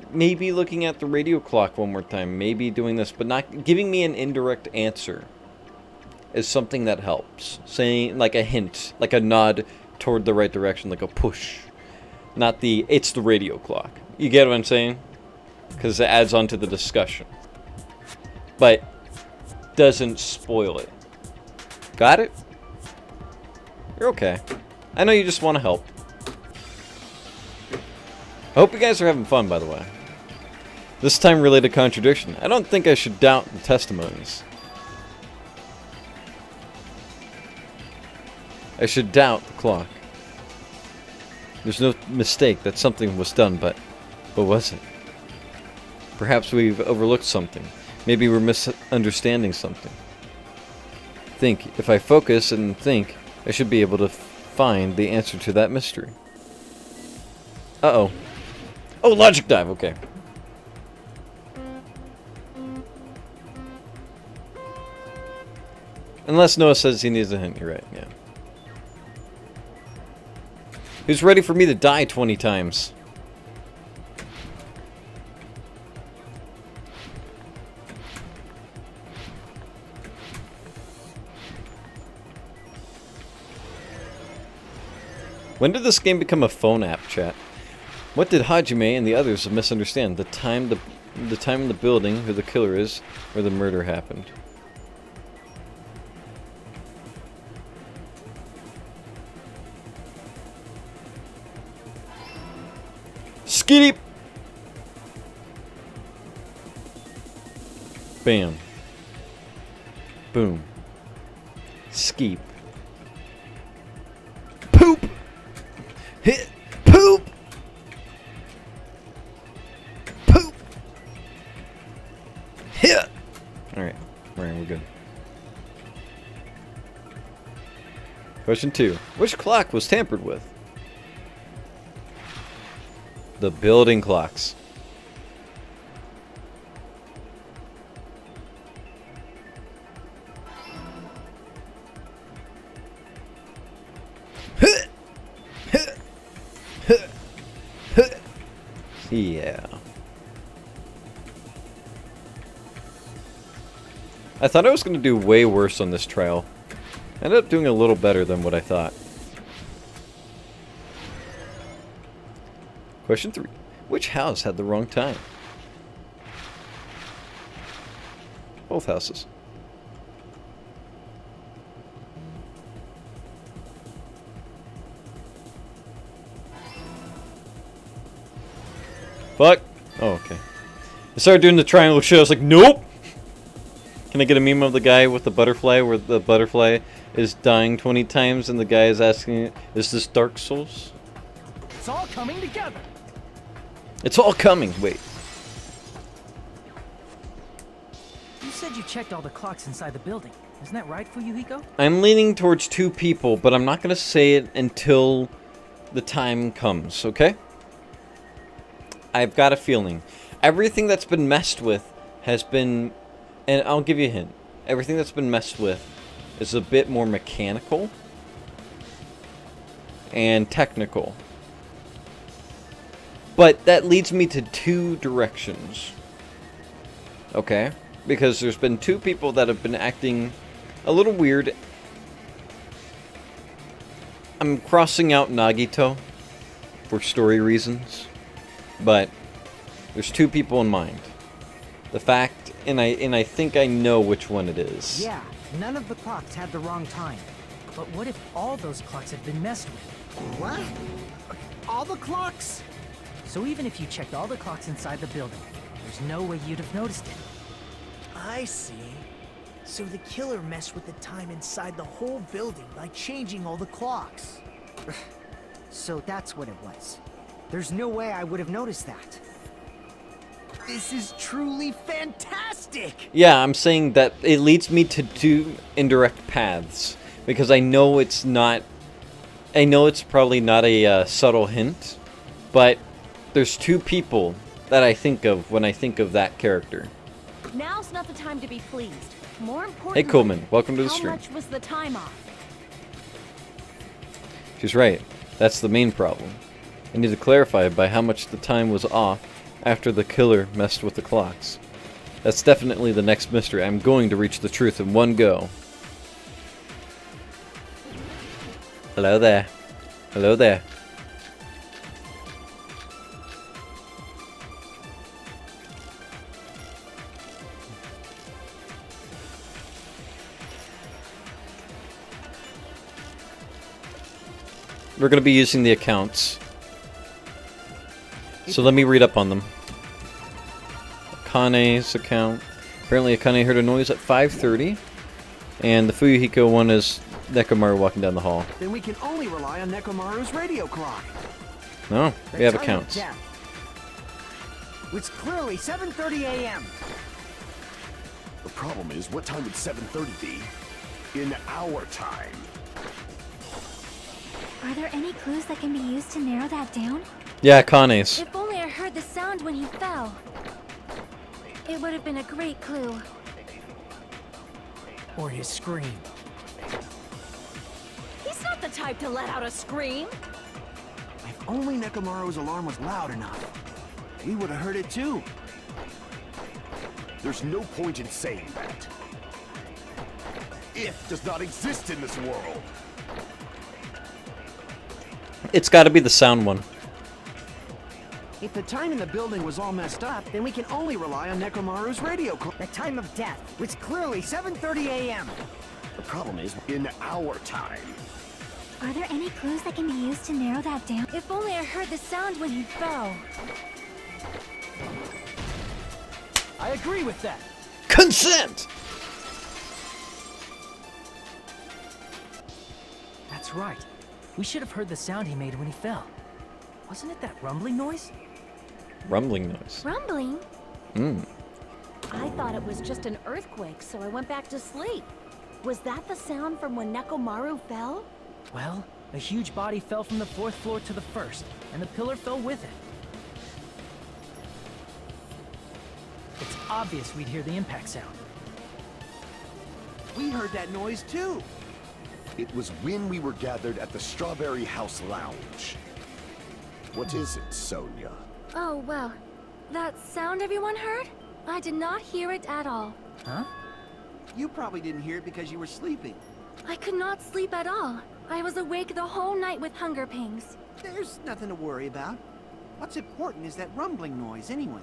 looking at the radio clock one more time, maybe doing this, but not giving me an indirect answer is something that helps. Saying, like a hint, like a nod toward the right direction, like a push. Not the, it's the radio clock. You get what I'm saying? Because it adds on to the discussion. But doesn't spoil it. Got it? You're okay. I know you just want to help. I hope you guys are having fun, by the way. This time related contradiction. I don't think I should doubt the testimonies. I should doubt the clock. There's no mistake that something was done, but what was it? Perhaps we've overlooked something. Maybe we're misunderstanding something. Think. If I focus and think, I should be able to find the answer to that mystery. Uh-oh. Oh, logic dive, okay. Unless Noah says he needs a hint, you're right, yeah. Who's ready for me to die 20 times? When did this game become a phone app, chat? What did Hajime and the others misunderstand? The time in the building, who the killer is, where the murder happened. Skitty! Bam. Boom. Skeep. Poop! Hit! Poop! Poop! Hit! Alright, we're good. Question 2. Which clock was tampered with? The building clocks. Yeah. I thought I was going to do way worse on this trial. I ended up doing a little better than what I thought. Question 3. Which house had the wrong time? Both houses. Fuck. Oh, okay. I started doing the triangle shit. I was like, nope. Can I get a meme of the guy with the butterfly where the butterfly is dying 20 times and the guy is asking, is this Dark Souls? It's all coming together. It's all coming. Wait. You said you checked all the clocks inside the building. Isn't that right, Fuyuhiko? I'm leaning towards 2 people, but I'm not going to say it until the time comes, okay? I've got a feeling. Everything that's been messed with has been, and I'll give you a hint. Everything that's been messed with is a bit more mechanical and technical. But that leads me to 2 directions. Okay? Because there's been 2 people that have been acting a little weird. I'm crossing out Nagito for story reasons. But there's 2 people in mind. The fact, and I think I know which one it is. Yeah, none of the clocks had the wrong time. But what if all those clocks had been messed with? What? All the clocks? So even if you checked all the clocks inside the building, there's no way you'd have noticed it. I see. So the killer messed with the time inside the whole building by changing all the clocks. So that's what it was. There's no way I would have noticed that. This is truly fantastic! Yeah, I'm saying that it leads me to 2 indirect paths. Because I know it's not... I know it's probably not a subtle hint. But there's 2 people that I think of when I think of that character. Now's not the time to be pleased. More importantly, Hey Coleman, welcome to the stream. How much was the time off? She's right. That's the main problem. I need to clarify by how much the time was off after the killer messed with the clocks. That's definitely the next mystery. I'm going to reach the truth in one go. Hello there. Hello there. We're going to be using the accounts. So let me read up on them. Akane's account. Apparently Akane heard a noise at 5:30. And the Fuyuhiko one is Nekomaru walking down the hall. Then we can only rely on Nekomaru's radio clock. No, we have accounts. It's clearly 7:30 a.m. The problem is, what time would 7:30 be? In our time. Are there any clues that can be used to narrow that down? Yeah, Akane's. If only I heard the sound when he fell. It would have been a great clue. Or his scream. He's not the type to let out a scream. If only Nekomaru's alarm was loud enough, we would have heard it too. There's no point in saying that. If does not exist in this world. It's got to be the sound one. If the time in the building was all messed up, then we can only rely on Nekomaru's radio clock. The time of death was clearly 7:30 a.m. The problem is, in our time. Are there any clues that can be used to narrow that down? If only I heard the sound when he fell. I agree with that. Consent! That's right. We should have heard the sound he made when he fell. Wasn't it that rumbling noise? Rumbling noise. Rumbling? I thought it was just an earthquake, so I went back to sleep. Was that the sound from when Nekomaru fell? Well, a huge body fell from the 4th floor to the 1st, and the pillar fell with it. It's obvious we'd hear the impact sound. We heard that noise too. It was when we were gathered at the Strawberry House Lounge. What is it, Sonia? Oh, well. That sound everyone heard? I did not hear it at all. Huh? You probably didn't hear it because you were sleeping. I could not sleep at all. I was awake the whole night with hunger pangs. There's nothing to worry about. What's important is that rumbling noise anyway.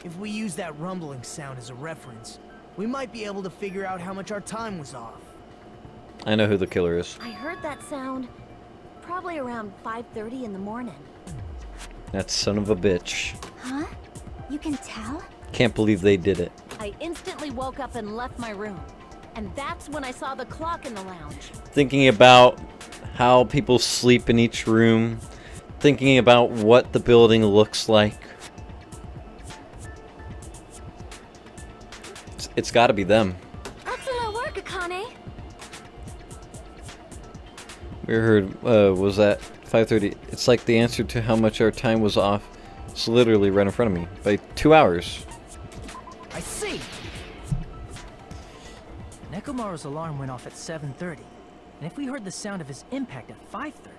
If we use that rumbling sound as a reference, we might be able to figure out how much our time was off. I know who the killer is. I heard that sound probably around 5:30 in the morning. That son of a bitch. Huh? You can tell? Can't believe they did it. I instantly woke up and left my room. And that's when I saw the clock in the lounge. Thinking about how people sleep in each room. Thinking about what the building looks like. It's gotta be them. Excellent work, Akane. We heard, was that 5:30? It's like the answer to how much our time was off. It's literally right in front of me. By 2 hours. I see! Nekomaru's alarm went off at 7:30. And if we heard the sound of his impact at 5:30,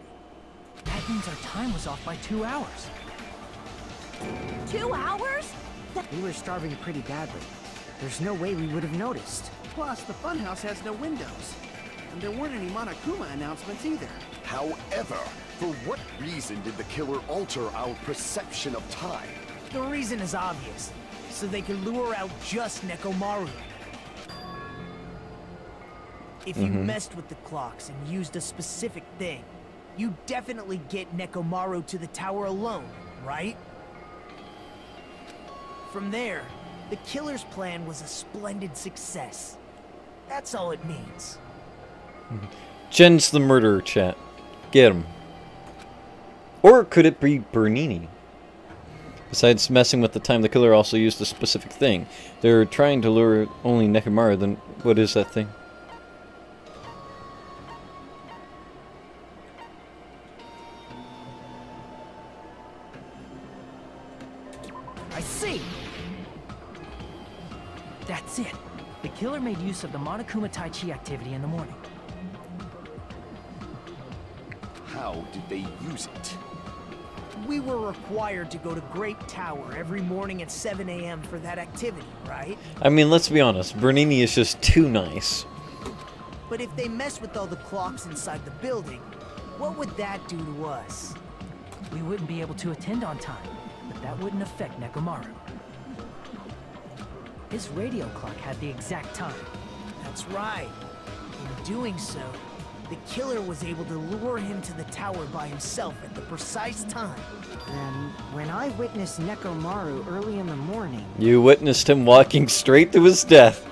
that means our time was off by 2 hours. 2 hours? We were starving pretty badly. There's no way we would have noticed. Plus, the funhouse has no windows. And there weren't any Monokuma announcements either. However, for what reason did the killer alter our perception of time? The reason is obvious. So they can lure out just Nekomaru. If you messed with the clocks and used a specific thing, you definitely get Nekomaru to the tower alone, right? From there, the killer's plan was a splendid success. That's all it means. Jen's the murderer, chat. Get him. Or could it be Bernini? Besides messing with the time, the killer also used a specific thing. They're trying to lure only Nekomaru, then what is that thing? I see! That's it. The killer made use of the Monokuma Tai Chi activity in the morning. How did they use it? We were required to go to Grape Tower every morning at 7 a.m. for that activity, right? I mean, let's be honest. Bernini is just too nice. But if they mess with all the clocks inside the building, what would that do to us? We wouldn't be able to attend on time, but that wouldn't affect Nekomaru. His radio clock had the exact time. That's right. In doing so, the killer was able to lure him to the tower by himself at the precise time. Then, when I witnessed Nekomaru early in the morning... You witnessed him walking straight to his death.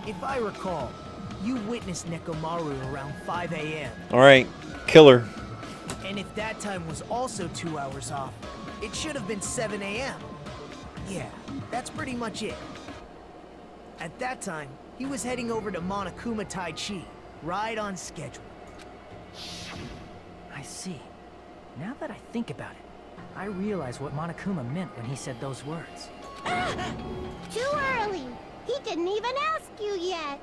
If I recall, you witnessed Nekomaru around 5 a.m. Alright, killer. And if that time was also 2 hours off, it should have been 7 a.m. Yeah, that's pretty much it. At that time, he was heading over to Monokuma Tai Chi, right on schedule. I see. Now that I think about it, I realize what Monokuma meant when he said those words. Too early. He didn't even ask you yet.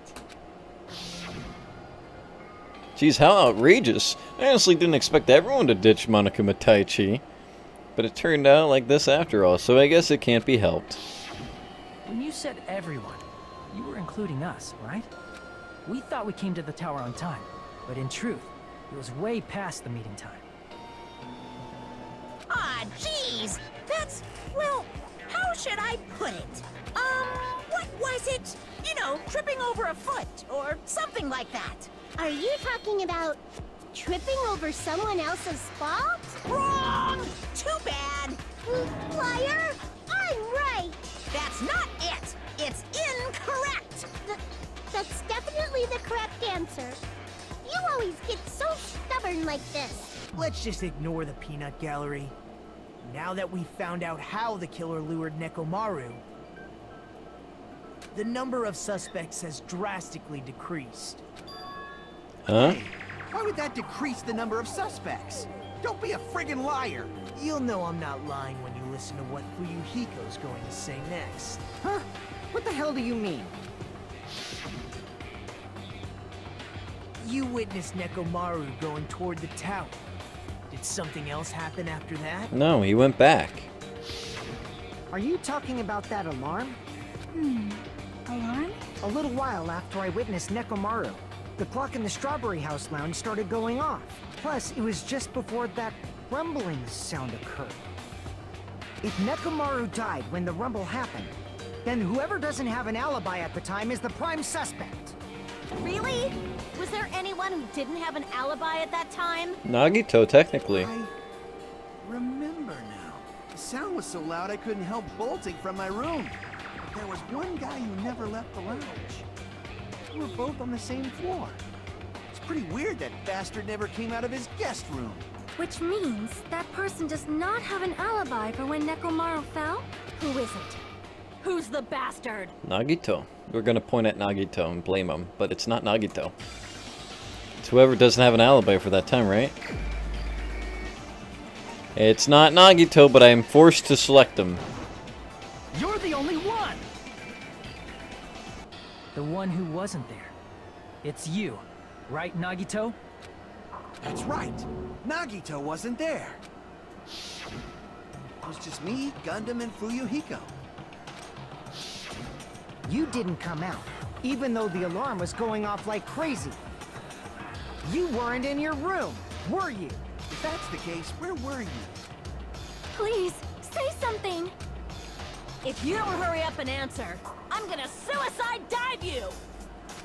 Jeez, how outrageous. I honestly didn't expect everyone to ditch Monokuma Tai Chi. But it turned out like this after all, so I guess it can't be helped. When you said everyone, you were including us, right? We thought we came to the tower on time, but in truth, it was way past the meeting time. Ah, jeez. That's, well, how should I put it? What was it? You know, tripping over a foot or something like that. Are you talking about tripping over someone else's fault? Wrong! Too bad. Liar! I'm right! That's not it. It's incorrect. That's definitely the correct answer. You always get so stubborn like this. Let's just ignore the peanut gallery. Now that we've found out how the killer lured Nekomaru, the number of suspects has drastically decreased. Huh? Hey, why would that decrease the number of suspects? Don't be a friggin' liar. You'll know I'm not lying when you listen to what Fuyuhiko's going to say next. Huh? What the hell do you mean? You witnessed Nekomaru going toward the tower. Did something else happen after that? No, he went back. Are you talking about that alarm? Alarm? A little while after I witnessed Nekomaru, the clock in the Strawberry House lounge started going off. Plus, it was just before that rumbling sound occurred. If Nekomaru died when the rumble happened, then whoever doesn't have an alibi at the time is the prime suspect. Really? Was there anyone who didn't have an alibi at that time? Nagito, technically. I remember now. The sound was so loud I couldn't help bolting from my room. There was one guy who never left the lounge. We were both on the same floor. It's pretty weird that bastard never came out of his guest room. Which means that person does not have an alibi for when Nekomaru fell? Who is it? Who's the bastard? Nagito. We're gonna point at Nagito and blame him, but it's not Nagito. It's whoever doesn't have an alibi for that time, right? It's not Nagito, but I am forced to select him. You're the only one! The one who wasn't there. It's you, right, Nagito? That's right. Nagito wasn't there. It was just me, Gundam, and Fuyuhiko. You didn't come out, even though the alarm was going off like crazy. You weren't in your room, were you? If that's the case, where were you? Please, say something! If you don't hurry up and answer, I'm gonna suicide dive you!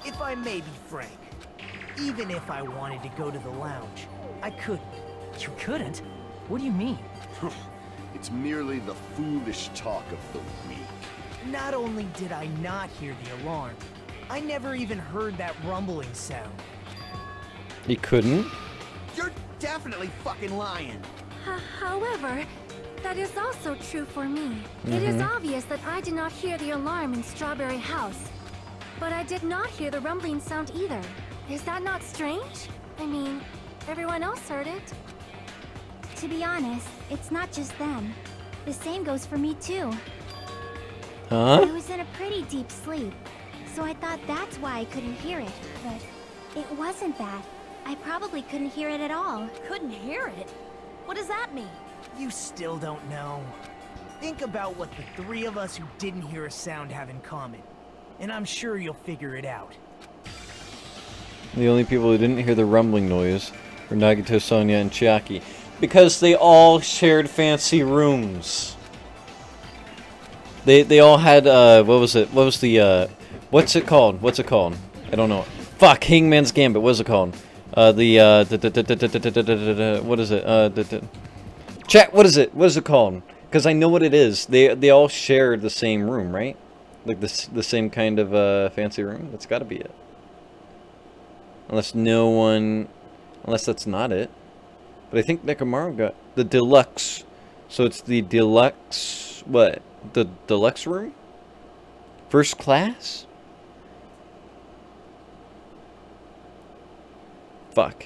If I may be frank, even if I wanted to go to the lounge, I couldn't. You couldn't? What do you mean? It's merely the foolish talk of the weak. Not only did I not hear the alarm, I never even heard that rumbling sound. He couldn't? You're definitely fucking lying. However, that is also true for me. It is obvious that I did not hear the alarm in Strawberry House. But I did not hear the rumbling sound either. Is that not strange? I mean, everyone else heard it. To be honest, it's not just them. The same goes for me too. Huh? I was in a pretty deep sleep, so I thought that's why I couldn't hear it, but it wasn't that. I probably couldn't hear it at all. Couldn't hear it? What does that mean? You still don't know. Think about what the three of us who didn't hear a sound have in common, and I'm sure you'll figure it out. The only people who didn't hear the rumbling noise were Nagito, Sonia, and Chiaki. Because they all shared fancy rooms. They all had, what was it? What was the, what's it called? What's it called? I don't know. Fuck, Hangman's Gambit, what's it called? What is it? Chat, what is it? What is it called? Because I know what it is. They all shared the same room, right? Like the same kind of, fancy room? That's gotta be it. Unless that's not it. But I think Nekomaru got the deluxe. So it's the deluxe, what? The deluxe room? First class? Fuck.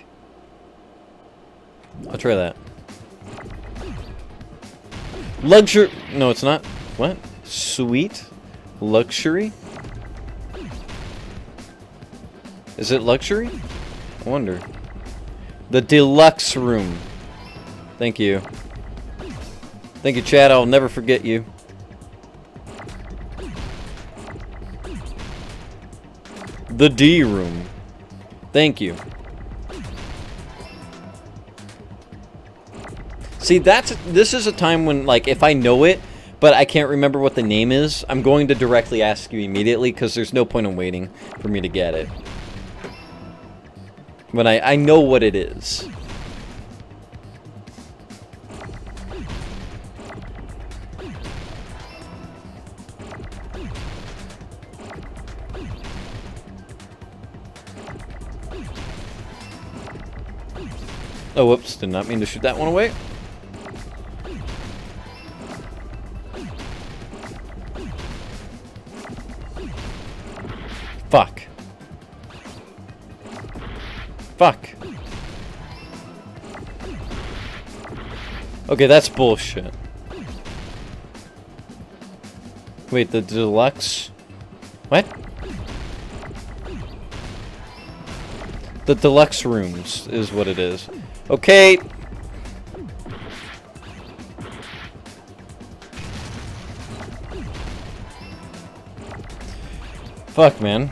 I'll try that. Luxury. No, it's not. What? Suite? Luxury? Is it luxury? I wonder. The deluxe room. Thank you. Thank you, Chad. I'll never forget you. The D room. Thank you. See, this is a time when, like, if I know it, but I can't remember what the name is, I'm going to directly ask you immediately, because there's no point in waiting for me to get it. But I know what it is. Oh, whoops, did not mean to shoot that one away. Fuck. Fuck. Okay, that's bullshit. Wait, the deluxe? What? The deluxe rooms is what it is. Okay. Fuck, man.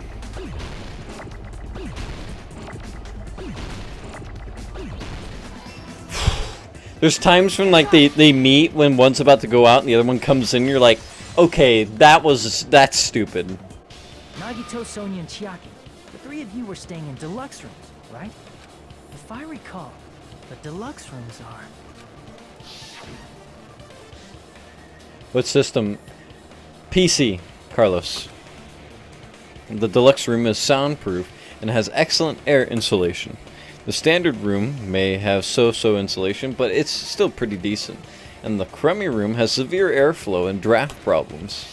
There's times when like they meet when one's about to go out and the other one comes in. You're like, okay, that's stupid. Nagito, Sonia, and Chiaki. The three of you were staying in deluxe rooms, right? If I recall, the deluxe rooms are... What system? PC, Carlos. The deluxe room is soundproof and has excellent air insulation. The standard room may have so-so insulation, but it's still pretty decent. And the crummy room has severe airflow and draft problems.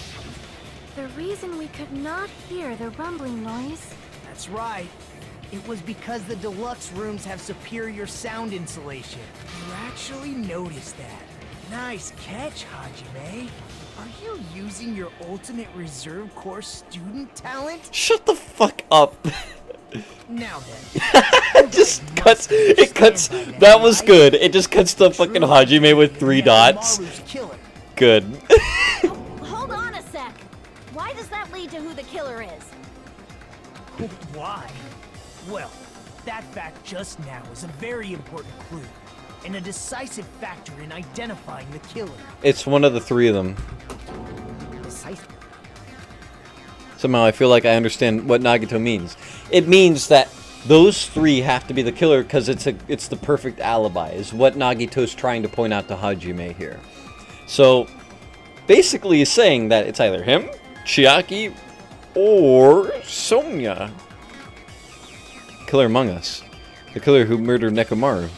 The reason we could not hear the rumbling noise... That's right. It was because the deluxe rooms have superior sound insulation. You actually noticed that. Nice catch, Hajime. Are you using your ultimate reserve course student talent? Shut the fuck up. Now then. It just cuts. It cuts. That was good. It just cuts to fucking Hajime with 3 dots. Good. Hold on a sec. Why does that lead to who the killer is? Why? Well, that fact just now is a very important clue. And a decisive factor in identifying the killer. It's one of the 3 of them. Somehow I feel like I understand what Nagito means. It means that those 3 have to be the killer because it's the perfect alibi, is what Nagito's trying to point out to Hajime here. So, basically he's saying that it's either him, Chiaki, or Sonia. Killer among us. The killer who murdered Nekomaru.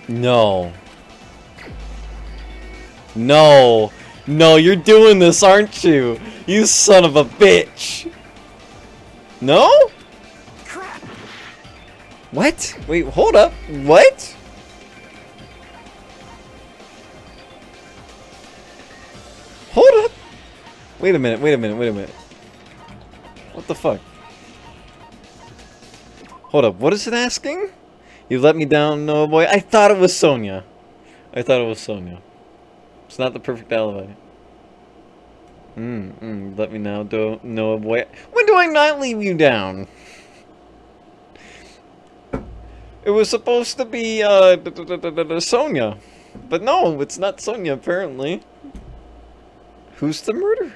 No. No. No, you're doing this, aren't you? You son of a bitch. No? Crap. What? Wait, hold up. What? Hold up. Wait a minute, wait a minute, wait a minute. What the fuck? Hold up, what is it asking? You let me down, Noah boy. I thought it was Sonia. I thought it was Sonia. It's not the perfect alibi. Let me now, Noah boy. When do I not leave you down? It was supposed to be Sonia, but no, it's not Sonia apparently. Who's the murderer?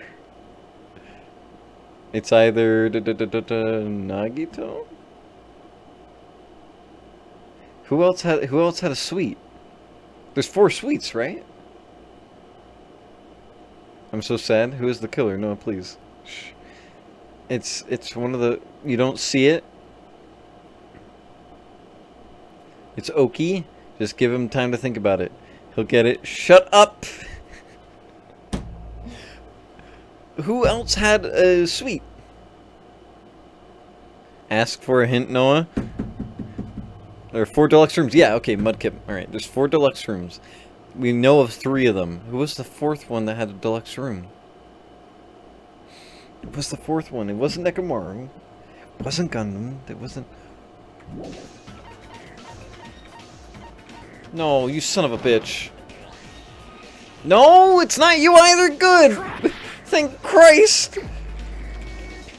It's either Nagito. Who else had a suite? There's 4 suites, right? I'm so sad. Who is the killer? No, please. Shh. It's one of the... You don't see it? It's Oki. Just give him time to think about it. He'll get it. Shut up! Who else had a suite? Ask for a hint, Noah. There are 4 deluxe rooms. Yeah, okay, Mudkip. Alright, there's 4 deluxe rooms. We know of 3 of them. Who was the 4th one that had a deluxe room? It was the 4th one. It wasn't Nekomaru. It wasn't Gundam. It wasn't... No, you son of a bitch. No, it's not you either. Good. Thank Christ.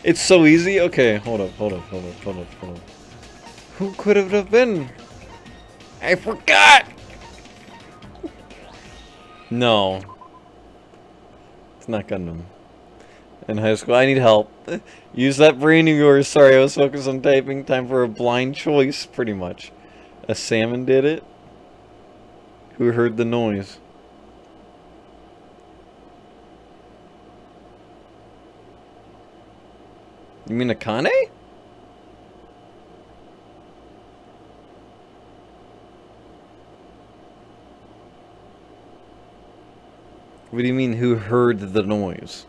It's so easy. Okay, hold up. Who could it have been? I forgot. No. It's not Gundam. In high school, I need help. Use that brain of yours. Sorry, I was focused on typing. Time for a blind choice, pretty much. A salmon did it. Who heard the noise? You mean Akane? What do you mean, who heard the noise?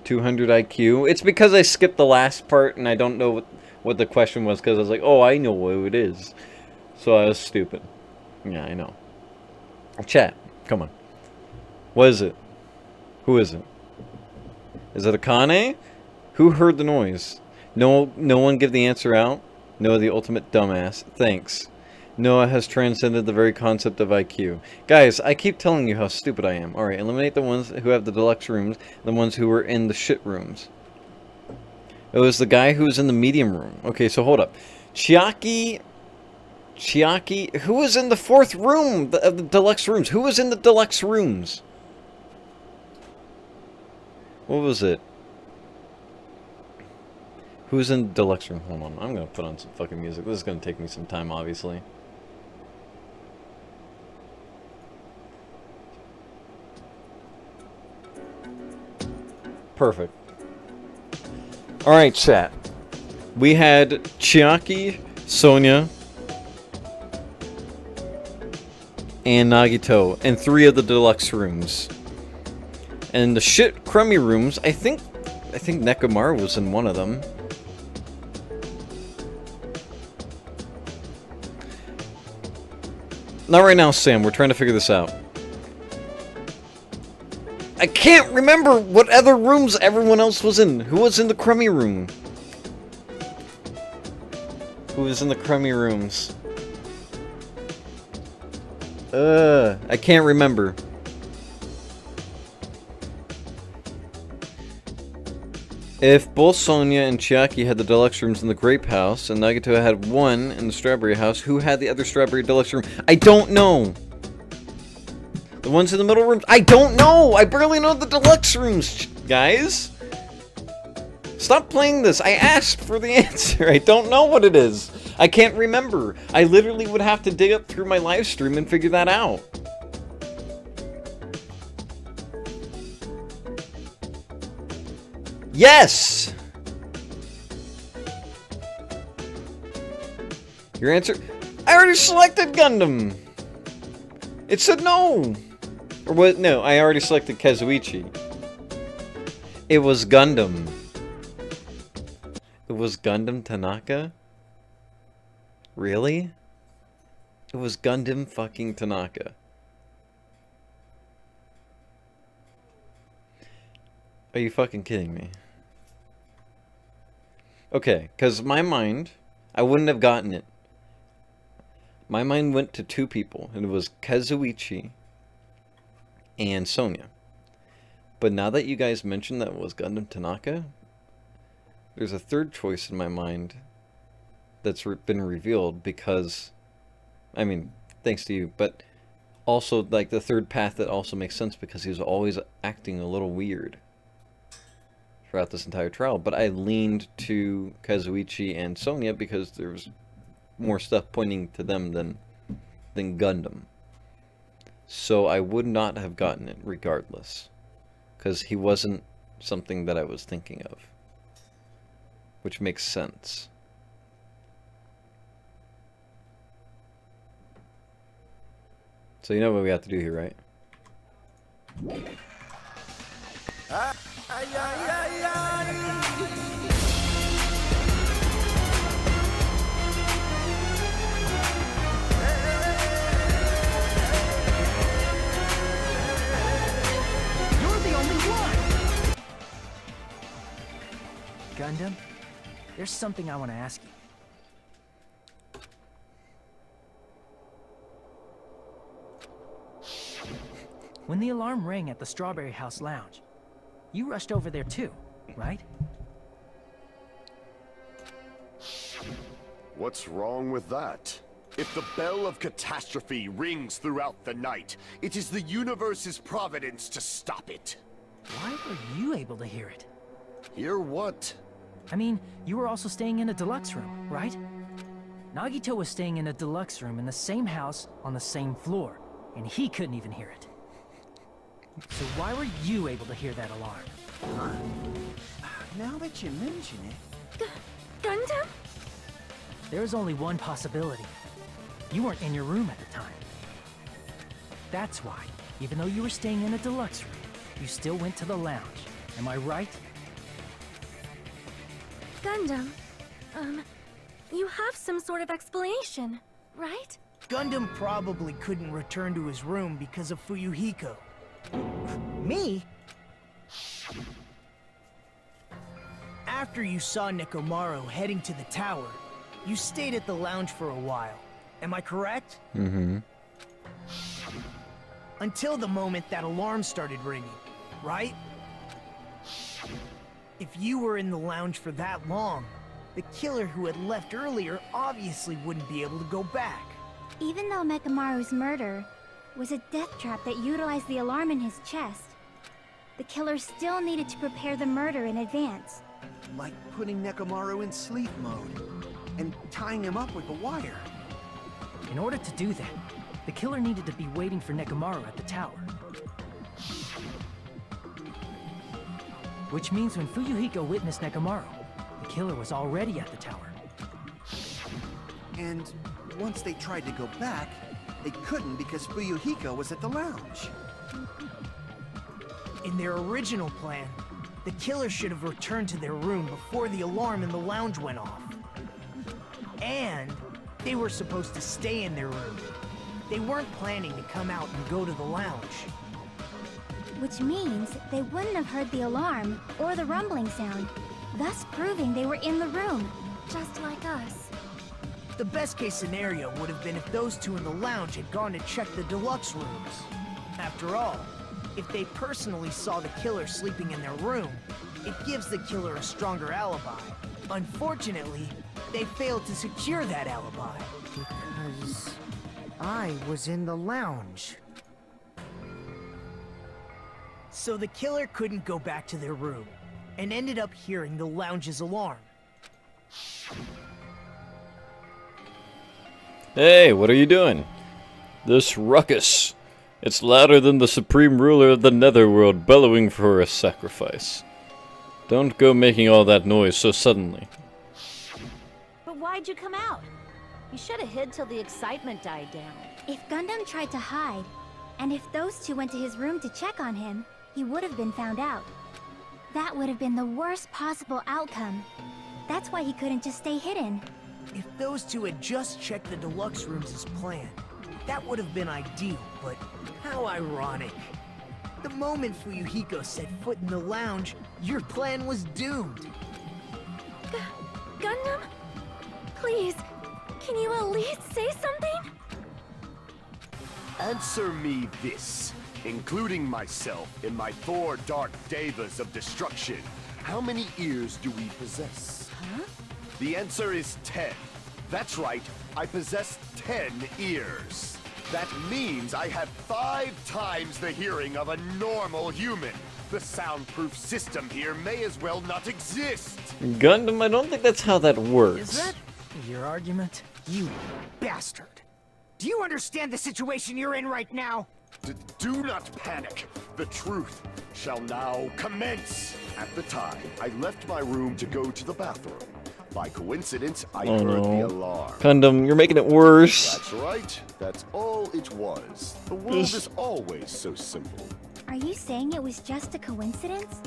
200 IQ? It's because I skipped the last part and I don't know what the question was, because I was like, oh, I know who it is. So I was stupid. Yeah, I know. Chat, come on. What is it? Who is it? Is it Akane? Who heard the noise? No one give the answer out? Noah, the ultimate dumbass. Thanks. Noah has transcended the very concept of IQ. Guys, I keep telling you how stupid I am. Alright, eliminate the ones who have the deluxe rooms, and the ones who were in the shit rooms. It was the guy who was in the medium room. Okay, so hold up. Chiaki, who was in the 4th room of the deluxe rooms? Who was in the deluxe rooms? What was it? Who's in the deluxe room? Hold on, I'm gonna put on some fucking music. This is gonna take me some time, obviously. Perfect. Alright, chat. We had Chiaki, Sonya, and Nagito in 3 of the deluxe rooms. And the shit crummy rooms, I think Nekomaru was in one of them. Not right now, Sam. We're trying to figure this out. I can't remember what other rooms everyone else was in. Who was in the crummy room? Who was in the crummy rooms? I can't remember. If both Sonya and Chiaki had the deluxe rooms in the grape house, and Nagito had one in the strawberry house, who had the other strawberry deluxe room? I don't know! The ones in the middle rooms? I don't know! I barely know the deluxe rooms, guys! Stop playing this! I asked for the answer! I don't know what it is! I can't remember! I literally would have to dig up through my live stream and figure that out. Yes! Your answer? I already selected Gundam! It said no! Or what? No, I already selected Kazuichi. It was Gundam. It was Gundam Tanaka? Really? It was Gundam fucking Tanaka. Are you fucking kidding me? Okay, because my mind, I wouldn't have gotten it. My mind went to 2 people, and it was Kazuichi and Sonya. But now that you guys mentioned that it was Gundam Tanaka, there's a 3rd choice in my mind that's been revealed because, I mean, thanks to you, but also, like, the 3rd path that also makes sense because he was always acting a little weird throughout this entire trial. But I leaned to Kazuichi and Sonya because there was more stuff pointing to them than Gundam. So I would not have gotten it regardless, because he wasn't something that I was thinking of, which makes sense. So you know what we have to do here, right? Gundam, there's something I want to ask you. When the alarm rang at the Strawberry House Lounge, you rushed over there too, right? What's wrong with that? If the bell of catastrophe rings throughout the night, it is the universe's providence to stop it. Why were you able to hear it? Hear what? I mean, you were also staying in a deluxe room, right? Nagito was staying in a deluxe room in the same house on the same floor, and he couldn't even hear it. So why were you able to hear that alarm? Now that you mention it... Gundam? There is only one possibility. You weren't in your room at the time. That's why, even though you were staying in a deluxe room, you still went to the lounge. Am I right? Gundam, you have some sort of explanation, right? Gundam probably couldn't return to his room because of Fuyuhiko. Me? After you saw Nekomaru heading to the tower, You stayed at the lounge for a while. Am I correct? Mm-hmm. Until the moment that alarm started ringing, right? If you were in the lounge for that long, the killer who had left earlier obviously wouldn't be able to go back. Even though Mekamaru's murder was a death trap that utilized the alarm in his chest, the killer still needed to prepare the murder in advance. Like putting Nekomaru in sleep mode and tying him up with a wire. In order to do that, the killer needed to be waiting for Nekomaru at the tower. Which means when Fuyuhiko witnessed Nekomaru, the killer was already at the tower. And once they tried to go back, they couldn't because Fuyuhiko was at the lounge. In their original plan, the killer should have returned to their room before the alarm in the lounge went off. And they were supposed to stay in their room. They weren't planning to come out and go to the lounge. Which means they wouldn't have heard the alarm or the rumbling sound, thus proving they were in the room. Just like us. The best case scenario would have been if those two in the lounge had gone to check the deluxe rooms. After all, if they personally saw the killer sleeping in their room, it gives the killer a stronger alibi. Unfortunately, they failed to secure that alibi. Because I was in the lounge. So the killer couldn't go back to their room, and ended up hearing the lounge's alarm. Hey, what are you doing? This ruckus. It's louder than the supreme ruler of the netherworld bellowing for a sacrifice. Don't go making all that noise so suddenly. But why'd you come out? You should have hid till the excitement died down. If Gundam tried to hide, and if those two went to his room to check on him, he would have been found out. That would have been the worst possible outcome. That's why he couldn't just stay hidden. If those two had just checked the deluxe rooms as planned, that would have been ideal, but how ironic. The moment Fuyuhiko set foot in the lounge, your plan was doomed. Gundam? Please, can you at least say something? Answer me this. Including myself in my 4 dark devas of destruction, how many ears do we possess? Huh? The answer is 10. That's right, I possess 10 ears. That means I have 5 times the hearing of a normal human. The soundproof system here may as well not exist. Gundam, I don't think that's how that works. Is that your argument? You bastard! Do you understand the situation you're in right now? Do not panic. The truth shall now commence. At the time, I left my room to go to the bathroom. By coincidence, I heard the alarm. Gundam, you're making it worse. That's right. That's all it was. The world is always so simple. Are you saying it was just a coincidence?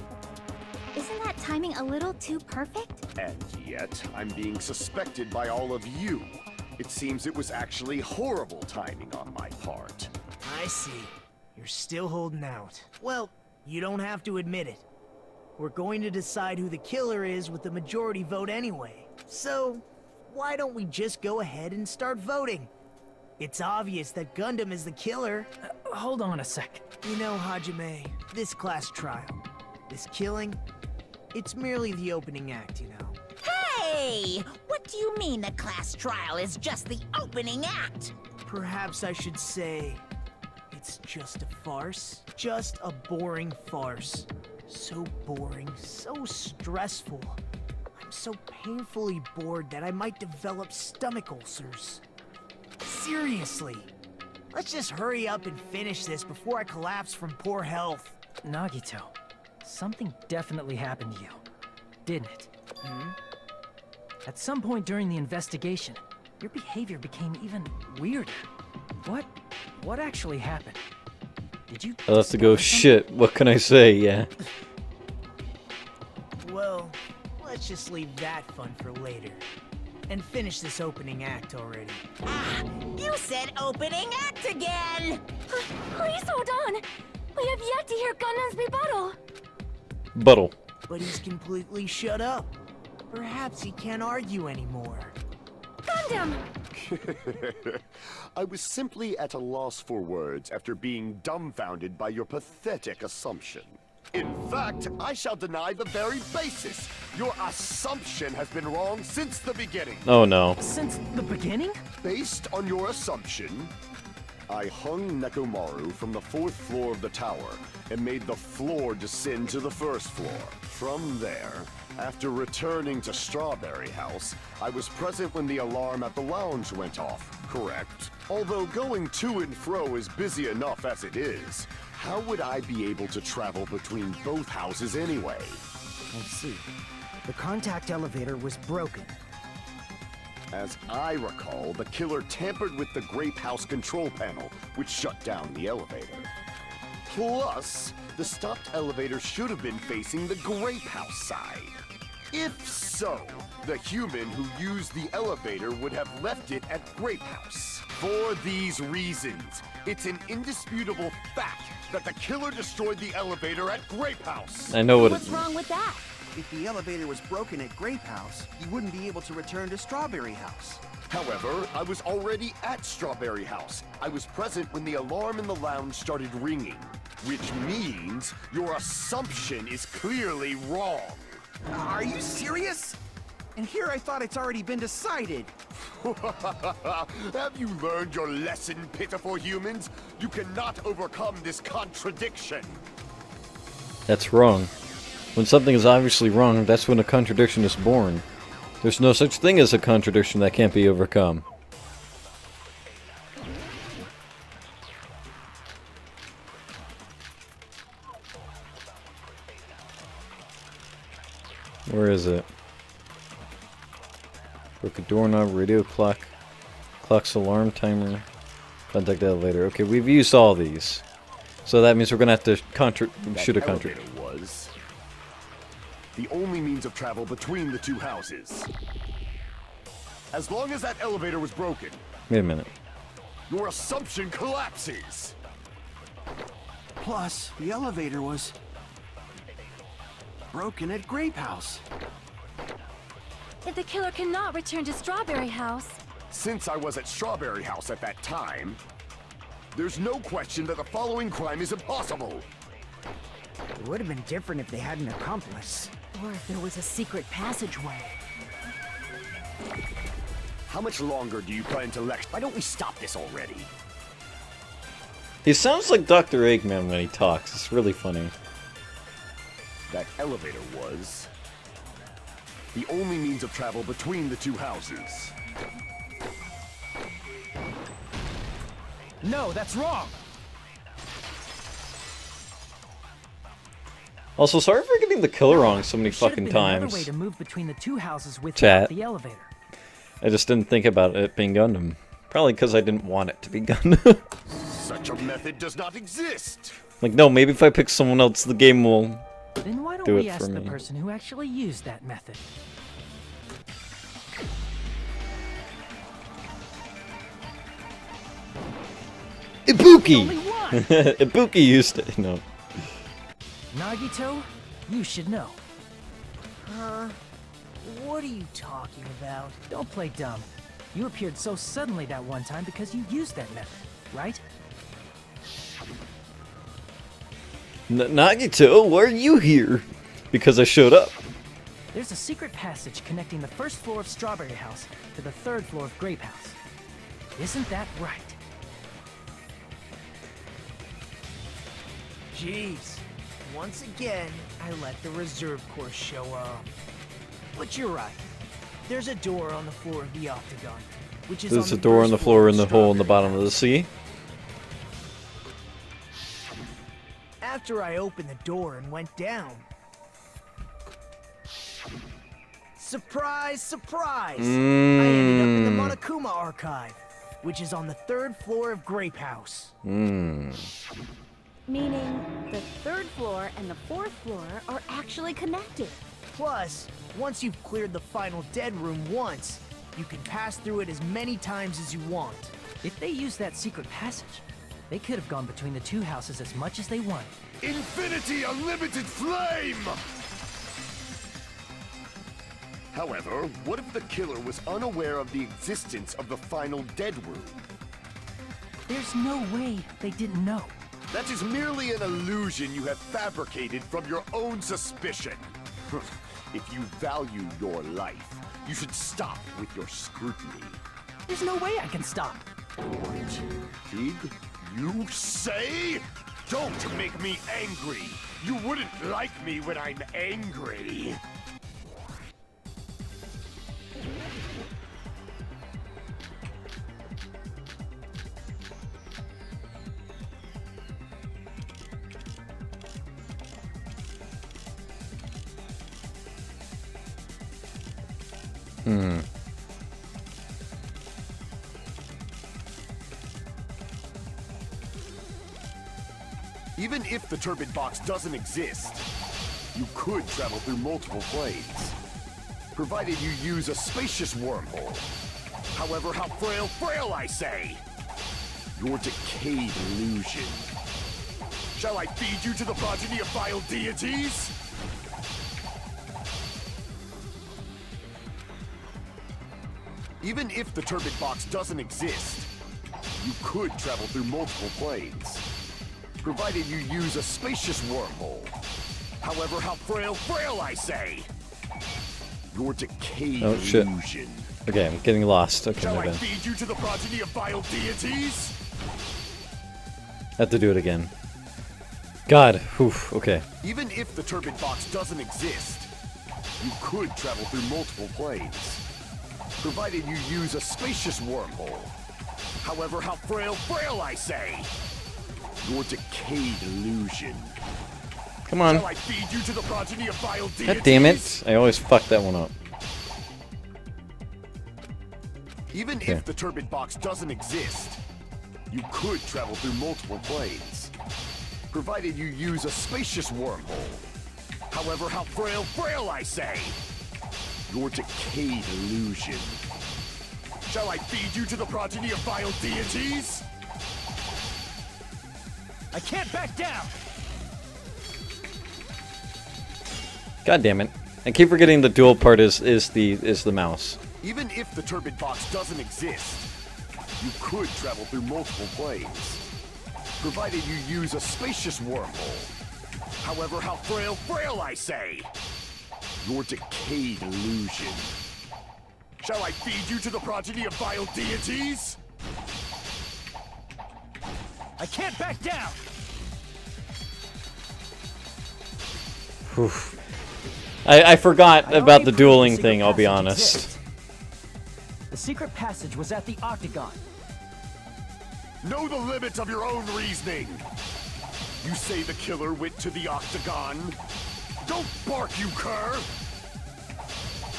Isn't that timing a little too perfect? And yet, I'm being suspected by all of you. It seems it was actually horrible timing on my part. I see. You're still holding out. Well, you don't have to admit it. We're going to decide who the killer is with the majority vote anyway. So, why don't we just go ahead and start voting? It's obvious that Gundam is the killer. Hold on a sec. You know, Hajime, this class trial, this killing, it's merely the opening act, you know. Hey! What do you mean the class trial is just the opening act? Perhaps I should say, it's just a farce. Just a boring farce. So boring, so stressful. I'm so painfully bored that I might develop stomach ulcers. Seriously. Let's just hurry up and finish this before I collapse from poor health. Nagito, something definitely happened to you, didn't it? Hmm? At some point during the investigation, your behavior became even weirder. What actually happened? Did you... I'll have to go, shit, what can I say, yeah. Well, let's just leave that fun for later. And finish this opening act already. Ah, you said opening act again! Please hold on! We have yet to hear Gundam's rebuttal! Buttle. But he's completely shut up. Perhaps he can't argue anymore. find him! I was simply at a loss for words after being dumbfounded by your pathetic assumption. In fact, I shall deny the very basis. Your assumption has been wrong since the beginning. Oh no. Since the beginning? Based on your assumption, I hung Nekomaru from the 4th floor of the tower and made the floor descend to the 1st floor. From there, after returning to Strawberry House, I was present when the alarm at the lounge went off, correct? Although going to and fro is busy enough as it is, how would I be able to travel between both houses anyway? I see. The contact elevator was broken. As I recall, the killer tampered with the Grape House control panel, which shut down the elevator. Plus, the stopped elevator should have been facing the Grape House side. If so, the human who used the elevator would have left it at Grape House. For these reasons, it's an indisputable fact that the killer destroyed the elevator at Grape House. I know what What's wrong with that? If the elevator was broken at Grape House, you wouldn't be able to return to Strawberry House. However, I was already at Strawberry House. I was present when the alarm in the lounge started ringing, which means your assumption is clearly wrong. Are you serious? And here I thought it's already been decided. Have you learned your lesson, pitiful humans? You cannot overcome this contradiction. That's wrong. When something is obviously wrong, that's when a contradiction is born. There's no such thing as a contradiction that can't be overcome. Where is it? Broken doorknob, radio clock, clock's alarm timer, contact elevator. Okay, we've used all these. So that means we're gonna have to shoot a contradiction. Was the only means of travel between the two houses. As long as that elevator was broken, Wait a minute. your assumption collapses. Plus, the elevator was broken at Grape House. If the killer cannot return to Strawberry House... Since I was at Strawberry House at that time, there's no question that the following crime is impossible. It would have been different if they had an accomplice. Or if there was a secret passageway. How much longer do you plan to lecture? Why don't we stop this already? He sounds like Dr. Eggman when he talks. It's really funny. That elevator was the only means of travel between the two houses. No, that's wrong! Also, sorry for getting the killer wrong so many There fucking should have been another way times. to move between the two houses without Chat. the elevator. I just didn't think about it being Gundam. Probably because I didn't want it to be Gundam. Such a method does not exist. Like, no, maybe if I pick someone else, the game will Then why don't do we it for ask the me. person who actually used that method? Ibuki! Only one! Ibuki used it. No. Nagito, you should know. What are you talking about? Don't play dumb. You appeared so suddenly that one time because you used that method, right? Nagito, why are you here? Because I showed up. There's a secret passage connecting the 1st floor of Strawberry House to the 3rd floor of Grape House. Isn't that right? Jeez. Once again, I let the reserve course show up. But you're right. There's a door on the floor of the octagon, which is There's on a door on the first floor of in the hole in the Strawberry bottom of the sea. After I opened the door and went down. Surprise, surprise! I ended up in the Monokuma archive, which is on the 3rd floor of Grape House. Meaning, the 3rd floor and the 4th floor are actually connected. Plus, once you've cleared the final dead room once, you can pass through it as many times as you want. If they used that secret passage, they could have gone between the two houses as much as they wanted. Infinity Unlimited Flame! However, what if the killer was unaware of the existence of the final dead room? There's no way they didn't know. That is merely an illusion you have fabricated from your own suspicion. If you value your life, you should stop with your scrutiny. There's no way I can stop. What? Pig? You say? Don't make me angry. You wouldn't like me when I'm angry. Even if the turbid box doesn't exist, you could travel through multiple planes, provided you use a spacious wormhole. However, how frail I say! Your decayed illusion. Shall I feed you to the progeny of vile deities? Even if the turbid box doesn't exist, you could travel through multiple planes, provided you use a spacious wormhole. However, how frail I say! Your decayed illusion. Okay, I'm getting lost. Okay, Shall my I bad. feed you to the progeny of vile deities? I have to do it again. God, oof, okay. Even if the turbid box doesn't exist, you could travel through multiple planes, provided you use a spacious wormhole. However, how frail I say! Your decayed illusion. Come on. Shall I feed you to the progeny of vile deities? God damn it. I always fuck that one up. Even if the turbid box doesn't exist, you could travel through multiple planes, provided you use a spacious wormhole. However, how frail I say! Your decayed illusion. Shall I feed you to the progeny of vile deities? I can't back down! God damn it. I keep forgetting the dual part is the mouse. Even if the turbid box doesn't exist, you could travel through multiple planes, provided you use a spacious wormhole. However, how frail I say! Your decayed illusion. Shall I feed you to the progeny of vile deities? I can't back down! Oof. I forgot about the dueling thing, I'll be honest. The secret passage was at the Octagon. Know the limits of your own reasoning. You say the killer went to the Octagon. Don't bark, you cur!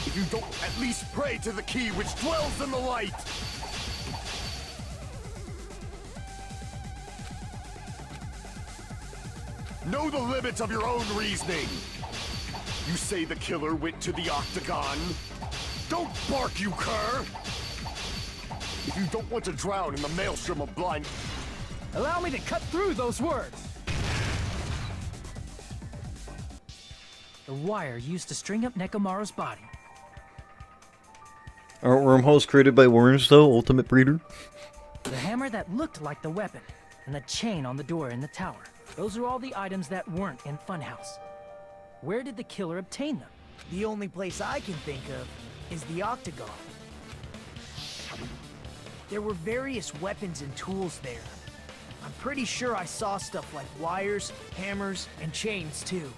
If you don't at least pray to the key which dwells in the light! Know the limits of your own reasoning. You say the killer went to the Octagon. Don't bark, you cur! If you don't want to drown in the maelstrom of blind... Allow me to cut through those words! The wire used to string up Nekomaru's body. Aren't wormholes created by worms, though, ultimate breeder? The hammer that looked like the weapon, and the chain on the door in the tower. Those are all the items that weren't in Funhouse. Where did the killer obtain them? The only place I can think of is the Octagon. There were various weapons and tools there. I'm pretty sure I saw stuff like wires, hammers, and chains too.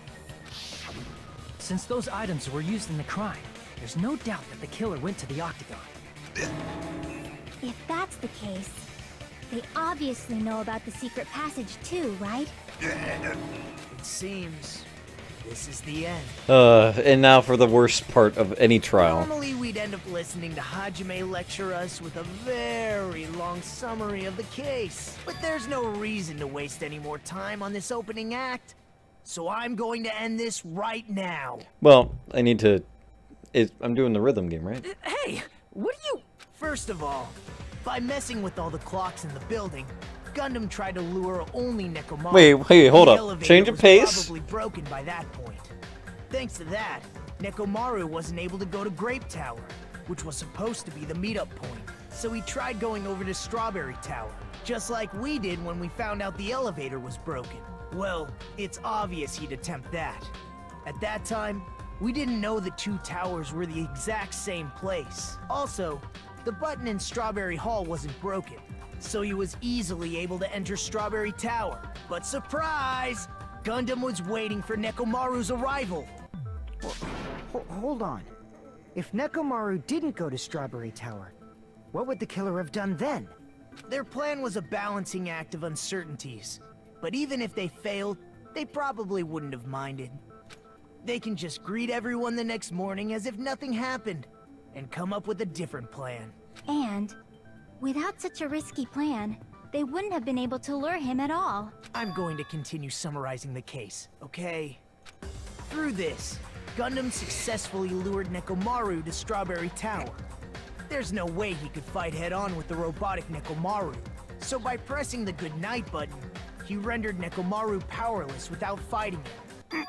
Since those items were used in the crime, there's no doubt that the killer went to the Octagon. If that's the case, they obviously know about the secret passage too, right? It seems this is the end. And now for the worst part of any trial. Normally we'd end up listening to Hajime lecture us with a very long summary of the case. But there's no reason to waste any more time on this opening act. So I'm going to end this right now. Well, I need to... I'm doing the rhythm game, right? Hey, what are you... First of all, by messing with all the clocks in the building, Gundam tried to lure only Nekomaru. Wait, hold The up. elevator Change of was pace? probably broken by that point. Thanks to that, Nekomaru wasn't able to go to Grape Tower, which was supposed to be the meetup point. So he tried going over to Strawberry Tower, just like we did when we found out the elevator was broken. Well, it's obvious he'd attempt that. At that time, we didn't know the two towers were the exact same place. Also, the button in Strawberry Hall wasn't broken, so he was easily able to enter Strawberry Tower. But surprise! Gundam was waiting for Nekomaru's arrival. Hold on. If Nekomaru didn't go to Strawberry Tower, what would the killer have done then? Their plan was a balancing act of uncertainties. But even if they failed, they probably wouldn't have minded. They can just greet everyone the next morning as if nothing happened, and come up with a different plan. And, without such a risky plan, they wouldn't have been able to lure him at all. I'm going to continue summarizing the case, okay? Through this, Gundam successfully lured Nekomaru to Strawberry Tower. There's no way he could fight head-on with the robotic Nekomaru, so by pressing the goodnight button, he rendered Nekomaru powerless without fighting him.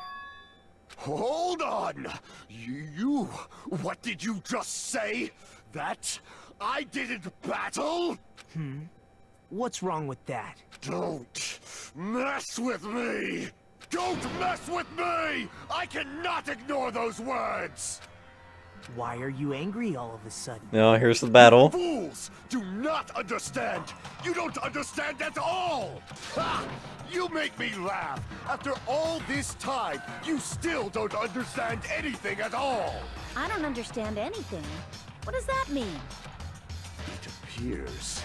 Hold on! You... What did you just say? That I didn't battle? What's wrong with that? Don't mess with me! Don't mess with me! I cannot ignore those words! Why are you angry all of a sudden? Now here's the battle. Fools do not understand! You don't understand at all! Ha! You make me laugh! After all this time, you still don't understand anything at all! I don't understand anything. What does that mean? It appears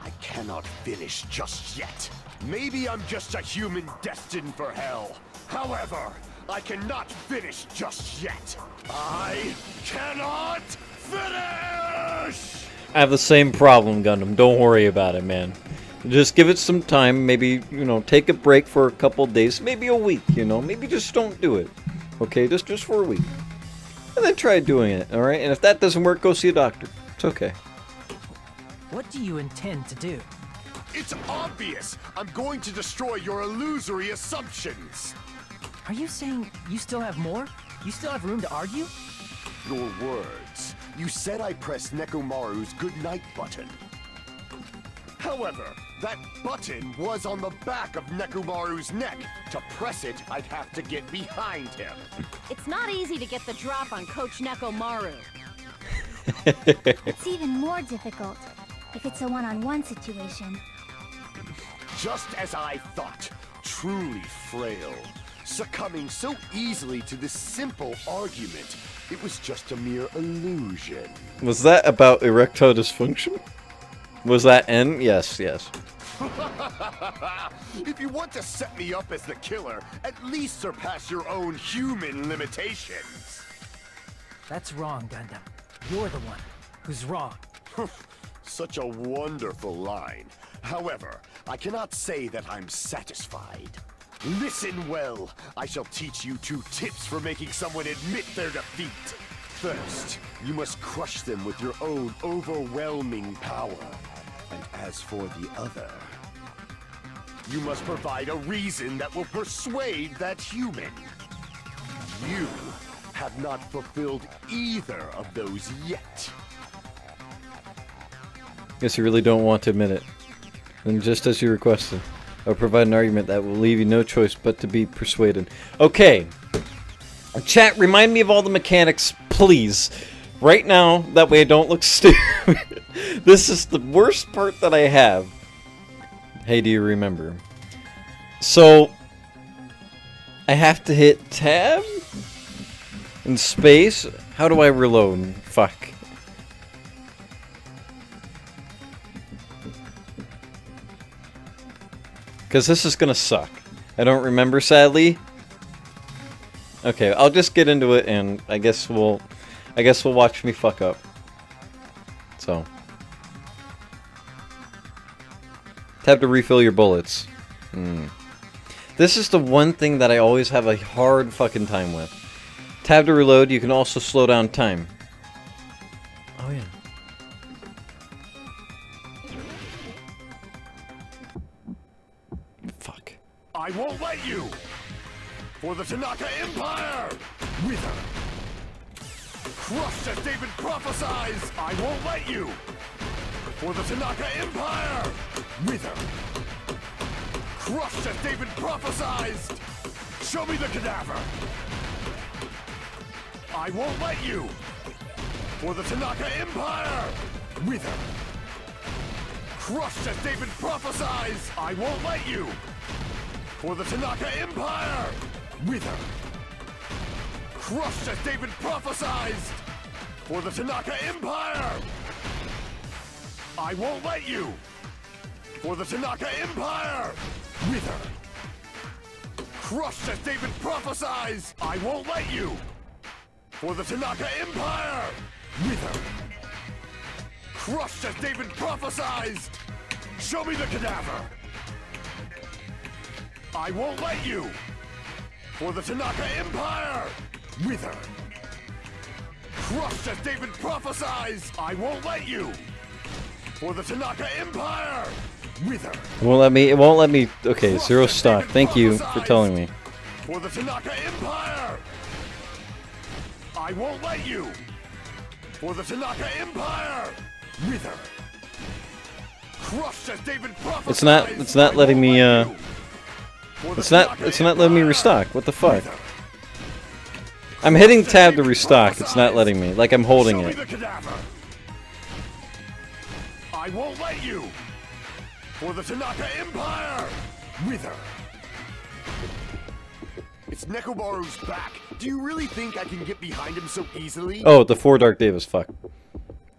I cannot finish just yet. Maybe I'm just a human destined for hell. However, I cannot finish just yet. I cannot finish! I have the same problem, Gundam. Don't worry about it, man. Just give it some time. Maybe, you know, take a break for a couple days. Maybe a week, you know. Maybe just don't do it. Okay, just for a week. And then try doing it, alright? And if that doesn't work, go see a doctor. It's okay. What do you intend to do? It's obvious! I'm going to destroy your illusory assumptions! Are you saying you still have more? You still have room to argue? Your words. You said I pressed Nekomaru's goodnight button. However, that button was on the back of Nekomaru's neck. To press it, I'd have to get behind him. It's not easy to get the drop on Coach Nekomaru. It's even more difficult if it's a one-on-one situation. Just as I thought, truly frail. Succumbing so easily to this simple argument, it was just a mere illusion. Was that about erectile dysfunction? Was that N? Yes, yes. If you want to set me up as the killer, at least surpass your own human limitations. That's wrong, Gundam. You're the one who's wrong. Such a wonderful line. However, I cannot say that I'm satisfied. Listen well. I shall teach you 2 tips for making someone admit their defeat. First, you must crush them with your own overwhelming power. And as for the other, you must provide a reason that will persuade that human. You have not fulfilled either of those yet. Guess you really don't want to admit it. And just as you requested, I'll provide an argument that will leave you no choice but to be persuaded. Okay. Chat, remind me of all the mechanics, please. Right now, that way I don't look stupid. This is the worst part that I have. Hey, do you remember? So, I have to hit tab and space. How do I reload? Fuck. Because this is gonna suck. I don't remember, sadly. Okay, I'll just get into it, and I guess we'll watch me fuck up. So, tab to refill your bullets. This is the one thing that I always have a hard fucking time with. Tab to reload. You can also slow down time. Oh yeah. Fuck. I won't let you! For the Tanaka Empire! Wither! Crushed as David prophesies, I won't let you! For the Tanaka Empire! Wither! Crushed as David prophesies! Show me the cadaver! I won't let you! For the Tanaka Empire! Wither! Crushed as David prophesies! I won't let you! For the Tanaka Empire! Wither! Crushed as David prophesies! For the Tanaka Empire! I won't let you! For the Tanaka Empire! Wither! Crushed as David prophesies! I won't let you! For the Tanaka Empire! Wither! Crushed as David prophesies! Show me the cadaver! I won't let you! For the Tanaka Empire! Wither! Crushed as David prophesies! I won't let you! For the Tanaka Empire! Wither! It won't let me. Okay, zero stock. Thank you for telling me. For the Tanaka Empire! I won't let you! For the Tanaka Empire! Wither! Crushed as David prophesies! It's not letting me it's not letting me restock. What the fuck? I'm hitting tab to restock. It's not letting me. Like I'm holding it. I won't let you! For the Tanaka Empire! Wither! It's Nekomaru's back. Do you really think I can get behind him so easily? Oh, the 4 Dark Devas. Fuck.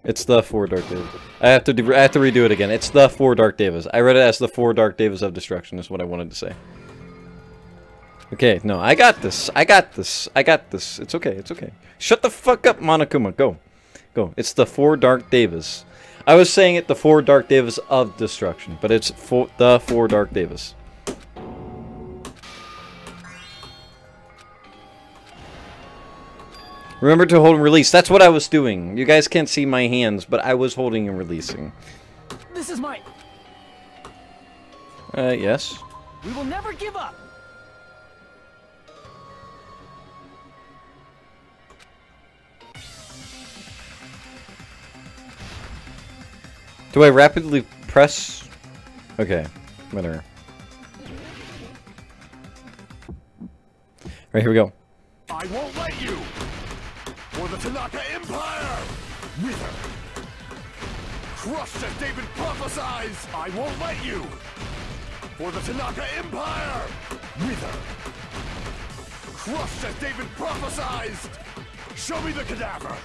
It's the 4 Dark Devas. I have to redo it again. It's the 4 Dark Devas. I read it as the 4 Dark Devas of Destruction. Is what I wanted to say. Okay, no, I got this. I got this. I got this. It's okay. It's okay. Shut the fuck up, Monokuma. Go. Go. It's the 4 Dark Devas. I was saying it the 4 Dark Devas of Destruction, but it's the 4 Dark Devas. Remember to hold and release. That's what I was doing. You guys can't see my hands, but I was holding and releasing. This is my... Yes. We will never give up. Do I rapidly press? Okay, whatever. Right, here we go. I won't let you! For the Tanaka Empire! Wither! Crushed as David prophesies! I won't let you! For the Tanaka Empire! Wither! Crushed as David prophesies! Show me the cadaver!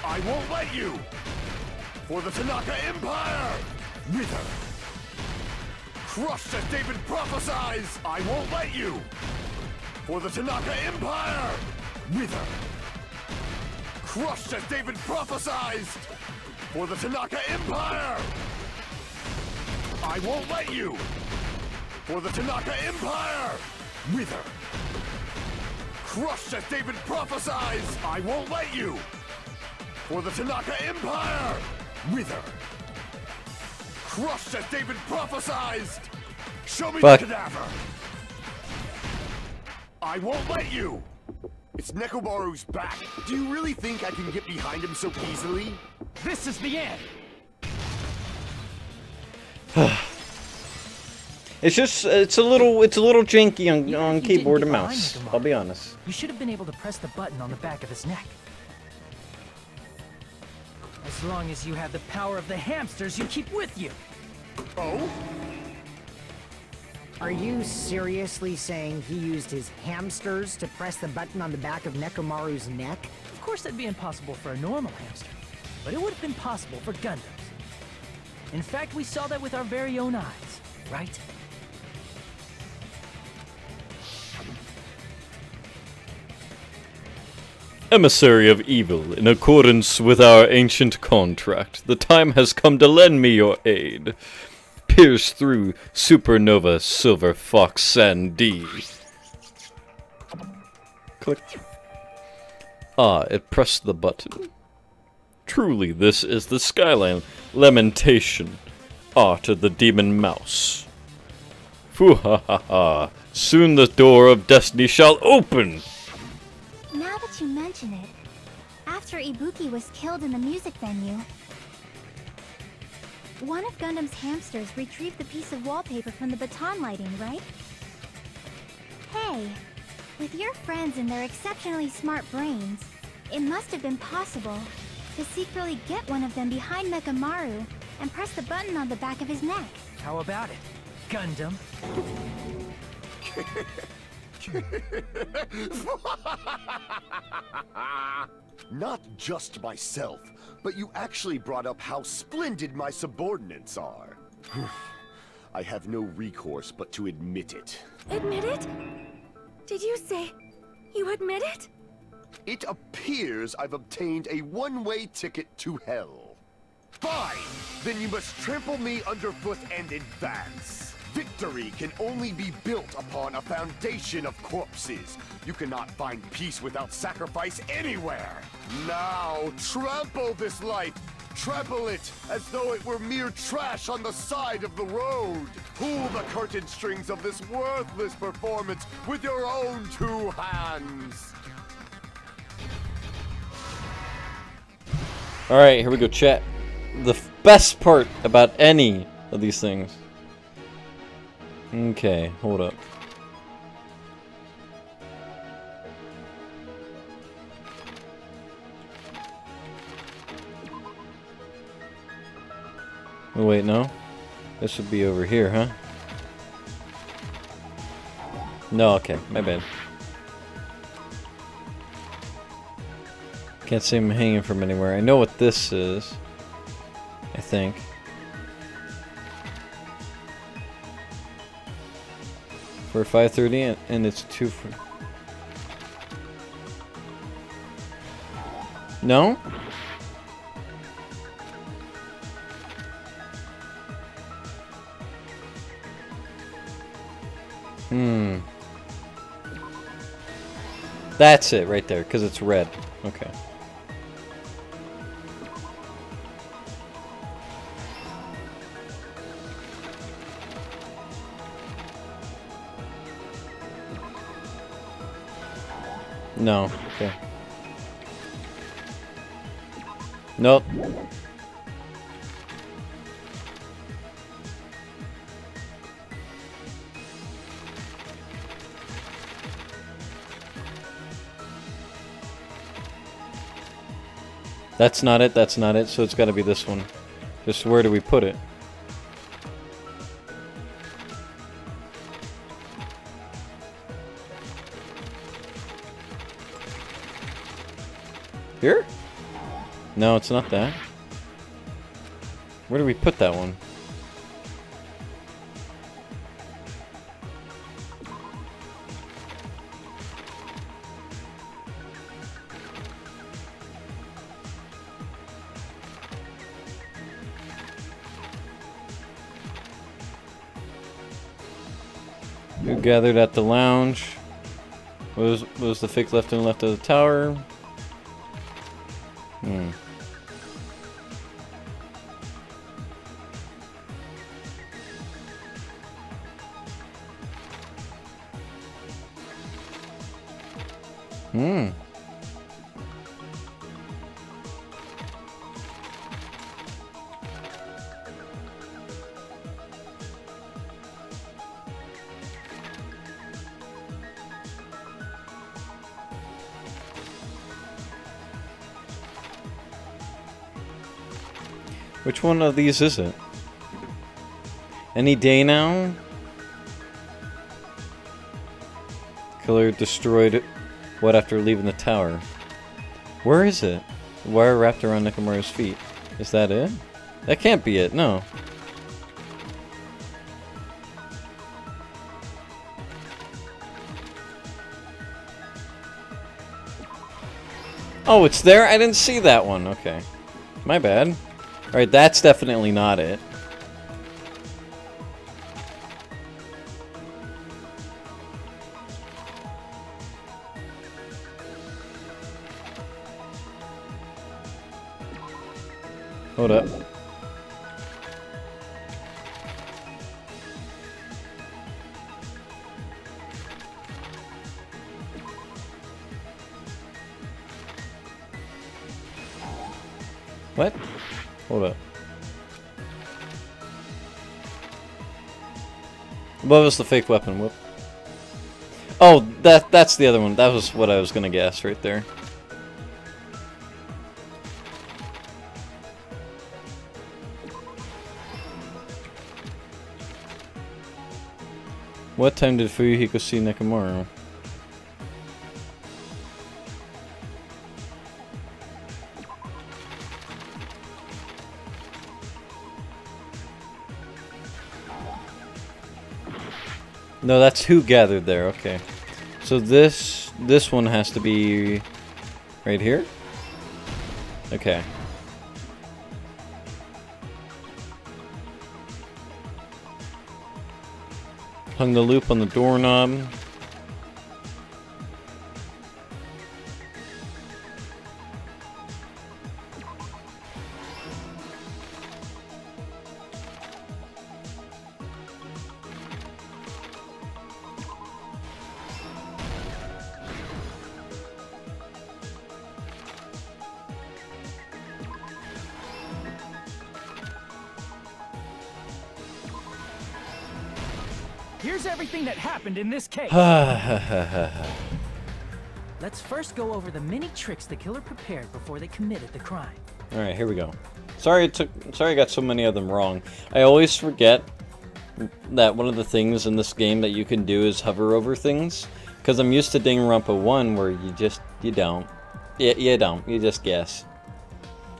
I won't let you! For the Tanaka Empire! Wither! Crushed as David prophesies! I won't let you! For the Tanaka Empire! Wither! Crushed as David prophesies! For the Tanaka Empire! I won't let you! For the Tanaka Empire! Wither! Crushed as David prophesies! I won't let you! For the Tanaka Empire! Wither! Crushed as David prophesies! Show me the cadaver! I won't let you! It's Nekomaru's back. Do you really think I can get behind him so easily? This is the end! it's a little janky on keyboard and mouse. I'll be honest. You should have been able to press the button on the back of his neck. As long as you have the power of the hamsters you keep with you. Oh? Are you seriously saying he used his hamsters to press the button on the back of Nekomaru's neck? Of course that'd be impossible for a normal hamster, but it would have been possible for Gundams. In fact, we saw that with our very own eyes, right? Emissary of evil, in accordance with our ancient contract, the time has come to lend me your aid. Pierce through Supernova Silver Fox Sandy. Click. Ah, it pressed the button. Truly, this is the Skyline Lamentation, art of the Demon Mouse. Foo-ha-ha-ha, soon the door of destiny shall open! Now that you mention mention it. After Ibuki was killed in the music venue, one of Gundam's hamsters retrieved the piece of wallpaper from the baton lighting, right? Hey, with your friends and their exceptionally smart brains, it must have been possible to secretly get one of them behind Mechamaru and press the button on the back of his neck. How about it, Gundam? Not just myself, but you actually brought up how splendid my subordinates are. I have no recourse but to admit it. Admit it? Did you say you admit it? It appears I've obtained a one-way ticket to hell. Fine! Then you must trample me underfoot and advance. Victory can only be built upon a foundation of corpses. You cannot find peace without sacrifice anywhere. Now, trample this life. Trample it as though it were mere trash on the side of the road. Pull the curtain strings of this worthless performance with your own two hands. Alright, here we go, chat. The best part about any of these things. Okay, hold up. Oh, wait, no? This should be over here, huh? No, okay, my bad. Can't see him hanging from anywhere. I know what this is. I think. For 5:30 and it's 2 for... No? That's it right there, because it's red. Okay. No. Okay. Nope. That's not it, that's not it, so it's gotta be this one. Just where do we put it? Here? No, it's not that. Where do we put that one? Who gathered at the lounge? What was the fake left and left of the tower? Which one of these is it? Any day now? Killer destroyed what after leaving the tower? Where is it? The wire wrapped around Nekomaru's feet. Is that it? That can't be it, no. Oh, it's there? I didn't see that one. Okay. My bad. Alright, that's definitely not it. Hold up. What? Hold up. What was the fake weapon? Whoop. Oh, that's the other one. That was what I was gonna guess right there. What time did Fuyuhiko see Nekomaru? No, that's who gathered there. Okay. So this one has to be right here? Okay. Hung the loop on the doorknob. Here's everything that happened in this case. Let's first go over the many tricks the killer prepared before they committed the crime. All right, here we go. Sorry I got so many of them wrong. I always forget that one of the things in this game that you can do is hover over things, because I'm used to Danganronpa 1 where you don't. You don't. You just guess.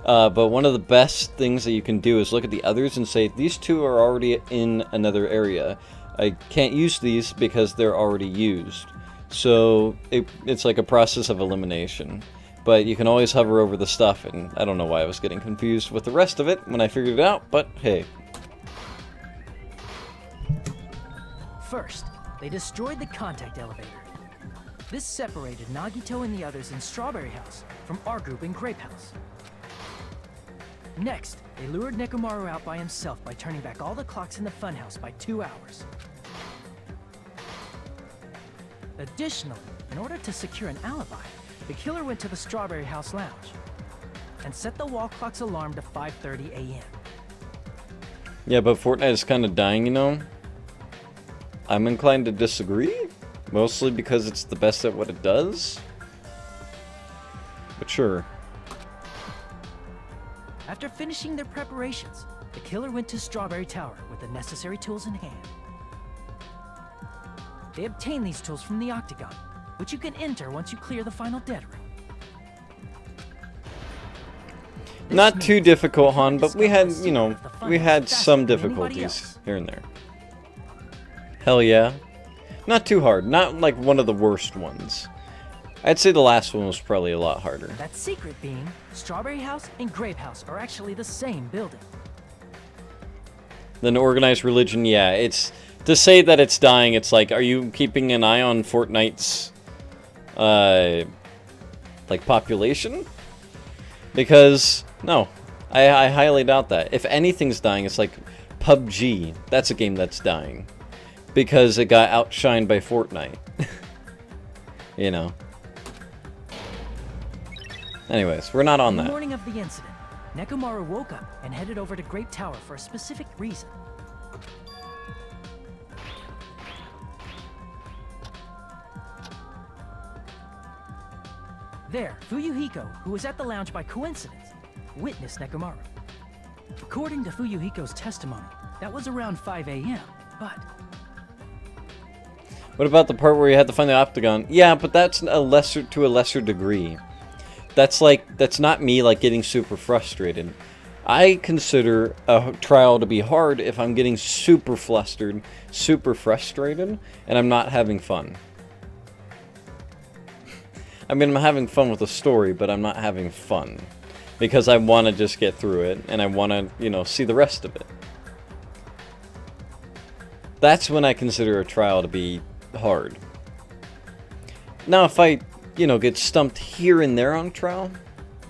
But one of the best things that you can do is look at the others and say, these two are already in another area. I can't use these because they're already used. So it's like a process of elimination. But you can always hover over the stuff, and I don't know why I was getting confused with the rest of it when I figured it out, but hey. First, they destroyed the contact elevator. This separated Nagito and the others in Strawberry House from our group in Grape House. Next, they lured Nekomaru out by himself by turning back all the clocks in the funhouse by 2 hours. Additionally, in order to secure an alibi, the killer went to the Strawberry House lounge and set the wall clock's alarm to 5:30 a.m. Yeah, but Fortnite is kind of dying, you know? I'm inclined to disagree, mostly because it's the best at what it does. But sure. After finishing their preparations, the killer went to Strawberry Tower with the necessary tools in hand. They obtained these tools from the Octagon, which you can enter once you clear the final dead room. Not too difficult, Han, but we had, you know, we had some difficulties here and there. Hell yeah. Not too hard, not like one of the worst ones. I'd say the last one was probably a lot harder. That secret being, Strawberry House and Grape House are actually the same building. Then organized religion, yeah, it's... To say that it's dying, it's like, are you keeping an eye on Fortnite's, like, population? Because, no, I highly doubt that. If anything's dying, it's like PUBG. That's a game that's dying. Because it got outshined by Fortnite. You know. Anyways, we're not on that. On the morning of the incident, Nekomaru woke up and headed over to Grape Tower for a specific reason. There, Fuyuhiko, who was at the lounge by coincidence, witnessed Nekomaru. According to Fuyuhiko's testimony, that was around 5 a.m., but... What about the part where you had to find the Octagon? Yeah, but that's to a lesser degree. That's not me, like, getting super frustrated. I consider a trial to be hard if I'm getting super flustered, super frustrated, and I'm not having fun. I mean, I'm having fun with the story, but I'm not having fun. Because I want to just get through it, and I want to, you know, see the rest of it. That's when I consider a trial to be hard. Now, if I, you know, get stumped here and there on trial,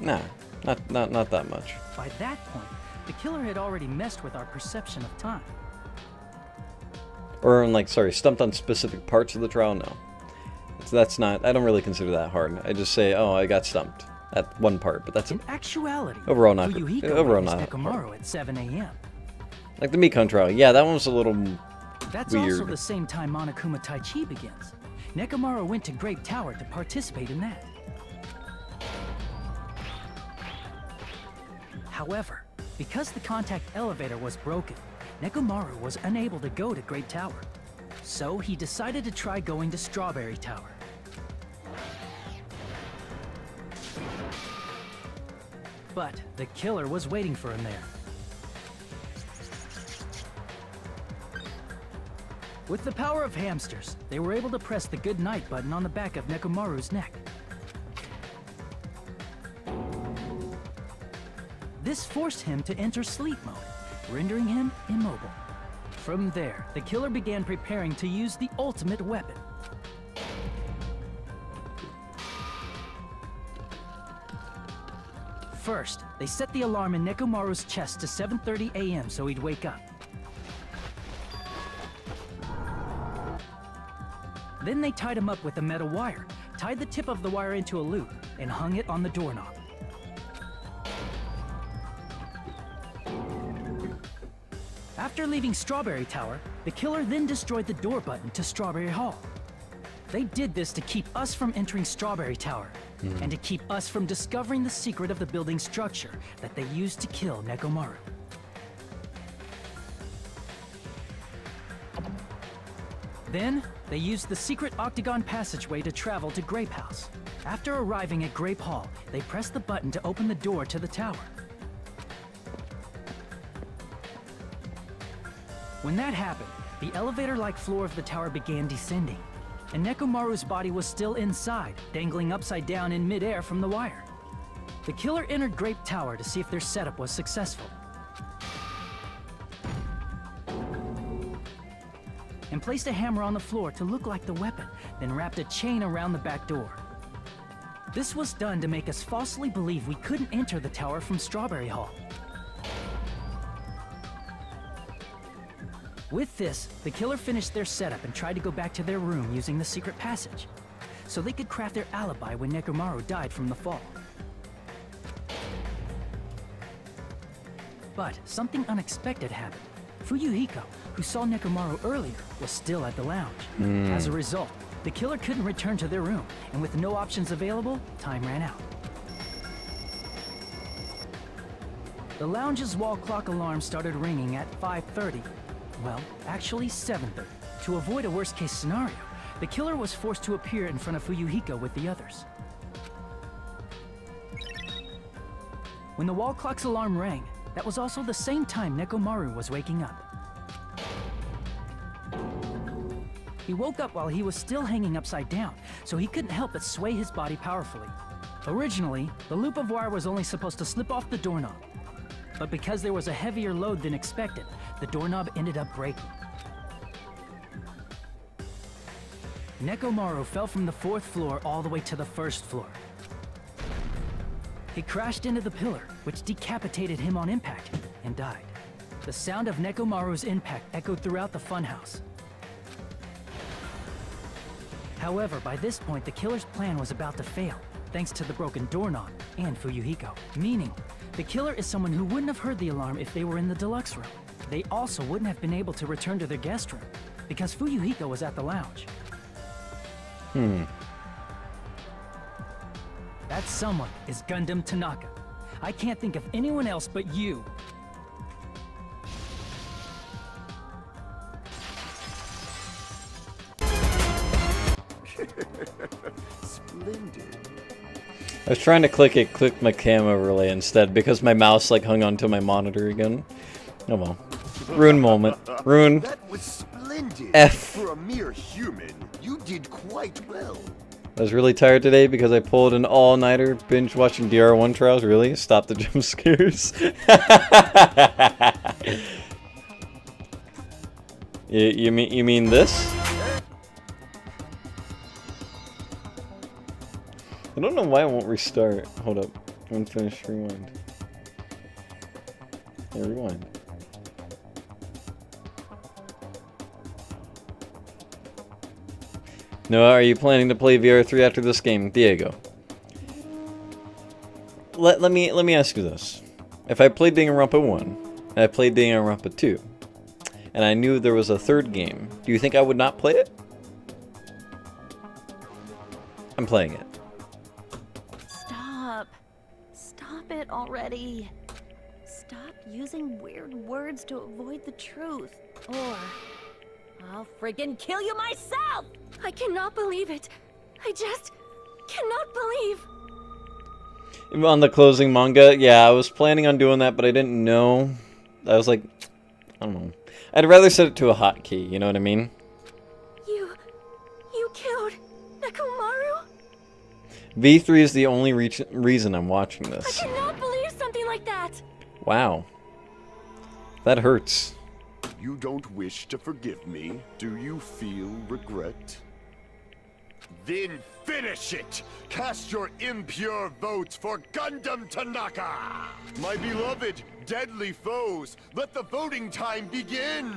nah, not that much. By that point, the killer had already messed with our perception of time. Or, like, sorry, stumped on specific parts of the trial? No. That's not, I don't really consider that hard. I just say, oh, I got stumped. That one part, but that's in actuality. Overall not good. Fuyuhiko Overall witnessed not Nekomaru at 7 a.m. Like the Mekon trial. Yeah, that one was a little That's weird. also the same time Monokuma Taichi begins. Nekomaru went to Grape Tower to participate in that. However, because the contact elevator was broken, Nekomaru was unable to go to Grape Tower. So he decided to try going to Strawberry Tower. But the killer was waiting for him there. With the power of hamsters, they were able to press the good night button on the back of Nekomaru's neck. This forced him to enter sleep mode, rendering him immobile. From there, the killer began preparing to use the ultimate weapon. First, they set the alarm in Nekomaru's chest to 7:30 a.m. so he'd wake up. Then they tied him up with a metal wire, tied the tip of the wire into a loop, and hung it on the doorknob. After leaving Strawberry Tower, the killer then destroyed the door button to Strawberry Hall. They did this to keep us from entering Strawberry Tower, and to keep us from discovering the secret of the building structure that they used to kill Nekomaru. Then, they used the secret octagon passageway to travel to Grape House. After arriving at Grape Hall, they pressed the button to open the door to the tower. When that happened, the elevator-like floor of the tower began descending, and Nekomaru's body was still inside, dangling upside down in midair from the wire. The killer entered Grape Tower to see if their setup was successful, and placed a hammer on the floor to look like the weapon, then wrapped a chain around the back door. This was done to make us falsely believe we couldn't enter the tower from Strawberry Hall. With this, the killer finished their setup and tried to go back to their room using the secret passage, so they could craft their alibi when Nekomaru died from the fall. But something unexpected happened. Fuyuhiko, who saw Nekomaru earlier, was still at the lounge. As a result, the killer couldn't return to their room, and with no options available, time ran out. The lounge's wall clock alarm started ringing at 5:30. Well, actually 7:30. To avoid a worst-case scenario, the killer was forced to appear in front of Fuyuhiko with the others. When the wall clock's alarm rang, that was also the same time Nekomaru was waking up. He woke up while he was still hanging upside down, so he couldn't help but sway his body powerfully. Originally, the loop of wire was only supposed to slip off the doorknob, but because there was a heavier load than expected, the doorknob ended up breaking. Nekomaru fell from the 4th floor all the way to the 1st floor. He crashed into the pillar, which decapitated him on impact, and died. The sound of Nekomaru's impact echoed throughout the funhouse. However, by this point, the killer's plan was about to fail, thanks to the broken doorknob and Fuyuhiko. Meaning, the killer is someone who wouldn't have heard the alarm if they were in the deluxe room. They also wouldn't have been able to return to their guest room, because Fuyuhiko was at the lounge. That someone is Gundam Tanaka. I can't think of anyone else but you. Splendid. I was trying to click my cam overlay instead because my mouse like hung onto my monitor again. Oh well. Rune moment. Rune. That was splendid. F. For a mere human, you did quite well. I was really tired today because I pulled an all-nighter binge watching DR1 trials. Really? Stop the jump scares. you mean this? I don't know why it won't restart. Hold up. Unfinished rewind. Yeah, rewind. Noah, are you planning to play VR3 after this game? Diego. let me ask you this. If I played Danganronpa 1, and I played Danganronpa 2, and I knew there was a third game, do you think I would not play it? I'm playing it. Stop. Stop it already. Stop using weird words to avoid the truth. Or I'll friggin' kill you myself! I cannot believe it. I just cannot believe. On the closing manga, yeah, I was planning on doing that, but I didn't know. I was like, I don't know. I'd rather set it to a hotkey, you know what I mean? You killed Nekomaru? V3 is the only reason I'm watching this. I cannot believe something like that. Wow. That hurts. You don't wish to forgive me? Do you feel regret? Then finish it! Cast your impure votes for Gundam Tanaka! My beloved, deadly foes, let the voting time begin!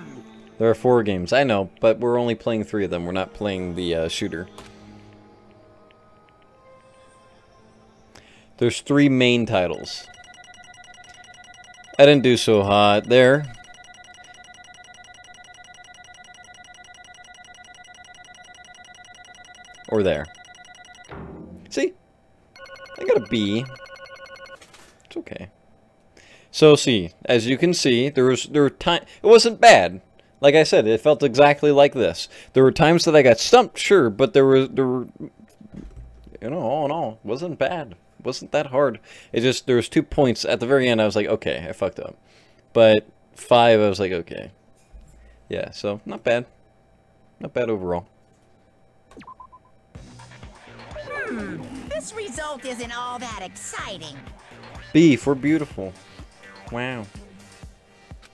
There are 4 games, I know, but we're only playing 3 of them. We're not playing the shooter. There's 3 main titles. I didn't do so hot there. Or there. See? I got a B. It's okay. So see, as you can see, there were times it wasn't bad. Like I said, it felt exactly like this. There were times that I got stumped, sure, but there were you know, all in all, wasn't bad. Wasn't that hard. It just there was 2 points at the very end I was like, okay, I fucked up. But 5 I was like, okay. Yeah, so not bad. Not bad overall. This result isn't all that exciting. B for beautiful. Wow.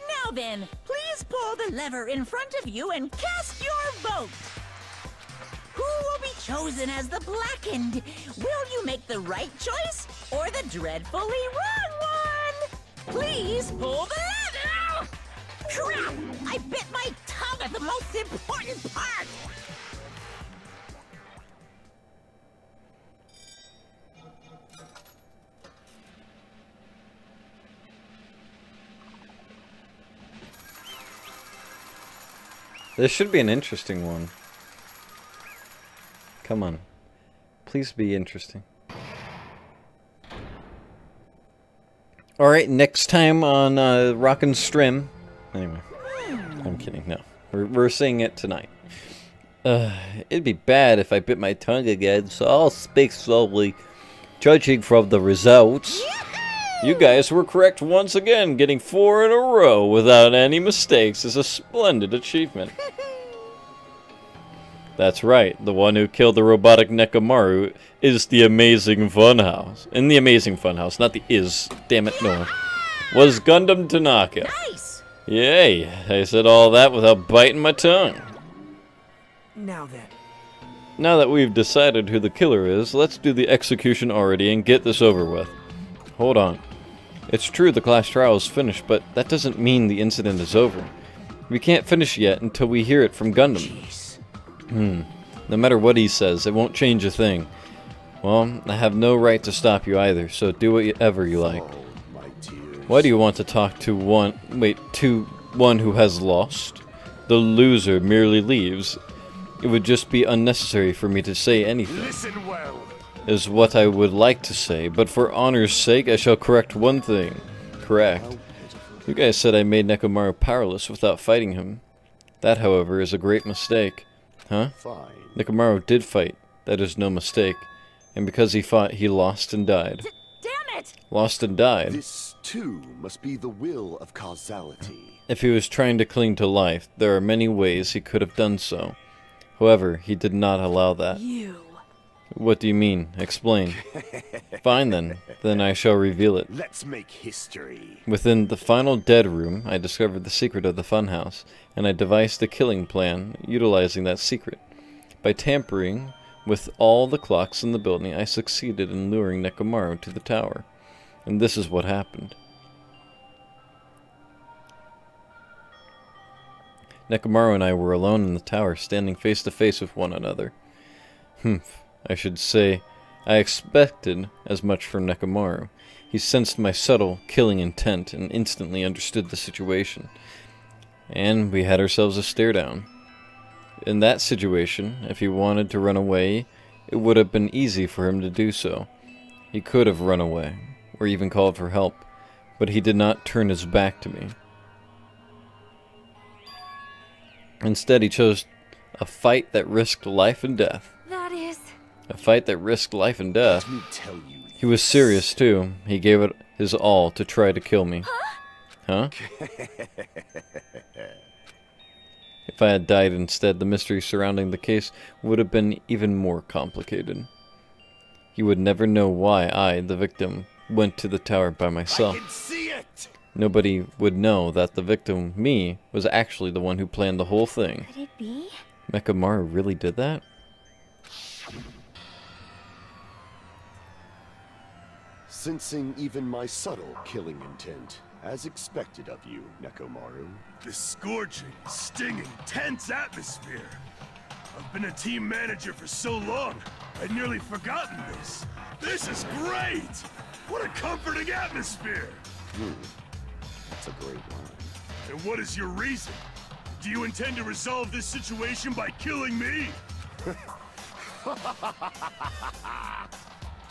Now then, please pull the lever in front of you and cast your vote. Who will be chosen as the blackened? Will you make the right choice or the dreadfully wrong one? Please pull the lever! Crap! I bit my tongue at the most important part! This should be an interesting one. Come on. Please be interesting. Alright, next time on RockinRaam. Anyway. I'm kidding, no. We're seeing it tonight. It'd be bad if I bit my tongue again, so I'll speak slowly. Judging from the results, you guys were correct once again. Getting 4 in a row without any mistakes is a splendid achievement. That's right, the one who killed the robotic Nekomaru is the Amazing Funhouse. In the Amazing Funhouse, not the is. Damn it, no. Was Gundam Tanaka. Nice! Yay, I said all that without biting my tongue. Now then. Now that we've decided who the killer is, let's do the execution already and get this over with. Hold on. It's true the class trial is finished, but that doesn't mean the incident is over. We can't finish yet until we hear it from Gundam. No matter what he says, it won't change a thing. Well, I have no right to stop you either, so do whatever you like. Why do you want to talk to one who has lost? The loser merely leaves. It would just be unnecessary for me to say anything. Listen well. Is what I would like to say, but for honor's sake, I shall correct one thing. Correct. You guys said I made Nekomaru powerless without fighting him. That, however, is a great mistake. Huh? Fine. Nekomaru did fight. That is no mistake. And because he fought, he lost and died. Damn it! Lost and died. This, too, must be the will of causality. If he was trying to cling to life, there are many ways he could have done so. However, he did not allow that. You. What do you mean? Explain. Fine then. Then I shall reveal it. Let's make history. Within the final dead room, I discovered the secret of the funhouse, and I devised a killing plan utilizing that secret. By tampering with all the clocks in the building, I succeeded in luring Nekomaru to the tower. And this is what happened. Nekomaru and I were alone in the tower, standing face to face with one another. I should say, I expected as much from Nekomaru. He sensed my subtle, killing intent and instantly understood the situation. And we had ourselves a stare-down. In that situation, if he wanted to run away, it would have been easy for him to do so. He could have run away, or even called for help, but he did not turn his back to me. Instead, he chose a fight that risked life and death. That is... A fight that risked life and death. Let me tell you. He was serious, too. He gave it his all to try to kill me. Huh? If I had died instead, the mystery surrounding the case would have been even more complicated. He would never know why I, the victim, went to the tower by myself. I can see it. Nobody would know that the victim, me, was actually the one who planned the whole thing. Could it be? Nekomaru really did that? Sensing even my subtle killing intent, as expected of you, Nekomaru. This scorching, stinging, tense atmosphere. I've been a team manager for so long, I'd nearly forgotten this. This is great! What a comforting atmosphere! That's a great line. And what is your reason? Do you intend to resolve this situation by killing me?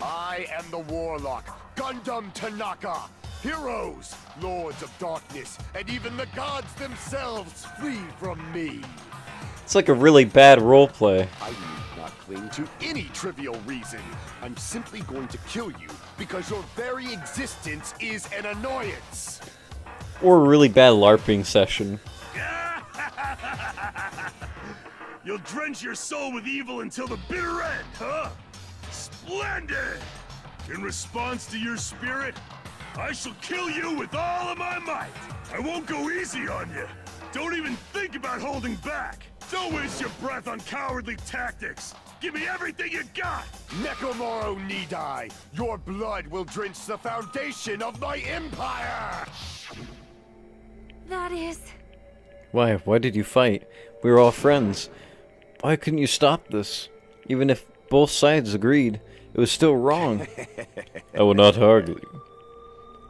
I am the Warlock, Gundam Tanaka. Heroes, Lords of Darkness, and even the gods themselves flee from me. It's like a really bad roleplay. I need not cling to any trivial reason. I'm simply going to kill you because your very existence is an annoyance. Or a really bad LARPing session. You'll drench your soul with evil until the bitter end, huh? Splendid! In response to your spirit, I shall kill you with all of my might. I won't go easy on you. Don't even think about holding back. Don't waste your breath on cowardly tactics. Give me everything you got. Nekomaru Nidai, your blood will drench the foundation of my empire. That is... Why? Why did you fight? We were all friends. Why couldn't you stop this? Even if both sides agreed, it was still wrong. I will not argue.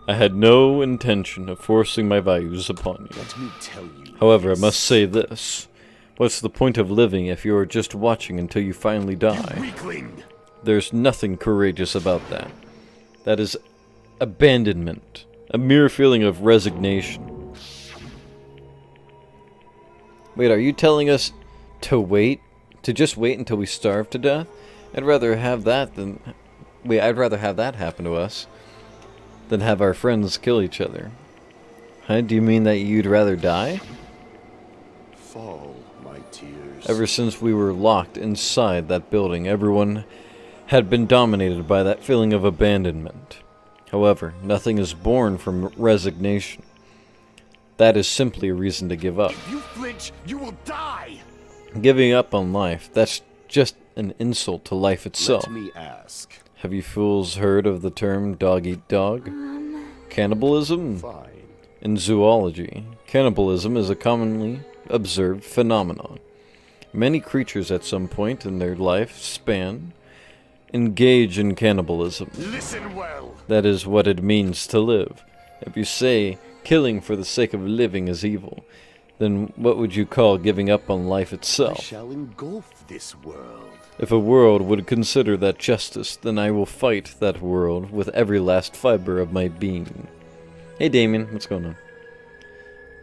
I had no intention of forcing my values upon you. Let me tell you. However, I must say this. What's the point of living if you are just watching until you finally die? You weakling. There's nothing courageous about that. That is abandonment. A mere feeling of resignation. Wait, are you telling us to wait? To just wait until we starve to death? I'd rather have that than... Wait, I'd rather have that happen to us than have our friends kill each other. Huh? Do you mean that you'd rather die? Fall, my tears. Ever since we were locked inside that building, everyone had been dominated by that feeling of abandonment. However, nothing is born from resignation. That is simply a reason to give up. If you flinch, you will die! Giving up on life, that's just an insult to life itself. Let me ask. Have you fools heard of the term dog eat dog? Cannibalism? Fine. In zoology, cannibalism is a commonly observed phenomenon. Many creatures at some point in their life span engage in cannibalism. Listen well. That is what it means to live. If you say killing for the sake of living is evil, then what would you call giving up on life I itself? shall engulf this world. If a world would consider that justice, then I will fight that world with every last fiber of my being. Hey Damien, what's going on?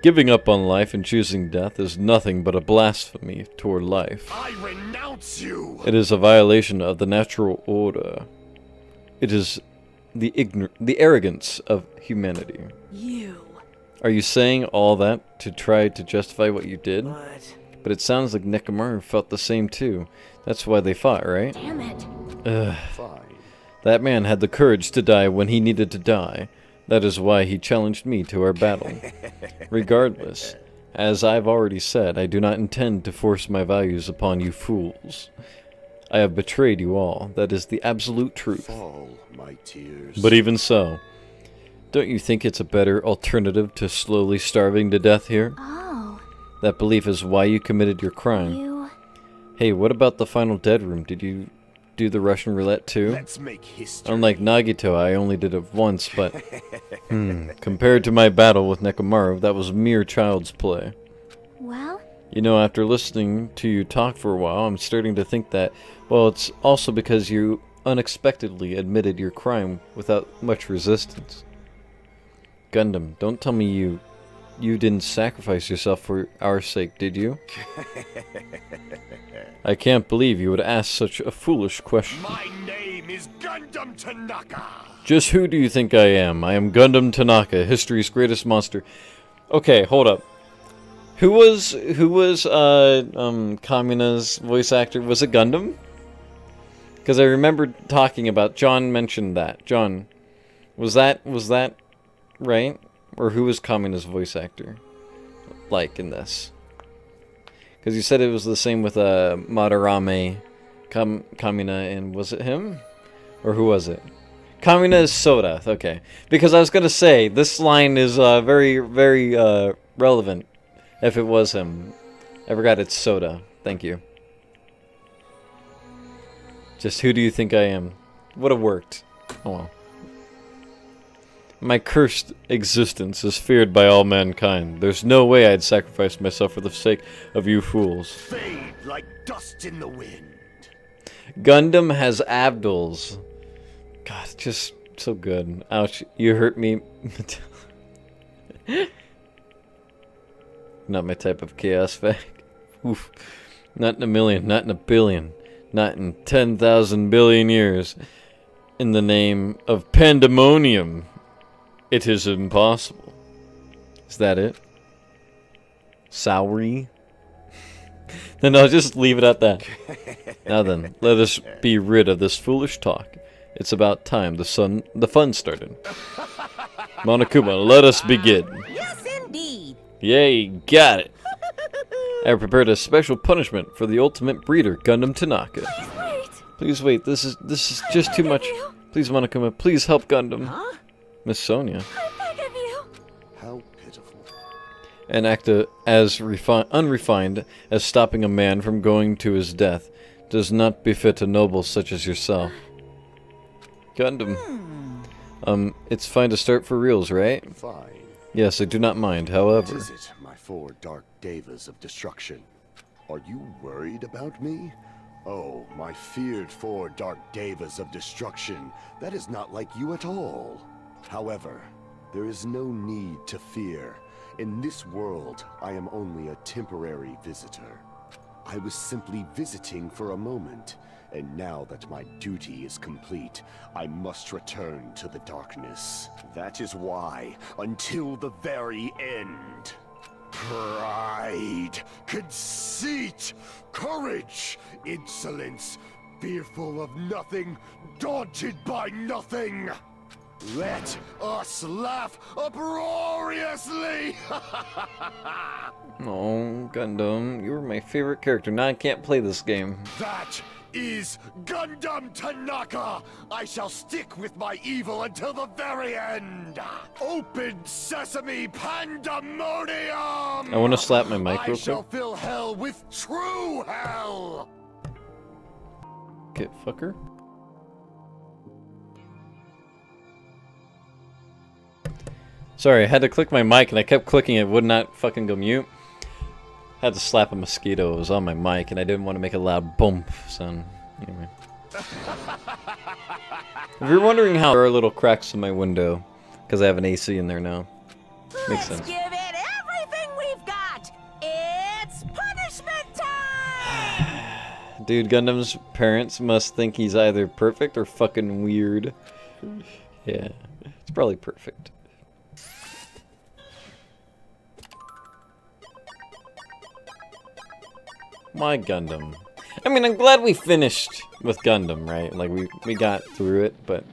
Giving up on life and choosing death is nothing but a blasphemy toward life. I renounce you! It is a violation of the natural order. It is the arrogance of humanity. You. Are you saying all that to try to justify what you did? What? But it sounds like Nekomaru felt the same too. That's why they fought, right? Damn it. Ugh. Fine. That man had the courage to die when he needed to die. That is why he challenged me to our battle. Regardless, as I've already said, I do not intend to force my values upon you fools. I have betrayed you all. That is the absolute truth. Fall, my tears. But even so, don't you think it's a better alternative to slowly starving to death here? Oh, That belief is why you committed your crime. you... Hey, what about the final dead room? Did you do the Russian roulette too? Let's make history. Unlike Nagito, I only did it once, but compared to my battle with Nekomaru, that was mere child's play. Well? You know, after listening to you talk for a while, I'm starting to think that, well, it's also because you unexpectedly admitted your crime without much resistance. Gundam, don't tell me you didn't sacrifice yourself for our sake, did you? I can't believe you would ask such a foolish question. My name is Gundam Tanaka. Just who do you think I am? I am Gundam Tanaka, history's greatest monster. Okay, hold up. Who was Kamina's voice actor? Was it Gundam? Because I remember talking about, John mentioned that. John, was that right? Or who was Kamina's voice actor? Like in this? Because you said it was the same with Madarame, Kamina, and was it him? Or who was it? Kamina is Soda, okay. Because I was going to say, this line is very, very relevant if it was him. I forgot it's Soda. Thank you. Just who do you think I am? Would have worked. Oh well. My cursed existence is feared by all mankind. There's no way I'd sacrifice myself for the sake of you fools. Fade like dust in the wind. Gundam has abduls. God, just so good. Ouch, you hurt me. Not my type of chaos fag. Oof. Not in a million, not in a billion, not in 10,000 billion years. In the name of pandemonium. It is impossible. Is that it? Saori? Then I'll just leave it at that. Now then, let us be rid of this foolish talk. It's about time the fun started. Monokuma, let us begin. Yes, indeed. Yay, got it. I have prepared a special punishment for the ultimate breeder, Gundam Tanaka. Please wait. This is just too much. Please, Monokuma, please help Gundam. Huh? Miss Sonia. I beg of you. How pitiful. An act as unrefined as stopping a man from going to his death does not befit a noble such as yourself. Gundam. It's fine to start for reals, right? Fine. Yes, I do not mind, however. What is it, my 4 dark devas of destruction? Are you worried about me? Oh, my feared 4 dark devas of destruction. That is not like you at all. However, there is no need to fear. In this world, I am only a temporary visitor. I was simply visiting for a moment, and now that my duty is complete, I must return to the darkness. That is why, until the very end. Pride, conceit, courage, insolence, fearful of nothing, daunted by nothing. Let us laugh uproariously! Oh, Gundam, you were my favorite character. Now I can't play this game. That is Gundam Tanaka! I shall stick with my evil until the very end! Open sesame pandemonium! I want to slap my mic I real shall quick. fill hell with true hell! Get fucker. Sorry, I had to click my mic and I kept clicking it, would not fucking go mute. Had to slap a mosquito, it was on my mic and I didn't want to make a loud bump sound. Anyway. If you're wondering how there are little cracks in my window, because I have an AC in there now. Makes sense. Let's give it everything we've got. It's punishment time! Dude, Gundam's parents must think he's either perfect or fucking weird. Yeah, it's probably perfect. My Gundam. I mean, I'm glad we finished with Gundam, right? Like, we got through it, but...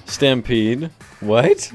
Stampede. What?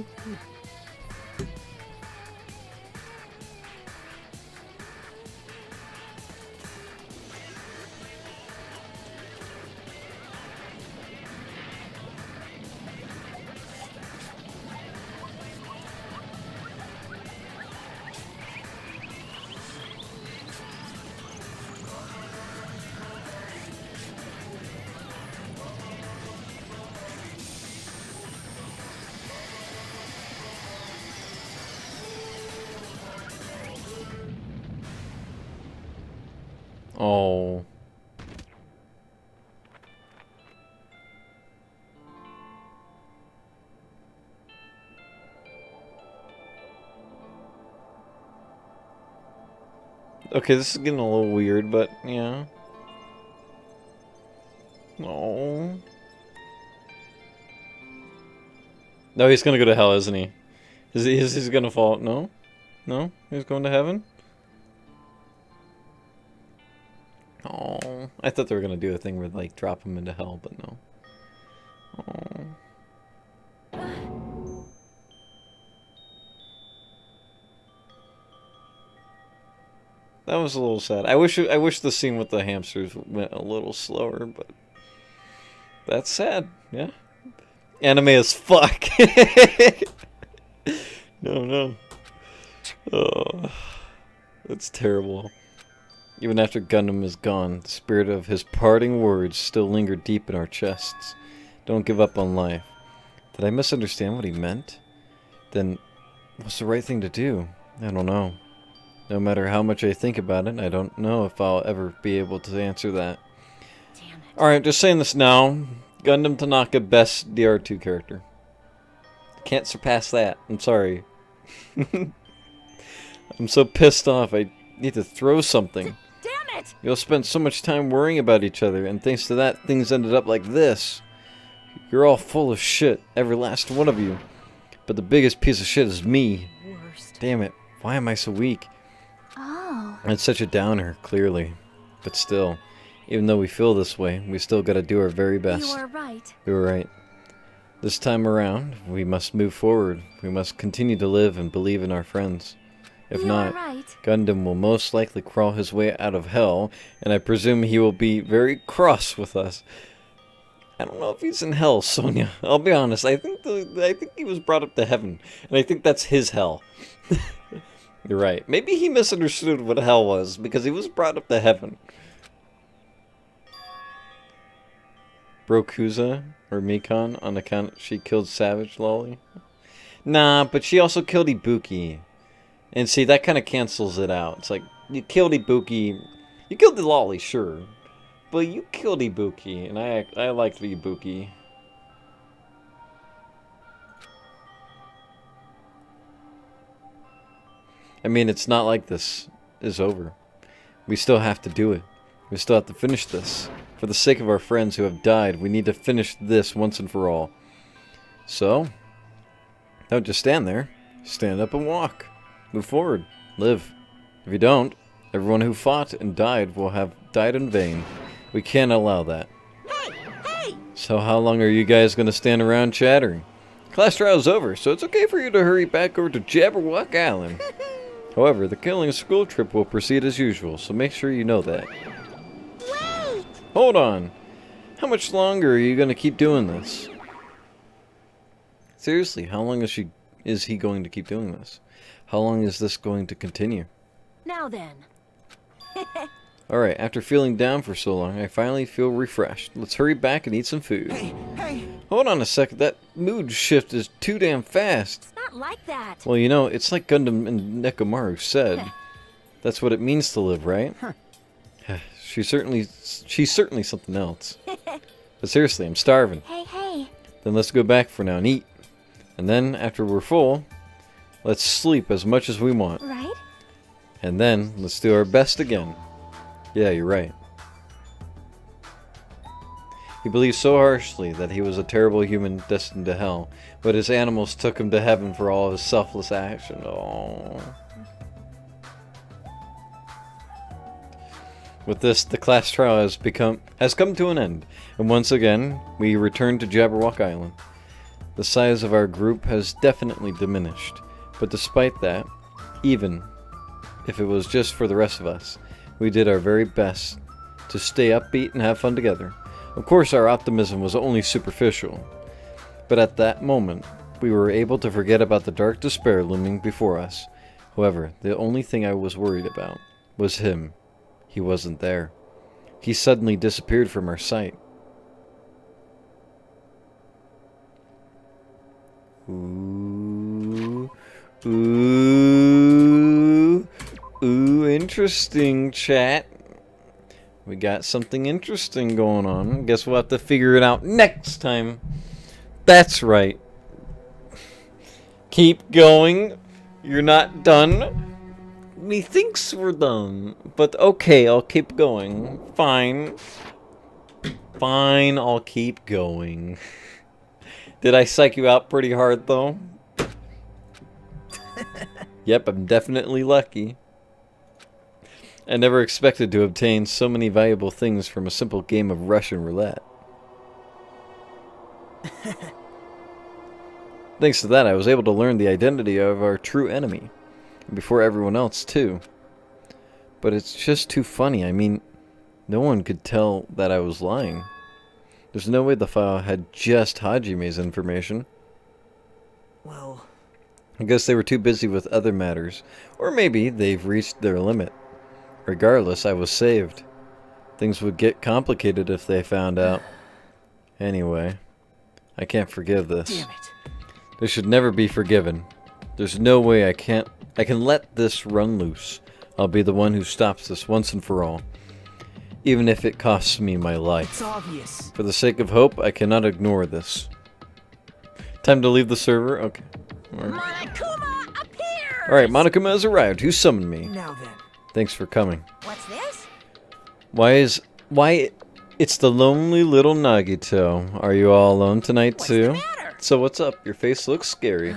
Okay, this is getting a little weird, but yeah. Oh. No, he's gonna go to hell, isn't he? Is he gonna fall? No? No? He's going to heaven? Oh. I thought they were gonna do a thing where, like, drop him into hell, but no. Oh. That was a little sad. I wish the scene with the hamsters went a little slower, but that's sad. Yeah. Anime as fuck. No. Oh, that's terrible. Even after Gundam is gone, the spirit of his parting words still linger deep in our chests. Don't give up on life. Did I misunderstand what he meant? Then, what's the right thing to do? I don't know. No matter how much I think about it, I don't know if I'll ever be able to answer that. Damn it. Alright, just saying this now. Gundam Tanaka, best DR2 character. Can't surpass that. I'm sorry. I'm so pissed off. I need to throw something. Damn it! You'll spend so much time worrying about each other, and thanks to that, things ended up like this. You're all full of shit, every last one of you. But the biggest piece of shit is me. Worst. Damn it. Why am I so weak? Oh. It's such a downer, clearly. But still, even though we feel this way, we still gotta do our very best. You are right. We were right. This time around, we must move forward. We must continue to live and believe in our friends. If You not, are right. Gundam will most likely crawl his way out of hell, and I presume he will be very cross with us. I don't know if he's in hell, Sonia. I'll be honest. I think he was brought up to heaven, and I think that's his hell. You're right. Maybe he misunderstood what hell was because he was brought up to heaven. Brokuza or Mikon on account she killed Savage Lolly. Nah, but she also killed Ibuki. And see, that kind of cancels it out. It's like, you killed Ibuki. You killed the Lolly, sure. But you killed Ibuki, and I liked Ibuki. I mean, it's not like this is over. We still have to do it. We still have to finish this. For the sake of our friends who have died, we need to finish this once and for all. So, don't just stand there. Stand up and walk. Move forward. Live. If you don't, everyone who fought and died will have died in vain. We can't allow that. Hey! So how long are you guys going to stand around chattering? Class trial's over, so it's okay for you to hurry back over to Jabberwock Island. However, the killing school trip will proceed as usual, so make sure you know that. Wait! Hold on. How much longer are you going to keep doing this? Seriously, how long is he going to keep doing this? How long is this going to continue? Now then. Alright, after feeling down for so long, I finally feel refreshed. Let's hurry back and eat some food. Hey! Hold on a second, that mood shift is too damn fast. It's not like that. Well, you know, it's like Gundam and Nekomaru said. That's what it means to live, right? She's certainly something else. But seriously, I'm starving. Hey. Then let's go back for now and eat. And then, after we're full, let's sleep as much as we want. Right? And then, let's do our best again. Yeah, you're right. He believed so harshly that he was a terrible human destined to hell, but his animals took him to heaven for all of his selfless action. Oh. With this, the class trial has come to an end, and once again, we return to Jabberwock Island. The size of our group has definitely diminished, but despite that, even if it was just for the rest of us, we did our very best to stay upbeat and have fun together. Of course, our optimism was only superficial, but at that moment, we were able to forget about the dark despair looming before us. However, the only thing I was worried about was him. He wasn't there. He suddenly disappeared from our sight. Ooh, interesting, chat. We got something interesting going on. Guess we'll have to figure it out next time. That's right. Keep going. You're not done. Methinks we're done. But okay, I'll keep going. Fine. Fine, I'll keep going. Did I psych you out pretty hard, though? Yep, I'm definitely lucky. I never expected to obtain so many valuable things from a simple game of Russian roulette. Thanks to that, I was able to learn the identity of our true enemy. Before everyone else, too. But it's just too funny. I mean, no one could tell that I was lying. There's no way the file had just Hajime's information. Well, I guess they were too busy with other matters. Or maybe they've reached their limit. Regardless, I was saved. Things would get complicated if they found out. Anyway, I can't forgive this. damn it. This should never be forgiven. There's no way I can let this run loose. I'll be the one who stops this once and for all. Even if it costs me my life. It's obvious. For the sake of hope, I cannot ignore this. Time to leave the server? Okay. Monokuma appears! Alright, Monokuma has arrived. Who summoned me? Now then. Thanks for coming. What's this? Why, it's the lonely little Nagito. Are you all alone tonight too? So what's up? Your face looks scary.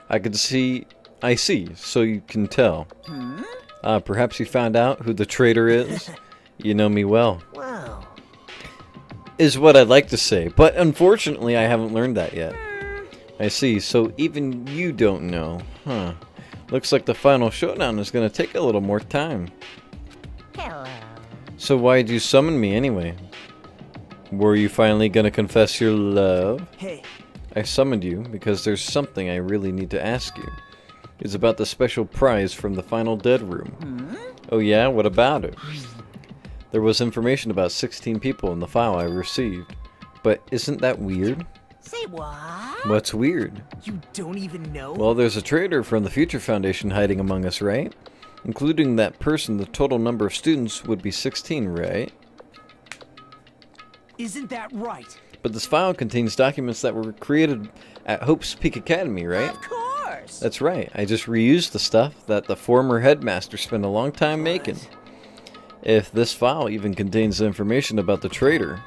I see, so you can tell. Perhaps you found out who the traitor is? You know me well. Wow. Is what I'd like to say, but unfortunately I haven't learned that yet. I see, so even you don't know. Huh. Looks like the final showdown is going to take a little more time. Hello. So why'd you summon me anyway? Were you finally going to confess your love? Hey. I summoned you because there's something I really need to ask you. It's about the special prize from the final dead room. Oh yeah? What about it? There was information about 16 people in the file I received. But isn't that weird? Say what? What's weird? You don't even know? Well, there's a traitor from the Future Foundation hiding among us, right? Including that person, the total number of students would be 16, right? Isn't that right? But this file contains documents that were created at Hope's Peak Academy, right? Of course. That's right. I just reused the stuff that the former headmaster spent a long time making. If this file even contains information about the traitor,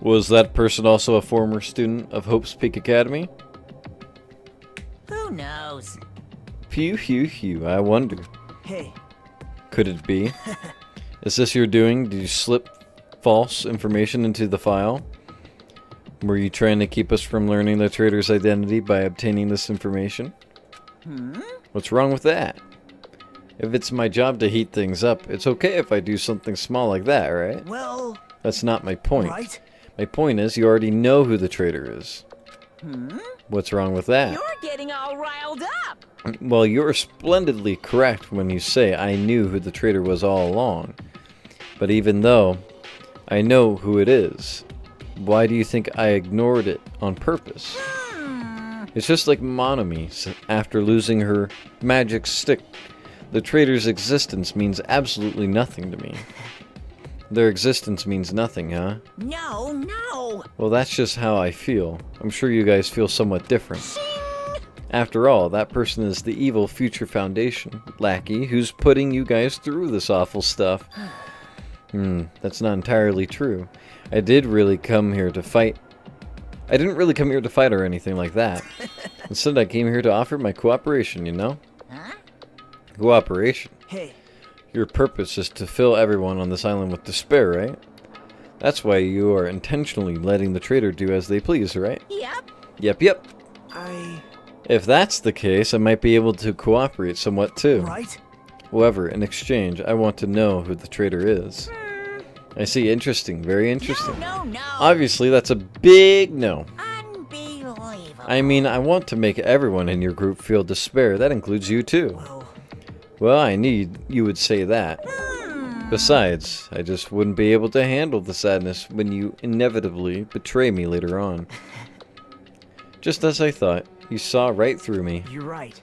was that person also a former student of Hope's Peak Academy? Who knows? Phew, I wonder. Hey. Could it be? Is this your doing? Did you slip false information into the file? Were you trying to keep us from learning the traitor's identity by obtaining this information? What's wrong with that? If it's my job to heat things up, it's okay if I do something small like that, right? Well... That's not my point. Right? My point is, you already know who the traitor is. What's wrong with that? You're getting all riled up. Well, you're splendidly correct when you say I knew who the traitor was all along. But even though I know who it is, why do you think I ignored it on purpose? It's just like Monomi after losing her magic stick. The traitor's existence means absolutely nothing to me. Their existence means nothing, huh? No. Well, that's just how I feel. I'm sure you guys feel somewhat different. After all, that person is the evil Future Foundation lackey who's putting you guys through this awful stuff. That's not entirely true. I didn't really come here to fight or anything like that. Instead, I came here to offer my cooperation, you know? Huh? Cooperation? Hey. Your purpose is to fill everyone on this island with despair, right? That's why you are intentionally letting the traitor do as they please, right? Yep. Yep. If If that's the case, I might be able to cooperate somewhat too. Right? However, in exchange, I want to know who the traitor is. I see. Interesting. Very interesting. No. Obviously, that's a big no. Unbelievable. I mean, I want to make everyone in your group feel despair. That includes you too. Well, I knew you would say that. Besides, I just wouldn't be able to handle the sadness when you inevitably betray me later on. Just as I thought, you saw right through me. You're right.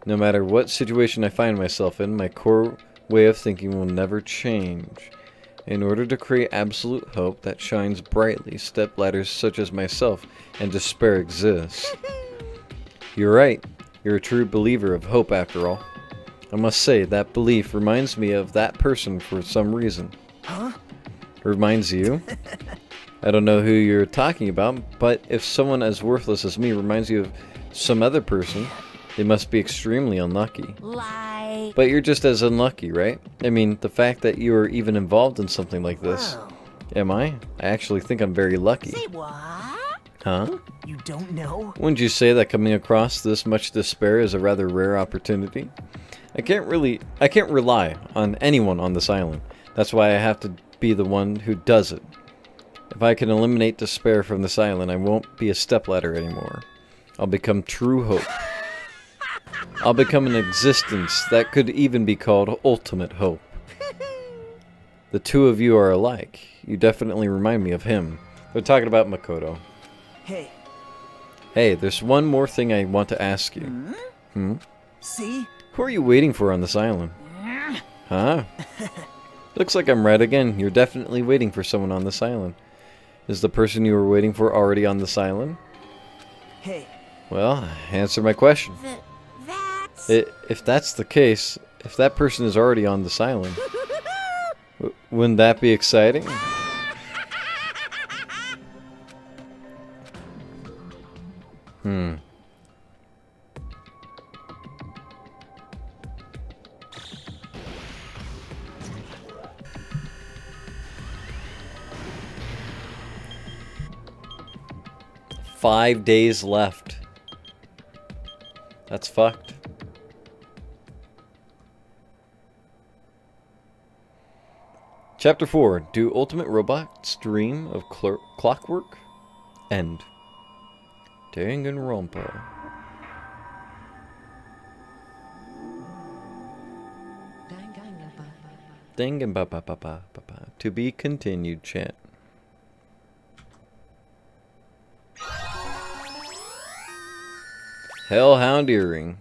No matter what situation I find myself in, my core way of thinking will never change. In order to create absolute hope that shines brightly, stepladders such as myself and despair exist. You're right. You're a true believer of hope after all. I must say, that belief reminds me of that person for some reason. Huh? Reminds you? I don't know who you're talking about, but if someone as worthless as me reminds you of some other person, they must be extremely unlucky. Like... But you're just as unlucky, right? I mean, the fact that you are even involved in something like this. Wow. Am I? I actually think I'm very lucky. Say what? Huh? You don't know? Wouldn't you say that coming across this much despair is a rather rare opportunity? I can't rely on anyone on this island. That's why I have to be the one who does it. If I can eliminate despair from this island, I won't be a stepladder anymore. I'll become true hope. I'll become an existence that could even be called ultimate hope. The two of you are alike. You definitely remind me of him. They're talking about Makoto. Hey. Hey, there's one more thing I want to ask you. See? Who are you waiting for on this island? Huh? Looks like I'm right again. You're definitely waiting for someone on this island. Is the person you were waiting for already on this island? Hey. Well, answer my question. That's... If that's the case, if that person is already on this island, wouldn't that be exciting? 5 days left. That's fucked. Chapter 4. Do Ultimate Robots Dream of Clockwork? End. Danganronpa. Danganronpa. To be continued, chat. Hellhound earring.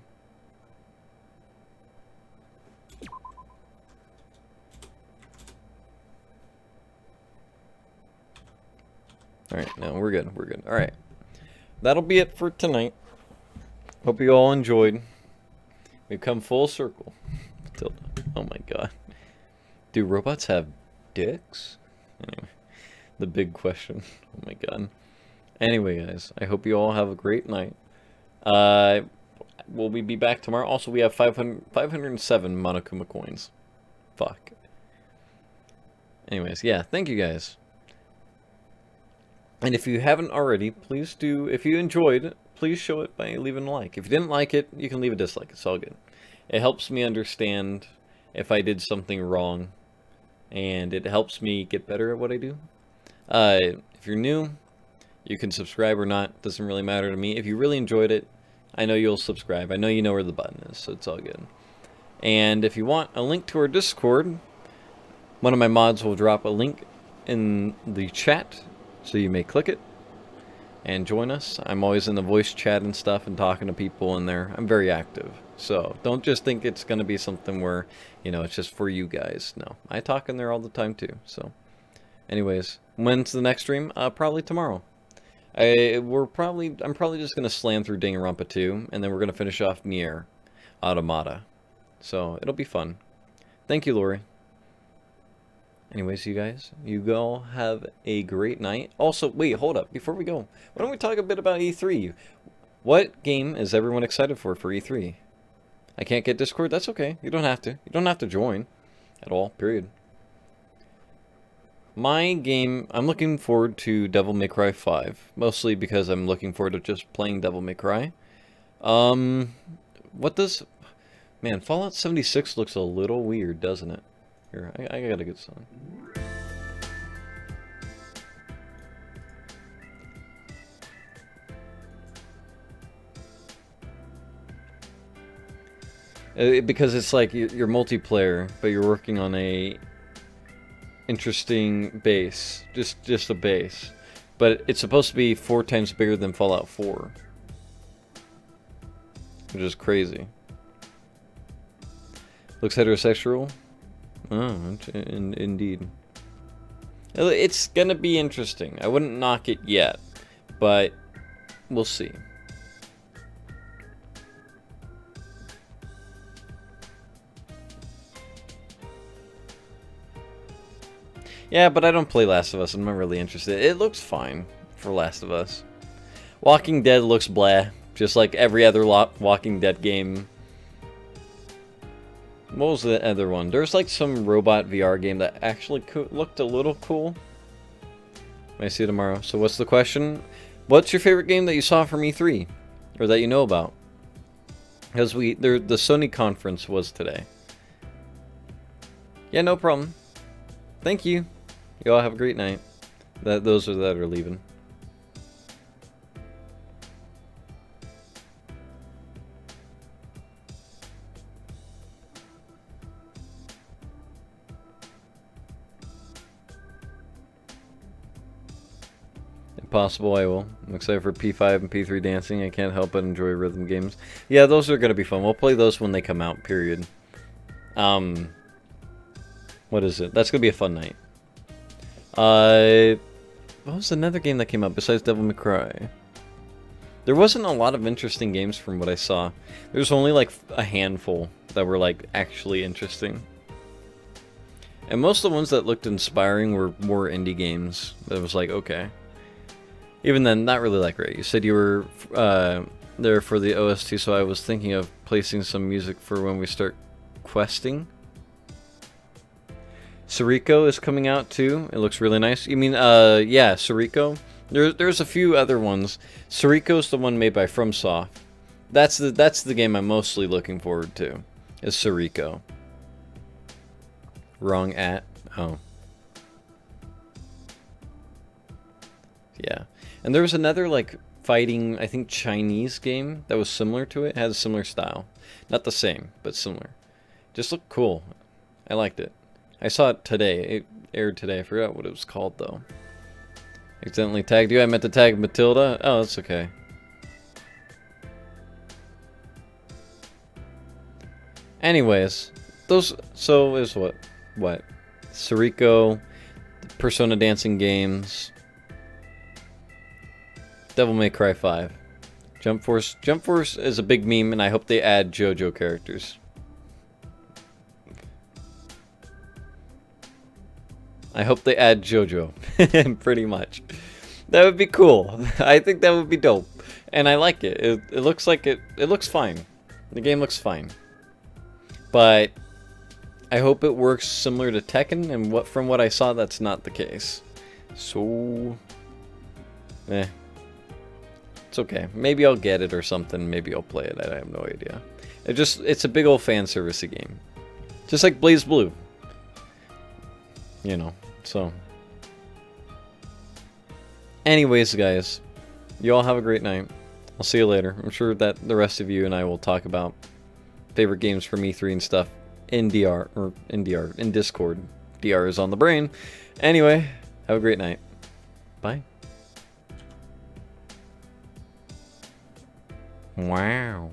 Alright, no, we're good, we're good. Alright. That'll be it for tonight. Hope you all enjoyed. We've come full circle. Oh my god. Do robots have dicks? Anyway, the big question. Oh my god. Anyway, guys, I hope you all have a great night. Will we be back tomorrow? Also, we have 507 Monokuma coins. Fuck. Anyways, yeah, thank you guys. And if you haven't already, please do, if you enjoyed, please show it by leaving a like. If you didn't like it, you can leave a dislike. It's all good. It helps me understand if I did something wrong, and it helps me get better at what I do. If you're new, you can subscribe or not. Doesn't really matter to me. If you really enjoyed it, I know you'll subscribe. I know you know where the button is, so it's all good. And if you want a link to our Discord, one of my mods will drop a link in the chat, so you may click it and join us. I'm always in the voice chat and stuff and talking to people in there. I'm very active. So don't just think it's going to be something where, you know, it's just for you guys. No, I talk in there all the time too. So anyways, when's the next stream? Probably tomorrow. I'm probably just going to slam through Danganronpa 2, and then we're going to finish off Nier Automata. So it'll be fun. Thank you, Lori. Anyways, you guys, you all have a great night. Also, wait, hold up. Before we go, why don't we talk a bit about E3? What game is everyone excited for E3? I can't get Discord? That's okay. You don't have to. You don't have to join at all, period. My game, I'm looking forward to Devil May Cry 5. Mostly because I'm looking forward to just playing Devil May Cry. What does... Man, Fallout 76 looks a little weird, doesn't it? Here, I got a good song. Because it's like you're multiplayer, but you're working on a interesting base, just a base, but it's supposed to be 4 times bigger than Fallout 4, which is crazy. Looks heterosexual. Oh, indeed. It's gonna be interesting. I wouldn't knock it yet, but we'll see. Yeah, but I don't play Last of Us. I'm not really interested. It looks fine for Last of Us. Walking Dead looks blah, just like every other Walking Dead game. What was the other one? There's like some robot VR game that actually looked a little cool. May see you tomorrow. So what's the question? What's your favorite game that you saw from E3? Or that you know about? Because the Sony conference was today. Yeah, no problem. Thank you. You all have a great night. Those that are leaving. Possible I will. I'm excited for P5 and P3 dancing. I can't help but enjoy rhythm games. Yeah, those are gonna be fun. We'll play those when they come out, period. What is it? That's gonna be a fun night. What was another game that came out besides Devil May Cry? There wasn't a lot of interesting games from what I saw. There's only like a handful that were like actually interesting. And most of the ones that looked inspiring were more indie games. That was like, okay. Even then, not really that great. You said you were there for the OST, so I was thinking of placing some music for when we start questing. Sariko is coming out too. It looks really nice. You mean, yeah, Sariko? There's a few other ones. Sariko's the one made by FromSoft. That's the game I'm mostly looking forward to. Is Sariko. Wrong at. Oh. Yeah. And there was another, like, fighting, I think, Chinese game that was similar to it. It had a similar style. Not the same, but similar. Just looked cool. I liked it. I saw it today. It aired today. I forgot what it was called, though. Accidentally tagged you. I meant to tag Matilda. Oh, that's okay. Anyways, those... So, is what? What? Sariko, Persona Dancing games... Devil May Cry 5. Jump Force is a big meme, and I hope they add JoJo characters. I hope they add JoJo. Pretty much. That would be cool. I think that would be dope. And I like it. It looks like it looks fine. The game looks fine. But I hope it works similar to Tekken, and from what I saw, that's not the case. So... It's okay. Maybe I'll get it or something. Maybe I'll play it. I have no idea. It's a big old fan servicey game. Just like Blaze Blue. You know, so. Anyways, guys. You all have a great night. I'll see you later. I'm sure that the rest of you and I will talk about favorite games from E3 and stuff in in Discord. DR is on the brain. Anyway, have a great night. Bye. Wow.